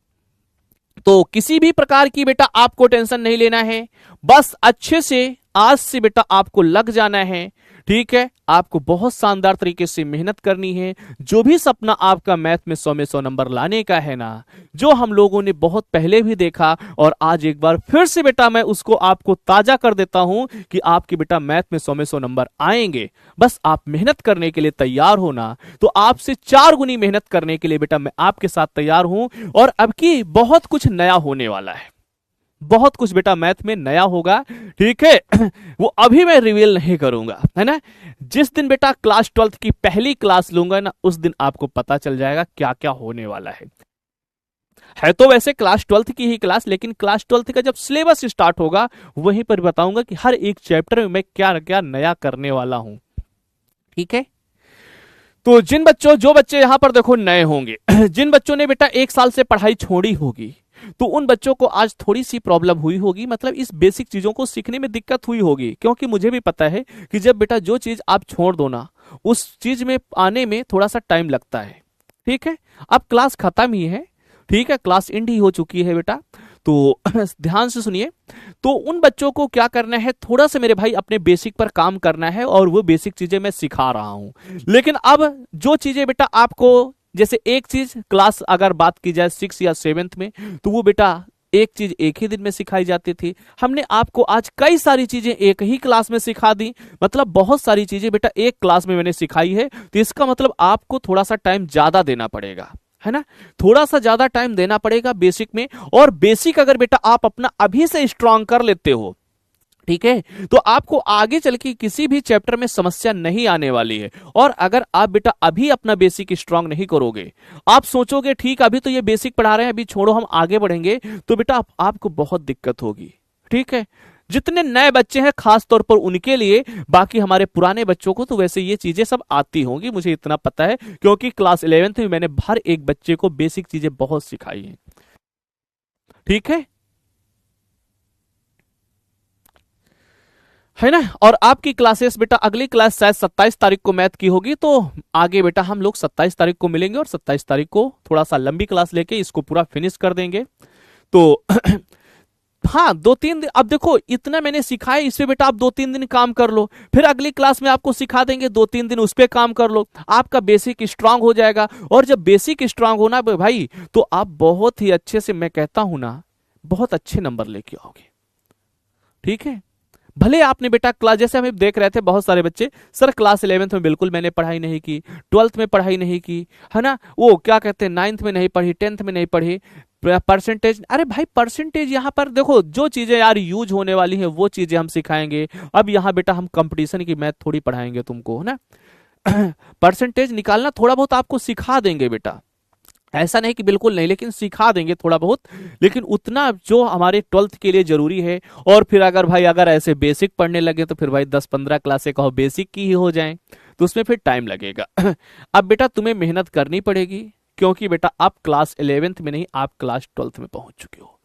तो किसी भी प्रकार की बेटा आपको टेंशन नहीं लेना है, बस अच्छे से आज से बेटा आपको लग जाना है, ठीक है। आपको बहुत शानदार तरीके से मेहनत करनी है। जो भी सपना आपका मैथ में 100 में 100 नंबर लाने का है ना, जो हम लोगों ने बहुत पहले भी देखा और आज एक बार फिर से बेटा मैं उसको आपको ताजा कर देता हूं कि आपके बेटा मैथ में 100 में 100 नंबर आएंगे। बस आप मेहनत करने के लिए तैयार होना, तो आपसे 4 गुनी मेहनत करने के लिए बेटा मैं आपके साथ तैयार हूं। और अब की बहुत कुछ नया होने वाला है, बहुत कुछ बेटा मैथ में नया होगा, ठीक है। वो अभी मैं रिवील नहीं करूंगा, है ना। जिस दिन बेटा क्लास 12th की पहली क्लास लूंगा ना, उस दिन आपको पता चल जाएगा क्या क्या होने वाला है तो वैसे क्लास 12th की ही क्लास, लेकिन क्लास 12th का जब सिलेबस स्टार्ट होगा वहीं पर बताऊंगा कि हर एक चैप्टर में मैं क्या क्या नया करने वाला हूं, ठीक है। तो जो बच्चे यहां पर देखो नए होंगे, जिन बच्चों ने बेटा 1 साल से पढ़ाई छोड़ी होगी, तो उन बच्चों को आज थोड़ी सी प्रॉब्लम हुई होगी, मतलब इस बेसिक चीजों को सीखने में दिक्कत हुई होगी। क्योंकि मुझे भी पता है कि जब बेटा जो चीज आप छोड़ दो ना, उस चीज में आने में थोड़ा सा टाइम लगता है, ठीक है। अब क्लास खत्म ही है, ठीक है, क्लास एंड ही हो चुकी है बेटा, तो ध्यान से सुनिए। तो उन बच्चों को क्या करना है, थोड़ा सा मेरे भाई अपने बेसिक पर काम करना है, और वो बेसिक चीजें मैं सिखा रहा हूं। लेकिन अब जो चीजें बेटा आपको, जैसे एक चीज क्लास अगर बात की जाए 6 या 7th में, तो वो बेटा एक चीज एक ही दिन में सिखाई जाती थी, हमने आपको आज कई सारी चीजें एक ही क्लास में सिखा दी। मतलब बहुत सारी चीजें बेटा एक क्लास में मैंने सिखाई है, तो इसका मतलब आपको थोड़ा सा टाइम ज्यादा देना पड़ेगा, है ना, थोड़ा सा ज्यादा टाइम देना पड़ेगा बेसिक में। और बेसिक अगर बेटा आप अपना अभी से स्ट्रांग कर लेते हो, ठीक है, तो आपको आगे चल के किसी भी चैप्टर में समस्या नहीं आने वाली है। और अगर आप बेटा अभी अपना बेसिक स्ट्रांग नहीं करोगे, आप सोचोगे ठीक अभी तो ये बेसिक पढ़ा रहे हैं, अभी छोड़ो हम आगे बढ़ेंगे, तो बेटा आपको बहुत दिक्कत होगी। ठीक है, जितने नए बच्चे हैं खास तौर पर उनके लिए, बाकी हमारे पुराने बच्चों को तो वैसे ये चीजें सब आती होंगी, मुझे इतना पता है, क्योंकि क्लास 11th में मैंने हर एक बच्चे को बेसिक चीजें बहुत सिखाई हैं। ठीक है ना। और आपकी क्लासेस बेटा अगली क्लास शायद 27 तारीख को मैथ की होगी, तो आगे बेटा हम लोग 27 तारीख को मिलेंगे और 27 तारीख को थोड़ा सा लंबी क्लास लेके इसको पूरा फिनिश कर देंगे। तो हाँ 2-3 दिन, अब देखो इतना मैंने सिखाया, इस पे बेटा आप 2-3 दिन काम कर लो, फिर अगली क्लास में आपको सिखा देंगे, 2-3 दिन उस पे काम कर लो, आपका बेसिक स्ट्रांग हो जाएगा। और जब बेसिक स्ट्रांग होना भाई, तो आप बहुत ही अच्छे से, मैं कहता हूं ना, बहुत अच्छे नंबर लेके आओगे। ठीक है, भले आपने बेटा क्लास, जैसे हम देख रहे थे बहुत सारे बच्चे, सर क्लास 11th में बिल्कुल मैंने पढ़ाई नहीं की, 12th में पढ़ाई नहीं की, है ना, वो क्या कहते हैं 9th में नहीं पढ़ी, 10th में नहीं पढ़ी, परसेंटेज। अरे भाई परसेंटेज यहाँ पर देखो, जो चीजें यार यूज होने वाली है वो चीजें हम सिखाएंगे। अब यहाँ बेटा हम कंपटीशन की मैथ थोड़ी पढ़ाएंगे तुमको, है ना। परसेंटेज निकालना थोड़ा बहुत आपको सिखा देंगे बेटा, ऐसा नहीं कि बिल्कुल नहीं, लेकिन सिखा देंगे थोड़ा बहुत, लेकिन उतना जो हमारे 12th के लिए जरूरी है। और फिर अगर भाई अगर ऐसे बेसिक पढ़ने लगे तो फिर भाई 10-15 क्लासें कहो बेसिक की ही हो जाएं, तो उसमें फिर टाइम लगेगा। अब बेटा तुम्हें मेहनत करनी पड़ेगी, क्योंकि बेटा आप क्लास 11th में नहीं, आप क्लास 12th में पहुंच चुके हो।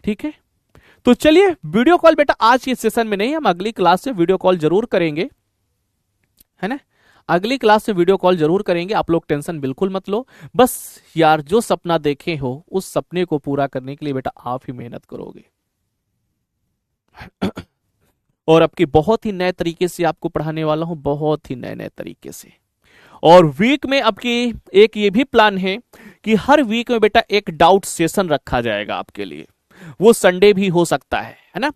ठीक है, तो चलिए वीडियो कॉल बेटा आज के सेशन में नहीं, हम अगली क्लास से वीडियो कॉल जरूर करेंगे, है ना, अगली क्लास में वीडियो कॉल जरूर करेंगे। आप लोग टेंशन बिल्कुल मत लो, बस यार जो सपना देखे हो उस सपने को पूरा करने के लिए बेटा आप ही मेहनत करोगे। और आपकी बहुत ही नए तरीके से आपको पढ़ाने वाला हूं, बहुत ही नए नए तरीके से। और वीक में आपकी एक ये भी प्लान है कि हर वीक में बेटा एक डाउट सेशन रखा जाएगा आपके लिए, वो संडे भी हो सकता है ना।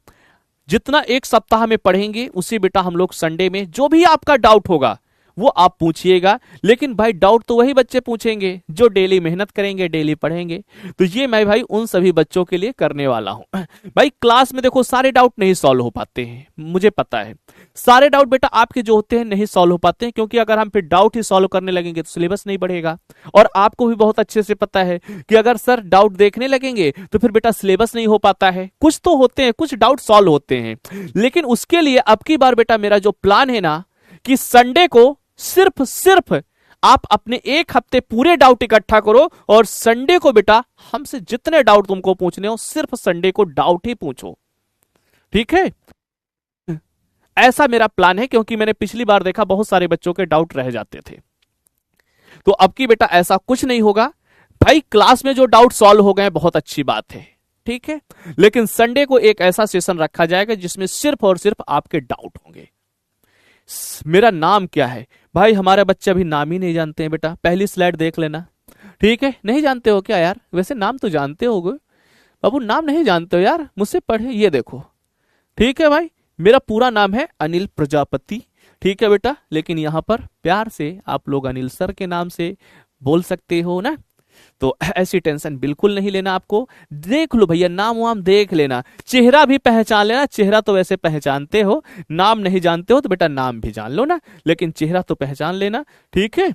जितना एक सप्ताह में पढ़ेंगे उसी बेटा हम लोग संडे में जो भी आपका डाउट होगा वो आप पूछिएगा, लेकिन भाई डाउट तो वही बच्चे पूछेंगे जो डेली मेहनत करेंगे, डेली पढ़ेंगे। तो ये मैं भाई उन सभी बच्चों के लिए करने वाला हूं। भाई क्लास में देखो सारे डाउट नहीं सॉल्व हो पाते हैं, मुझे पता है, सारे डाउट बेटा आपके जो होते हैं नहीं सॉल्व हो पाते हैं, क्योंकि अगर हम फिर डाउट ही सॉल्व करने लगेंगे तो सिलेबस नहीं बढ़ेगा। और आपको भी बहुत अच्छे से पता है कि अगर सर डाउट देखने लगेंगे तो फिर बेटा सिलेबस नहीं हो पाता है। कुछ तो होते हैं, कुछ डाउट सॉल्व होते हैं, लेकिन उसके लिए अब की बार बेटा मेरा जो प्लान है ना, कि संडे को सिर्फ आप अपने एक हफ्ते पूरे डाउट इकट्ठा करो, और संडे को बेटा हमसे जितने डाउट तुमको पूछने हो सिर्फ संडे को डाउट ही पूछो। ठीक है, ऐसा मेरा प्लान है, क्योंकि मैंने पिछली बार देखा बहुत सारे बच्चों के डाउट रह जाते थे। तो अब की बेटा ऐसा कुछ नहीं होगा भाई, क्लास में जो डाउट सॉल्व हो गए बहुत अच्छी बात है, ठीक है, लेकिन संडे को एक ऐसा सेशन रखा जाएगा जिसमें सिर्फ और सिर्फ आपके डाउट होंगे। मेरा नाम क्या है भाई, हमारे बच्चे अभी नाम ही नहीं जानते हैं बेटा, पहली स्लाइड देख लेना। ठीक है, नहीं जानते हो क्या यार, वैसे नाम तो जानते होगे बाबू, नाम नहीं जानते हो यार, मुझसे पढ़े, ये देखो। ठीक है भाई, मेरा पूरा नाम है अनिल प्रजापति, ठीक है बेटा, लेकिन यहां पर प्यार से आप लोग अनिल सर के नाम से बोल सकते हो ना। तो ऐसी टेंशन बिल्कुल नहीं लेना आपको, देख लो भैया, नाम वाम देख लेना, चेहरा भी पहचान लेना, चेहरा तो वैसे पहचानते हो, नाम नहीं जानते हो तो बेटा नाम भी जान लो ना, लेकिन चेहरा तो पहचान लेना। ठीक है,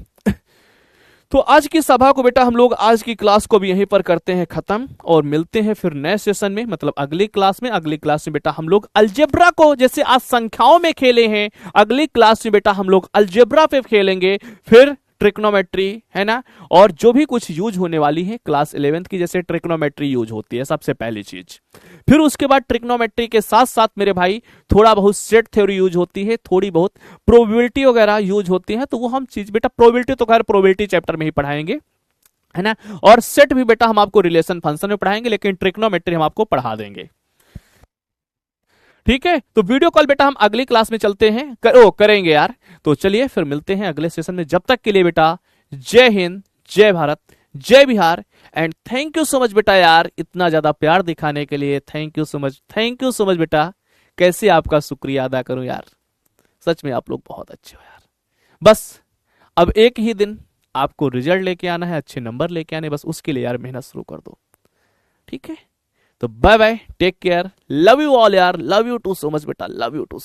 तो आज की सभा को बेटा हम लोग आज की क्लास को भी यहीं पर करते हैं खत्म, और मिलते हैं फिर नए सेशन में, मतलब अगली क्लास में। अगली क्लास में बेटा हम लोग अलजेब्रा को, जैसे आज संख्याओं में खेले हैं, अगली क्लास में बेटा हम लोग अलजेब्रा पे खेलेंगे, फिर ट्रिग्नोमेट्री, है ना, और जो भी कुछ यूज होने वाली है क्लास 11th की, जैसे ट्रिग्नोमेट्री यूज होती है सबसे पहली चीज। फिर उसके बाद ट्रिग्नोमेट्री के साथ साथ मेरे भाई थोड़ा बहुत सेट थ्योरी यूज होती है, थोड़ी बहुत प्रोबेबिलिटी वगैरह यूज होती है, तो वो हम चीज बेटा, प्रोबेबिलिटी तो खैर प्रोबेबिलिटी चैप्टर में ही पढ़ाएंगे, है ना, और सेट भी बेटा हम आपको रिलेशन फंक्शन में पढ़ाएंगे, लेकिन ट्रिग्नोमेट्री हम आपको पढ़ा देंगे। ठीक है, तो वीडियो कॉल बेटा हम अगली क्लास में चलते हैं, करेंगे यार। तो चलिए फिर मिलते हैं अगले सेशन में, जब तक के लिए बेटा जय हिंद, जय भारत, जय Bihar, and thank you so much बेटा यार, इतना ज्यादा प्यार दिखाने के लिए thank you so much, thank you so much बेटा। कैसे आपका शुक्रिया अदा करूं यार, सच में आप लोग बहुत अच्छे हो यार। बस अब एक ही दिन आपको रिजल्ट लेके आना है, अच्छे नंबर लेके आने, बस उसके लिए यार मेहनत शुरू कर दो, ठीक है। तो bye bye, take care, love you all यार, love you too so much बेटा, लव यू टू।